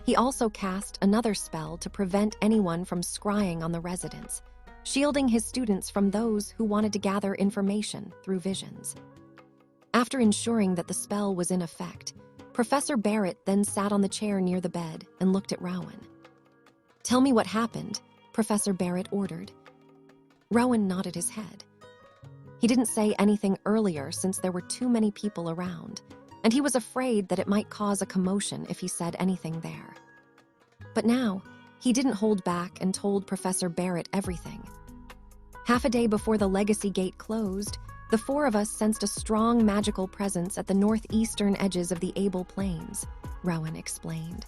He also cast another spell to prevent anyone from scrying on the residence, shielding his students from those who wanted to gather information through visions. After ensuring that the spell was in effect, Professor Barrett then sat on the chair near the bed and looked at Rowan. "Tell me what happened," Professor Barrett ordered. Rowan nodded his head. He didn't say anything earlier since there were too many people around, and he was afraid that it might cause a commotion if he said anything there. But now, he didn't hold back and told Professor Barrett everything. "Half a day before the Legacy Gate closed, the four of us sensed a strong magical presence at the northeastern edges of the Able Plains," Rowan explained.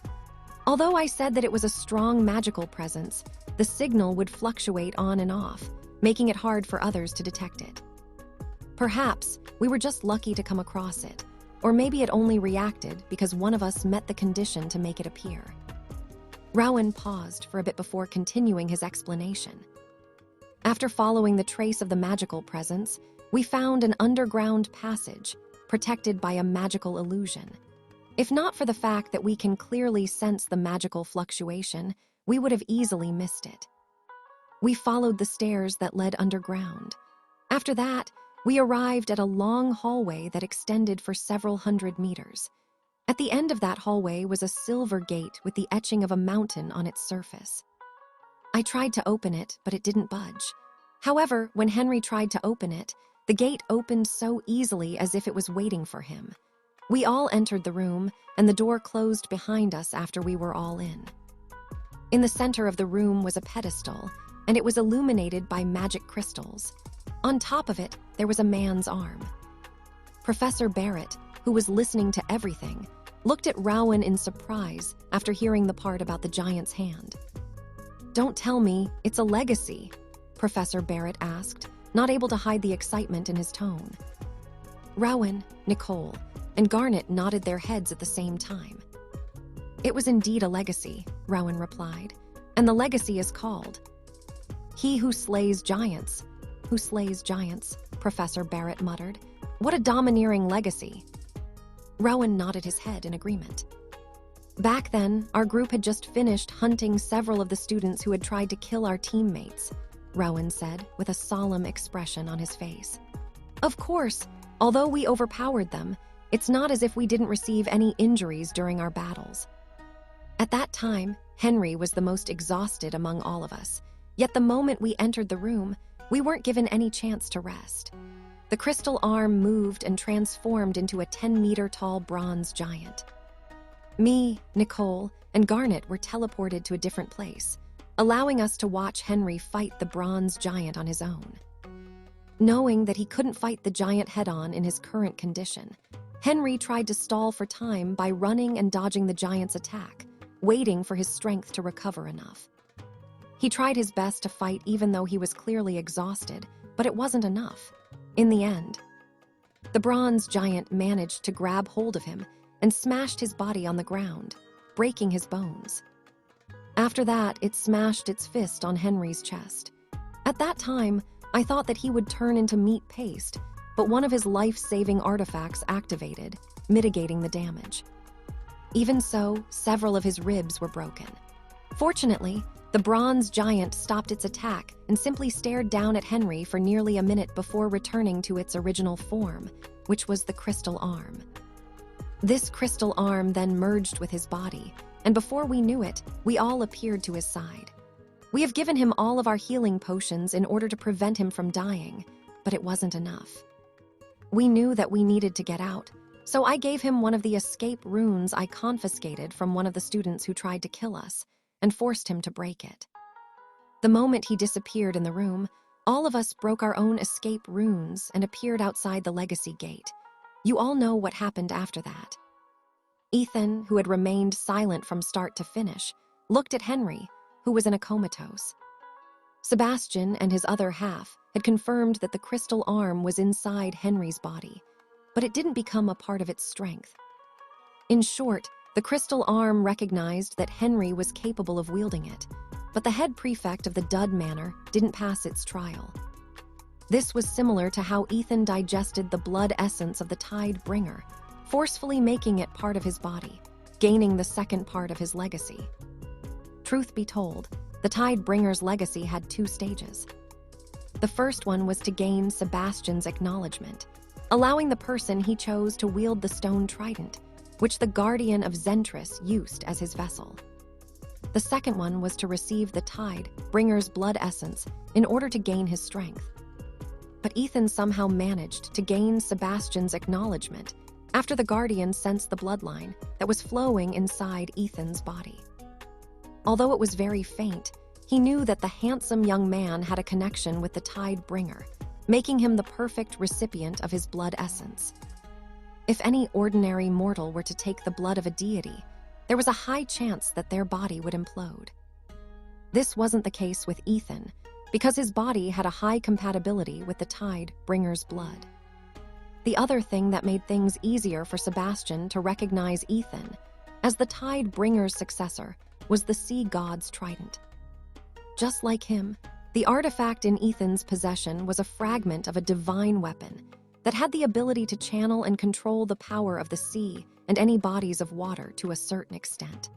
"Although I said that it was a strong magical presence, the signal would fluctuate on and off, making it hard for others to detect it. Perhaps we were just lucky to come across it, or maybe it only reacted because one of us met the condition to make it appear." Rowan paused for a bit before continuing his explanation. "After following the trace of the magical presence, we found an underground passage protected by a magical illusion. If not for the fact that we can clearly sense the magical fluctuation, we would have easily missed it. We followed the stairs that led underground. After that, we arrived at a long hallway that extended for several hundred meters. At the end of that hallway was a silver gate with the etching of a mountain on its surface. I tried to open it, but it didn't budge. However, when Henry tried to open it, the gate opened so easily as if it was waiting for him. We all entered the room, and the door closed behind us after we were all in. In the center of the room was a pedestal, and it was illuminated by magic crystals. On top of it, there was a man's arm. Professor Barrett, who was listening to everything, looked at Rowan in surprise after hearing the part about the giant's hand. "Don't tell me it's a legacy," Professor Barrett asked, not able to hide the excitement in his tone. Rowan, Nicole, and Garnet nodded their heads at the same time. "It was indeed a legacy," Rowan replied, "and the legacy is called He Who Slays Giants." "Who slays giants," Professor Barrett muttered. "What a domineering legacy." Rowan nodded his head in agreement. "Back then, our group had just finished hunting several of the students who had tried to kill our teammates," Rowan said, with a solemn expression on his face. "Of course, although we overpowered them, it's not as if we didn't receive any injuries during our battles." At that time, Henry was the most exhausted among all of us, yet the moment we entered the room, we weren't given any chance to rest. The crystal arm moved and transformed into a 10-meter-tall bronze giant. Me, Nicole, and Garnet were teleported to a different place, allowing us to watch Henry fight the bronze giant on his own. Knowing that he couldn't fight the giant head-on in his current condition, Henry tried to stall for time by running and dodging the giant's attack, waiting for his strength to recover enough. He tried his best to fight even though he was clearly exhausted, but it wasn't enough. In the end, the bronze giant managed to grab hold of him and smashed his body on the ground, breaking his bones. After that, it smashed its fist on Henry's chest. At that time, I thought that he would turn into meat paste, but one of his life-saving artifacts activated, mitigating the damage. Even so, several of his ribs were broken. Fortunately, the bronze giant stopped its attack and simply stared down at Henry for nearly a minute before returning to its original form, which was the crystal arm. This crystal arm then merged with his body, and before we knew it, we all appeared to his side. We have given him all of our healing potions in order to prevent him from dying, but it wasn't enough. We knew that we needed to get out, so I gave him one of the escape runes I confiscated from one of the students who tried to kill us, and forced him to break it. The moment he disappeared in the room, all of us broke our own escape runes and appeared outside the legacy gate. You all know what happened after that. Ethan, who had remained silent from start to finish, looked at Henry, who was in a comatose. Sebastian and his other half had confirmed that the crystal arm was inside Henry's body, but it didn't become a part of its strength. In short, the crystal arm recognized that Henry was capable of wielding it, but the head prefect of the Dud Manor didn't pass its trial. This was similar to how Ethan digested the blood essence of the Tide Bringer, forcefully making it part of his body, gaining the second part of his legacy. Truth be told, the Tide Bringer's legacy had 2 stages. The first one was to gain Sebastian's acknowledgement, allowing the person he chose to wield the stone trident, which the Guardian of Zentris used as his vessel. The second one was to receive the Tide Bringer's blood essence in order to gain his strength. But Ethan somehow managed to gain Sebastian's acknowledgement after the Guardian sensed the bloodline that was flowing inside Ethan's body. Although it was very faint, he knew that the handsome young man had a connection with the Tide Bringer, making him the perfect recipient of his blood essence. If any ordinary mortal were to take the blood of a deity, there was a high chance that their body would implode. This wasn't the case with Ethan, because his body had a high compatibility with the Tide Bringer's blood. The other thing that made things easier for Sebastian to recognize Ethan as the Tide Bringer's successor was the Sea God's trident. Just like him, the artifact in Ethan's possession was a fragment of a divine weapon that had the ability to channel and control the power of the sea and any bodies of water to a certain extent.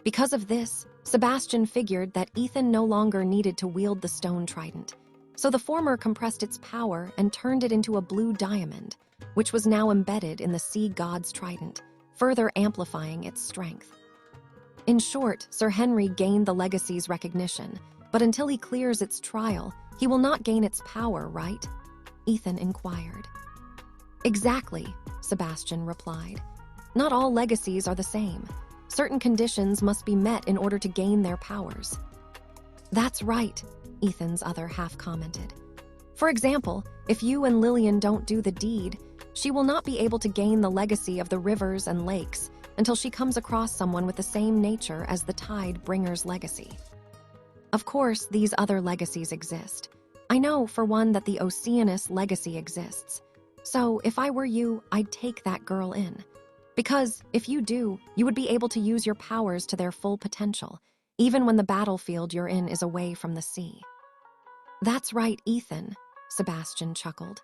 Because of this, Sebastian figured that Ethan no longer needed to wield the stone trident, so the former compressed its power and turned it into a blue diamond, which was now embedded in the Sea God's trident, further amplifying its strength. In short, Sir Henry gained the legacy's recognition, but until he clears its trial, he will not gain its power, right? Ethan inquired. Exactly, Sebastian replied. Not all legacies are the same. Certain conditions must be met in order to gain their powers. That's right, Ethan's other half commented. For example, if you and Lillian don't do the deed, she will not be able to gain the legacy of the rivers and lakes until she comes across someone with the same nature as the Tide Bringer's legacy. Of course, these other legacies exist. I know, for one, that the Oceanus legacy exists. So, if I were you, I'd take that girl in. Because, if you do, you would be able to use your powers to their full potential, even when the battlefield you're in is away from the sea. That's right, Ethan, Sebastian chuckled.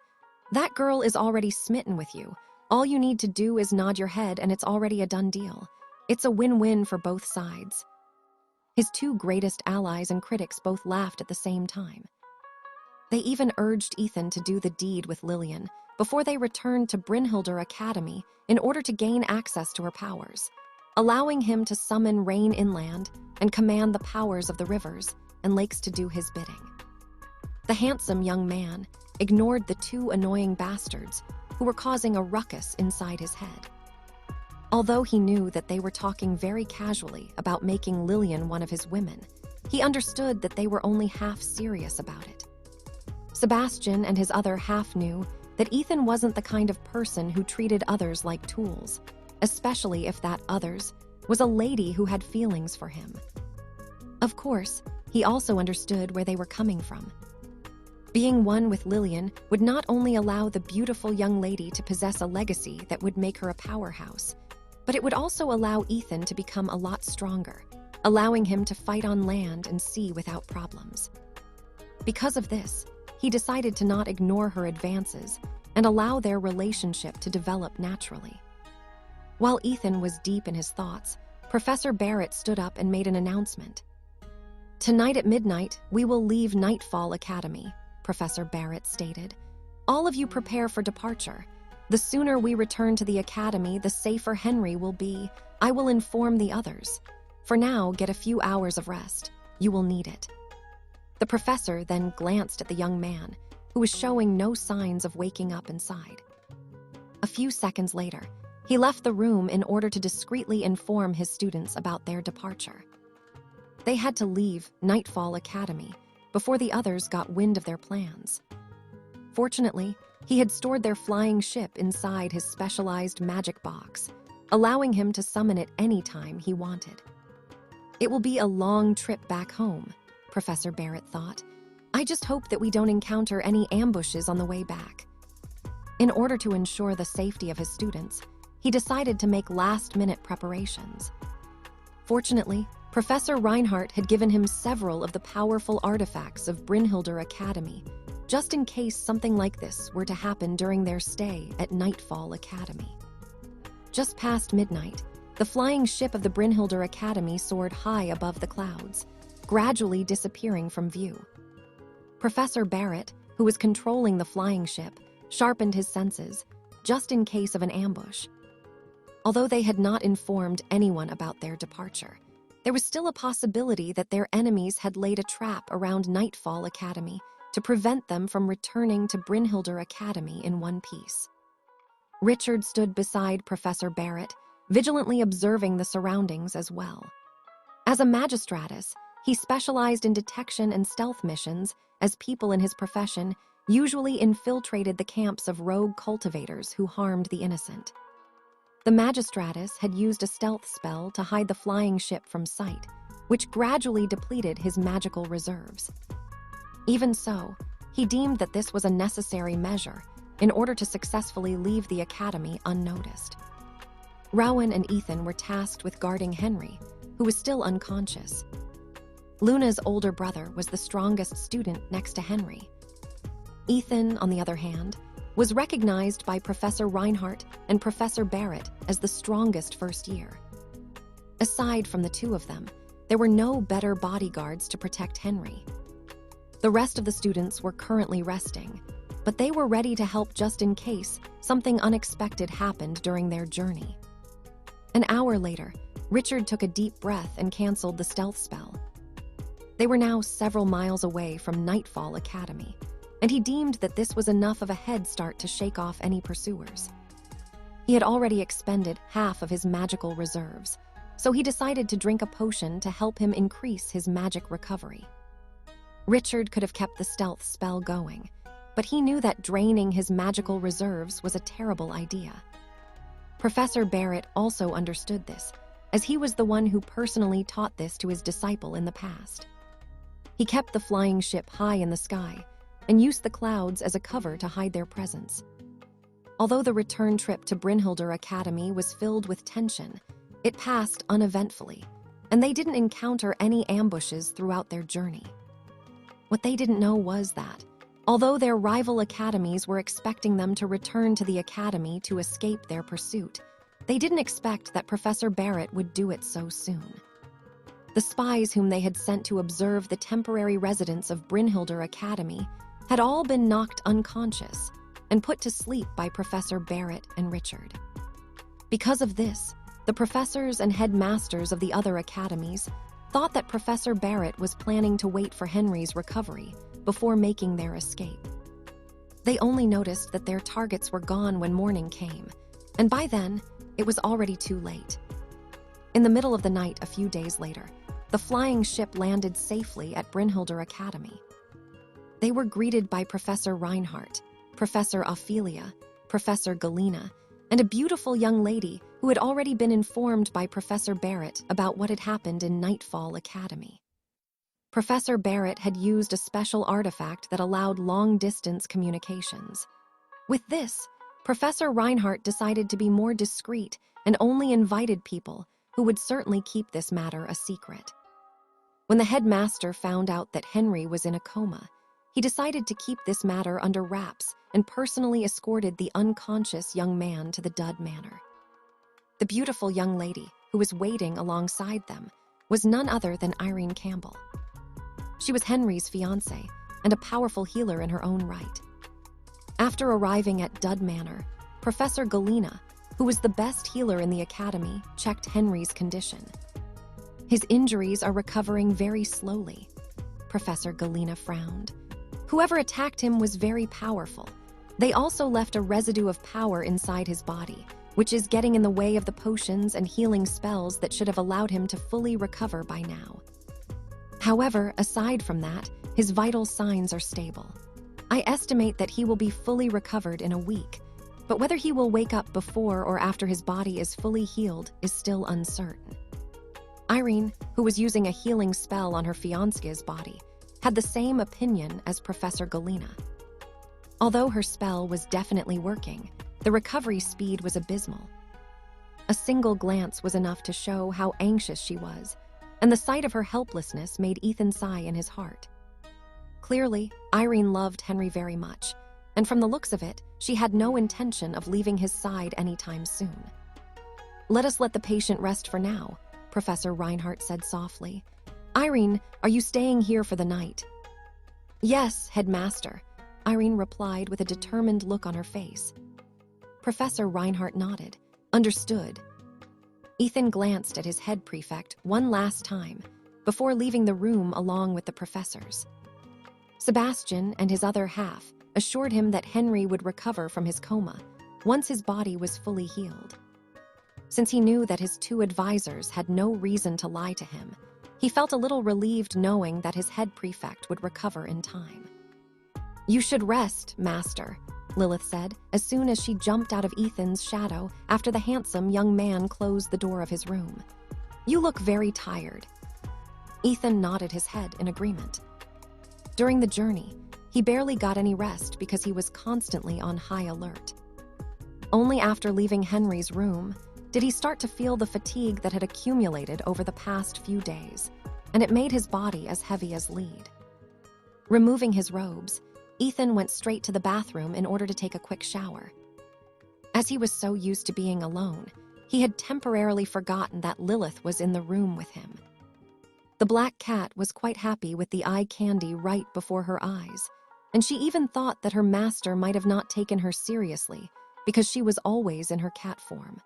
That girl is already smitten with you. All you need to do is nod your head and it's already a done deal. It's a win-win for both sides. His two greatest allies and critics both laughed at the same time. They even urged Ethan to do the deed with Lillian before they returned to Brinhilder Academy in order to gain access to her powers, allowing him to summon rain inland and command the powers of the rivers and lakes to do his bidding. The handsome young man ignored the two annoying bastards who were causing a ruckus inside his head. Although he knew that they were talking very casually about making Lillian one of his women, he understood that they were only half serious about it. Sebastian and his other half knew that Ethan wasn't the kind of person who treated others like tools, especially if that others was a lady who had feelings for him. Of course, he also understood where they were coming from. Being one with Lillian would not only allow the beautiful young lady to possess a legacy that would make her a powerhouse, but it would also allow Ethan to become a lot stronger, allowing him to fight on land and sea without problems. Because of this, he decided to not ignore her advances and allow their relationship to develop naturally. While Ethan was deep in his thoughts, Professor Barrett stood up and made an announcement. Tonight at midnight, we will leave Nightfall Academy, Professor Barrett stated. All of you prepare for departure. The sooner we return to the academy, the safer Henry will be. I will inform the others. For now, get a few hours of rest. You will need it. The professor then glanced at the young man, who was showing no signs of waking up inside. A few seconds later, he left the room in order to discreetly inform his students about their departure. They had to leave Nightfall Academy before the others got wind of their plans. Fortunately, he had stored their flying ship inside his specialized magic box, allowing him to summon it any time he wanted. It will be a long trip back home, Professor Barrett thought. I just hope that we don't encounter any ambushes on the way back. In order to ensure the safety of his students, he decided to make last-minute preparations. Fortunately, Professor Reinhardt had given him several of the powerful artifacts of Brinhilder Academy, just in case something like this were to happen during their stay at Nightfall Academy. Just past midnight, the flying ship of the Brinhilder Academy soared high above the clouds, gradually disappearing from view. Professor Barrett, who was controlling the flying ship, sharpened his senses, just in case of an ambush. Although they had not informed anyone about their departure, there was still a possibility that their enemies had laid a trap around Nightfall Academy to prevent them from returning to Brinhilder Academy in one piece. Richard stood beside Professor Barrett, vigilantly observing the surroundings as well. As a magistratus, he specialized in detection and stealth missions, as people in his profession usually infiltrated the camps of rogue cultivators who harmed the innocent. The magistratus had used a stealth spell to hide the flying ship from sight, which gradually depleted his magical reserves. Even so, he deemed that this was a necessary measure in order to successfully leave the academy unnoticed. Rowan and Ethan were tasked with guarding Henry, who was still unconscious. Luna's older brother was the strongest student next to Henry. Ethan, on the other hand, was recognized by Professor Reinhardt and Professor Barrett as the strongest first year. Aside from the two of them, there were no better bodyguards to protect Henry. The rest of the students were currently resting, but they were ready to help just in case something unexpected happened during their journey. An hour later, Richard took a deep breath and canceled the stealth spell. They were now several miles away from Nightfall Academy, and he deemed that this was enough of a head start to shake off any pursuers. He had already expended half of his magical reserves, so he decided to drink a potion to help him increase his magic recovery. Richard could have kept the stealth spell going, but he knew that draining his magical reserves was a terrible idea. Professor Barrett also understood this, as he was the one who personally taught this to his disciple in the past. He kept the flying ship high in the sky and used the clouds as a cover to hide their presence. Although the return trip to Brinhilder Academy was filled with tension, it passed uneventfully, and they didn't encounter any ambushes throughout their journey. What they didn't know was that, although their rival academies were expecting them to return to the academy to escape their pursuit, they didn't expect that Professor Barrett would do it so soon. The spies whom they had sent to observe the temporary residents of Brinhilder Academy had all been knocked unconscious and put to sleep by Professor Barrett and Richard. Because of this, the professors and headmasters of the other academies thought that Professor Barrett was planning to wait for Henry's recovery before making their escape. They only noticed that their targets were gone when morning came, and by then, it was already too late. In the middle of the night a few days later, the flying ship landed safely at Brinhilder Academy. They were greeted by Professor Reinhardt, Professor Ophelia, Professor Galena, and a beautiful young lady who had already been informed by Professor Barrett about what had happened in Nightfall Academy. Professor Barrett had used a special artifact that allowed long-distance communications. With this, Professor Reinhardt decided to be more discreet and only invited people who would certainly keep this matter a secret. When the headmaster found out that Henry was in a coma, he decided to keep this matter under wraps and personally escorted the unconscious young man to the Dud Manor. The beautiful young lady who was waiting alongside them was none other than Irene Campbell. She was Henry's fiancée and a powerful healer in her own right. After arriving at Dud Manor, Professor Galena, who was the best healer in the academy, checked Henry's condition. His injuries are recovering very slowly. Professor Galena frowned. Whoever attacked him was very powerful. They also left a residue of power inside his body, which is getting in the way of the potions and healing spells that should have allowed him to fully recover by now. However, aside from that, his vital signs are stable. I estimate that he will be fully recovered in a week, but whether he will wake up before or after his body is fully healed is still uncertain. Irene, who was using a healing spell on her fiancé's body, had the same opinion as Professor Galena. Although her spell was definitely working, the recovery speed was abysmal. A single glance was enough to show how anxious she was, and the sight of her helplessness made Ethan sigh in his heart. Clearly, Irene loved Henry very much, and from the looks of it, she had no intention of leaving his side anytime soon. "Let us let the patient rest for now," Professor Reinhardt said softly. "Irene, are you staying here for the night?" "Yes, headmaster," Irene replied with a determined look on her face. Professor Reinhardt nodded. Understood. Ethan glanced at his head prefect one last time before leaving the room along with the professors. Sebastian and his other half assured him that Henry would recover from his coma once his body was fully healed. Since he knew that his two advisors had no reason to lie to him, he felt a little relieved knowing that his head prefect would recover in time. "You should rest, Master," Lilith said as soon as she jumped out of Ethan's shadow after the handsome young man closed the door of his room. "You look very tired." Ethan nodded his head in agreement. During the journey, he barely got any rest because he was constantly on high alert. Only after leaving Henry's room did he start to feel the fatigue that had accumulated over the past few days, and it made his body as heavy as lead. Removing his robes, Ethan went straight to the bathroom in order to take a quick shower. As he was so used to being alone, he had temporarily forgotten that Lilith was in the room with him. The black cat was quite happy with the eye candy right before her eyes, and she even thought that her master might have not taken her seriously because she was always in her cat form.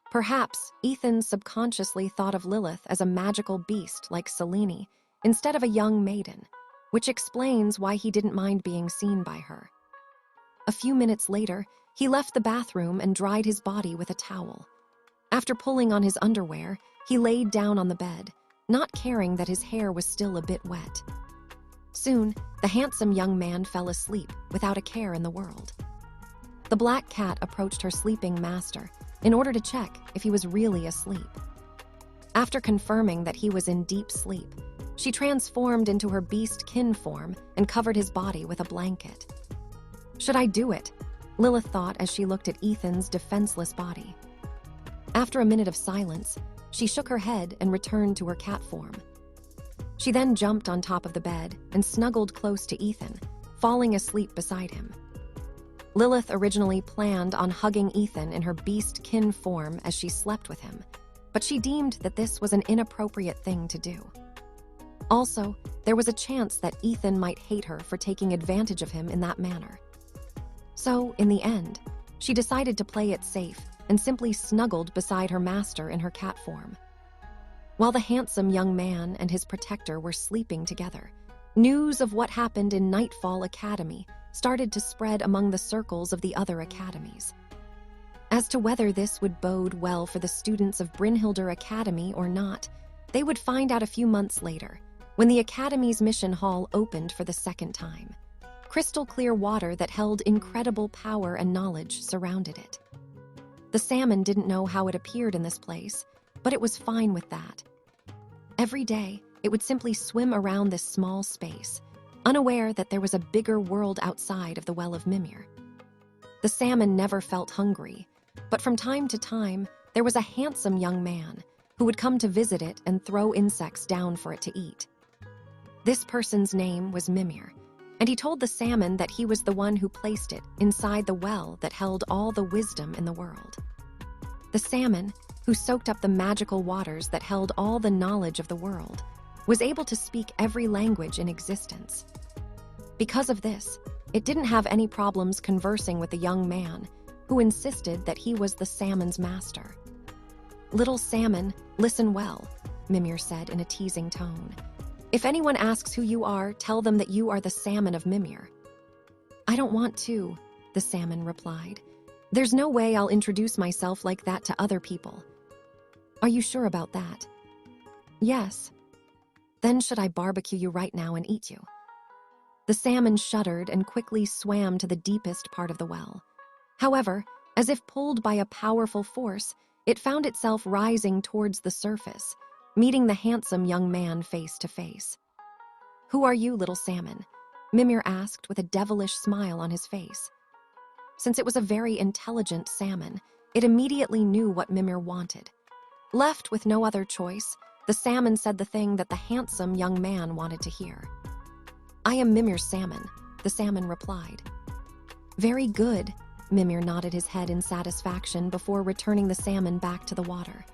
Perhaps Ethan subconsciously thought of Lilith as a magical beast like Seleni, instead of a young maiden, which explains why he didn't mind being seen by her. A few minutes later, he left the bathroom and dried his body with a towel. After pulling on his underwear, he laid down on the bed, not caring that his hair was still a bit wet. Soon, the handsome young man fell asleep without a care in the world. The black cat approached her sleeping master in order to check if he was really asleep. After confirming that he was in deep sleep, she transformed into her beast kin form and covered his body with a blanket. Should I do it? Lilith thought as she looked at Ethan's defenseless body. After a minute of silence, she shook her head and returned to her cat form. She then jumped on top of the bed and snuggled close to Ethan, falling asleep beside him. Lilith originally planned on hugging Ethan in her beast kin form as she slept with him, but she deemed that this was an inappropriate thing to do. Also, there was a chance that Ethan might hate her for taking advantage of him in that manner. So, in the end, she decided to play it safe and simply snuggled beside her master in her cat form. While the handsome young man and his protector were sleeping together, news of what happened in Nightfall Academy started to spread among the circles of the other academies. As to whether this would bode well for the students of Brinhilder Academy or not, they would find out a few months later, when the Academy's mission hall opened for the second time. Crystal clear water that held incredible power and knowledge surrounded it. The salmon didn't know how it appeared in this place, but it was fine with that. Every day, it would simply swim around this small space, unaware that there was a bigger world outside of the Well of Mimir. The salmon never felt hungry, but from time to time, there was a handsome young man who would come to visit it and throw insects down for it to eat. This person's name was Mimir, and he told the salmon that he was the one who placed it inside the well that held all the wisdom in the world. The salmon, who soaked up the magical waters that held all the knowledge of the world, was able to speak every language in existence. Because of this, it didn't have any problems conversing with the young man, who insisted that he was the salmon's master. "Little salmon, listen well," Mimir said in a teasing tone. "If anyone asks who you are, tell them that you are the salmon of Mimir." "I don't want to," the salmon replied. "There's no way I'll introduce myself like that to other people." "Are you sure about that?" "Yes." "Then should I barbecue you right now and eat you?" The salmon shuddered and quickly swam to the deepest part of the well. However, as if pulled by a powerful force, it found itself rising towards the surface, meeting the handsome young man face to face. "Who are you, little salmon?" Mimir asked with a devilish smile on his face. Since it was a very intelligent salmon, it immediately knew what Mimir wanted. Left with no other choice, the salmon said the thing that the handsome young man wanted to hear. "I am Mimir's salmon," the salmon replied. "Very good," Mimir nodded his head in satisfaction before returning the salmon back to the water.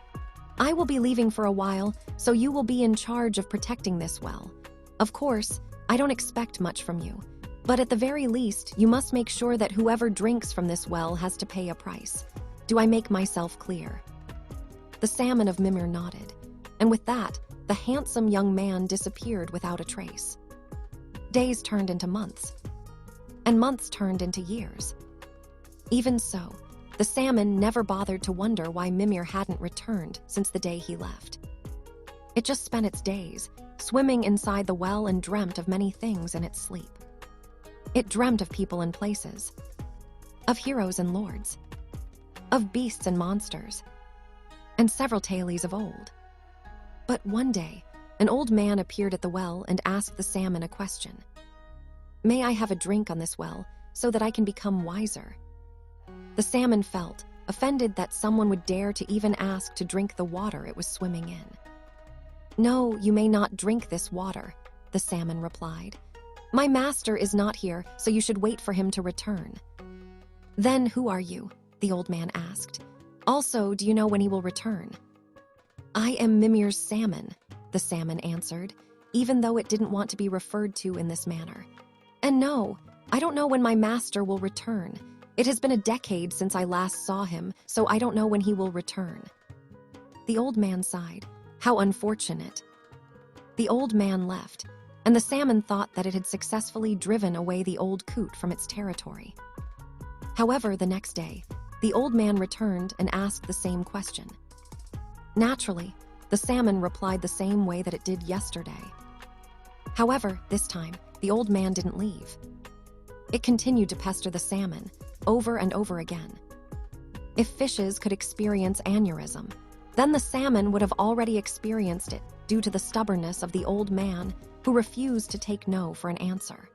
"I will be leaving for a while, so you will be in charge of protecting this well. Of course, I don't expect much from you, but at the very least, you must make sure that whoever drinks from this well has to pay a price. Do I make myself clear?" The salmon of Mimir nodded, and with that, the handsome young man disappeared without a trace. Days turned into months, and months turned into years. Even so, the salmon never bothered to wonder why Mimir hadn't returned since the day he left. It just spent its days swimming inside the well and dreamt of many things in its sleep. It dreamt of people and places, of heroes and lords, of beasts and monsters, and several tales of old. But one day, an old man appeared at the well and asked the salmon a question. "May I have a drink on this well so that I can become wiser?" The salmon felt offended that someone would dare to even ask to drink the water it was swimming in. "No, you may not drink this water," the salmon replied. "My master is not here, so you should wait for him to return." "Then who are you?" the old man asked. "Also, do you know when he will return?" "I am Mimir's salmon," the salmon answered, even though it didn't want to be referred to in this manner. "And no, I don't know when my master will return. It has been a decade since I last saw him, so I don't know when he will return." The old man sighed. How unfortunate. The old man left, and the salmon thought that it had successfully driven away the old coot from its territory. However, the next day, the old man returned and asked the same question. Naturally, the salmon replied the same way that it did yesterday. However, this time, the old man didn't leave. It continued to pester the salmon over and over again. If fishes could experience aneurysm, then the salmon would have already experienced it due to the stubbornness of the old man who refused to take no for an answer.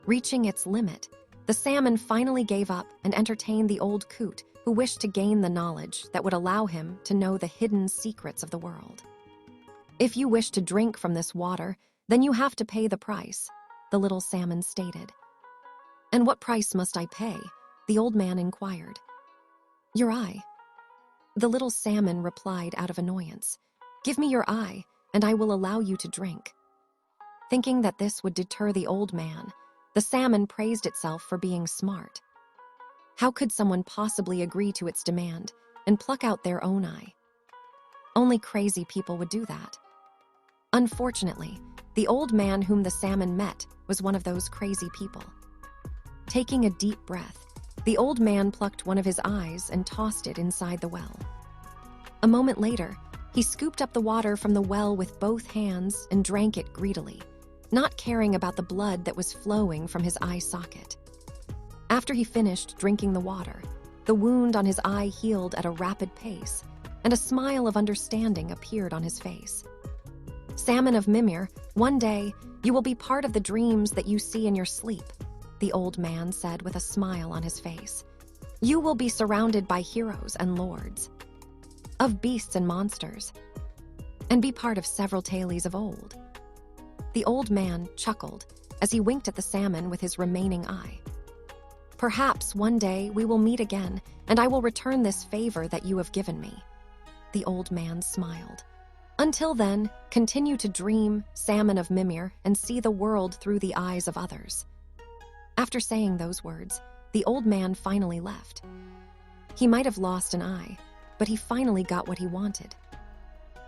Reaching its limit, the salmon finally gave up and entertained the old coot who wished to gain the knowledge that would allow him to know the hidden secrets of the world. "If you wish to drink from this water, then you have to pay the price," the little salmon stated. "And what price must I pay?" the old man inquired. "Your eye." The little salmon replied out of annoyance. "Give me your eye, and I will allow you to drink." Thinking that this would deter the old man, the salmon praised itself for being smart. How could someone possibly agree to its demand and pluck out their own eye? Only crazy people would do that. Unfortunately, the old man whom the salmon met was one of those crazy people. Taking a deep breath, the old man plucked one of his eyes and tossed it inside the well. A moment later, he scooped up the water from the well with both hands and drank it greedily, not caring about the blood that was flowing from his eye socket. After he finished drinking the water, the wound on his eye healed at a rapid pace, and a smile of understanding appeared on his face. "Salmon of Mimir, one day you will be part of the dreams that you see in your sleep," the old man said with a smile on his face. "You will be surrounded by heroes and lords, of beasts and monsters, and be part of several tales of old." The old man chuckled as he winked at the salmon with his remaining eye. "Perhaps one day we will meet again, and I will return this favor that you have given me." The old man smiled. "Until then, continue to dream, Salmon of Mimir, and see the world through the eyes of others." After saying those words, the old man finally left. He might have lost an eye, but he finally got what he wanted.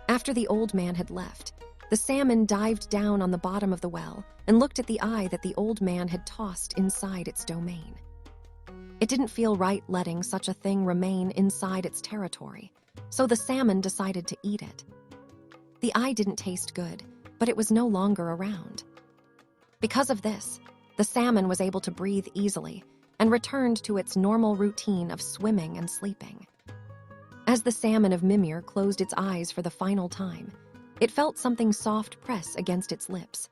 After the old man had left, the salmon dived down on the bottom of the well and looked at the eye that the old man had tossed inside its domain. It didn't feel right letting such a thing remain inside its territory, so the salmon decided to eat it. The eye didn't taste good, but it was no longer around. Because of this, the salmon was able to breathe easily and returned to its normal routine of swimming and sleeping. As the Salmon of Mimir closed its eyes for the final time, it felt something soft press against its lips.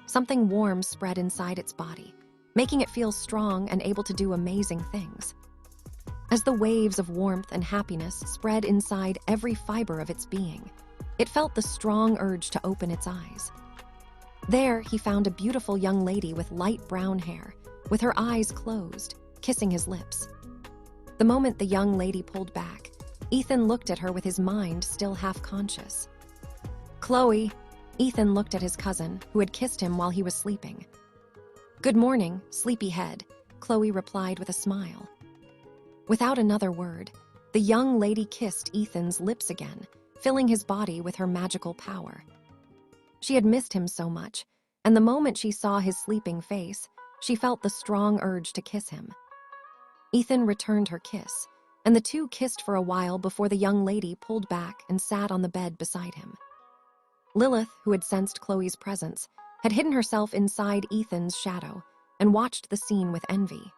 Something warm spread inside its body, making it feel strong and able to do amazing things. As the waves of warmth and happiness spread inside every fiber of its being, it felt the strong urge to open its eyes. There, he found a beautiful young lady with light brown hair, with her eyes closed, kissing his lips. The moment the young lady pulled back, Ethan looked at her with his mind still half-conscious. "Chloe," Ethan looked at his cousin, who had kissed him while he was sleeping. "Good morning, sleepyhead," Chloe replied with a smile. Without another word, the young lady kissed Ethan's lips again, filling his body with her magical power. She had missed him so much, and the moment she saw his sleeping face, she felt the strong urge to kiss him. Ethan returned her kiss, and the two kissed for a while before the young lady pulled back and sat on the bed beside him. Lilith, who had sensed Chloe's presence, had hidden herself inside Ethan's shadow and watched the scene with envy.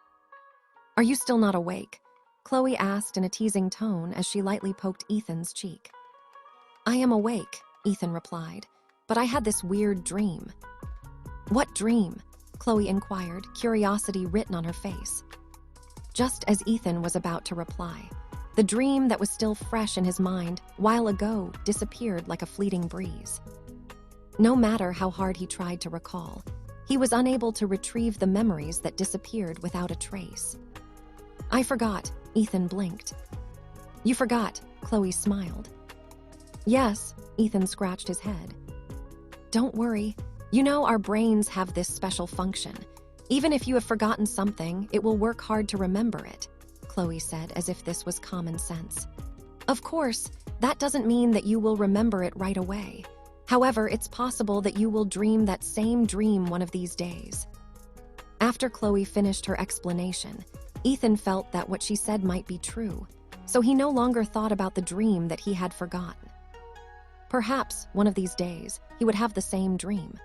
"Are you still not awake?" Chloe asked in a teasing tone as she lightly poked Ethan's cheek. "I am awake," Ethan replied, "but I had this weird dream." "What dream?" Chloe inquired, curiosity written on her face. Just as Ethan was about to reply, the dream that was still fresh in his mind while ago disappeared like a fleeting breeze. No matter how hard he tried to recall, he was unable to retrieve the memories that disappeared without a trace. "I forgot," Ethan blinked. "You forgot," Chloe smiled. "Yes," Ethan scratched his head. "Don't worry. You know our brains have this special function. Even if you have forgotten something, it will work hard to remember it," Chloe said as if this was common sense. "Of course, that doesn't mean that you will remember it right away. However, it's possible that you will dream that same dream one of these days. After Chloe finished her explanation, Ethan felt that what she said might be true, so he no longer thought about the dream that he had forgotten. Perhaps, one of these days, he would have the same dream.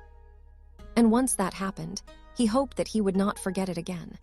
And once that happened, he hoped that he would not forget it again.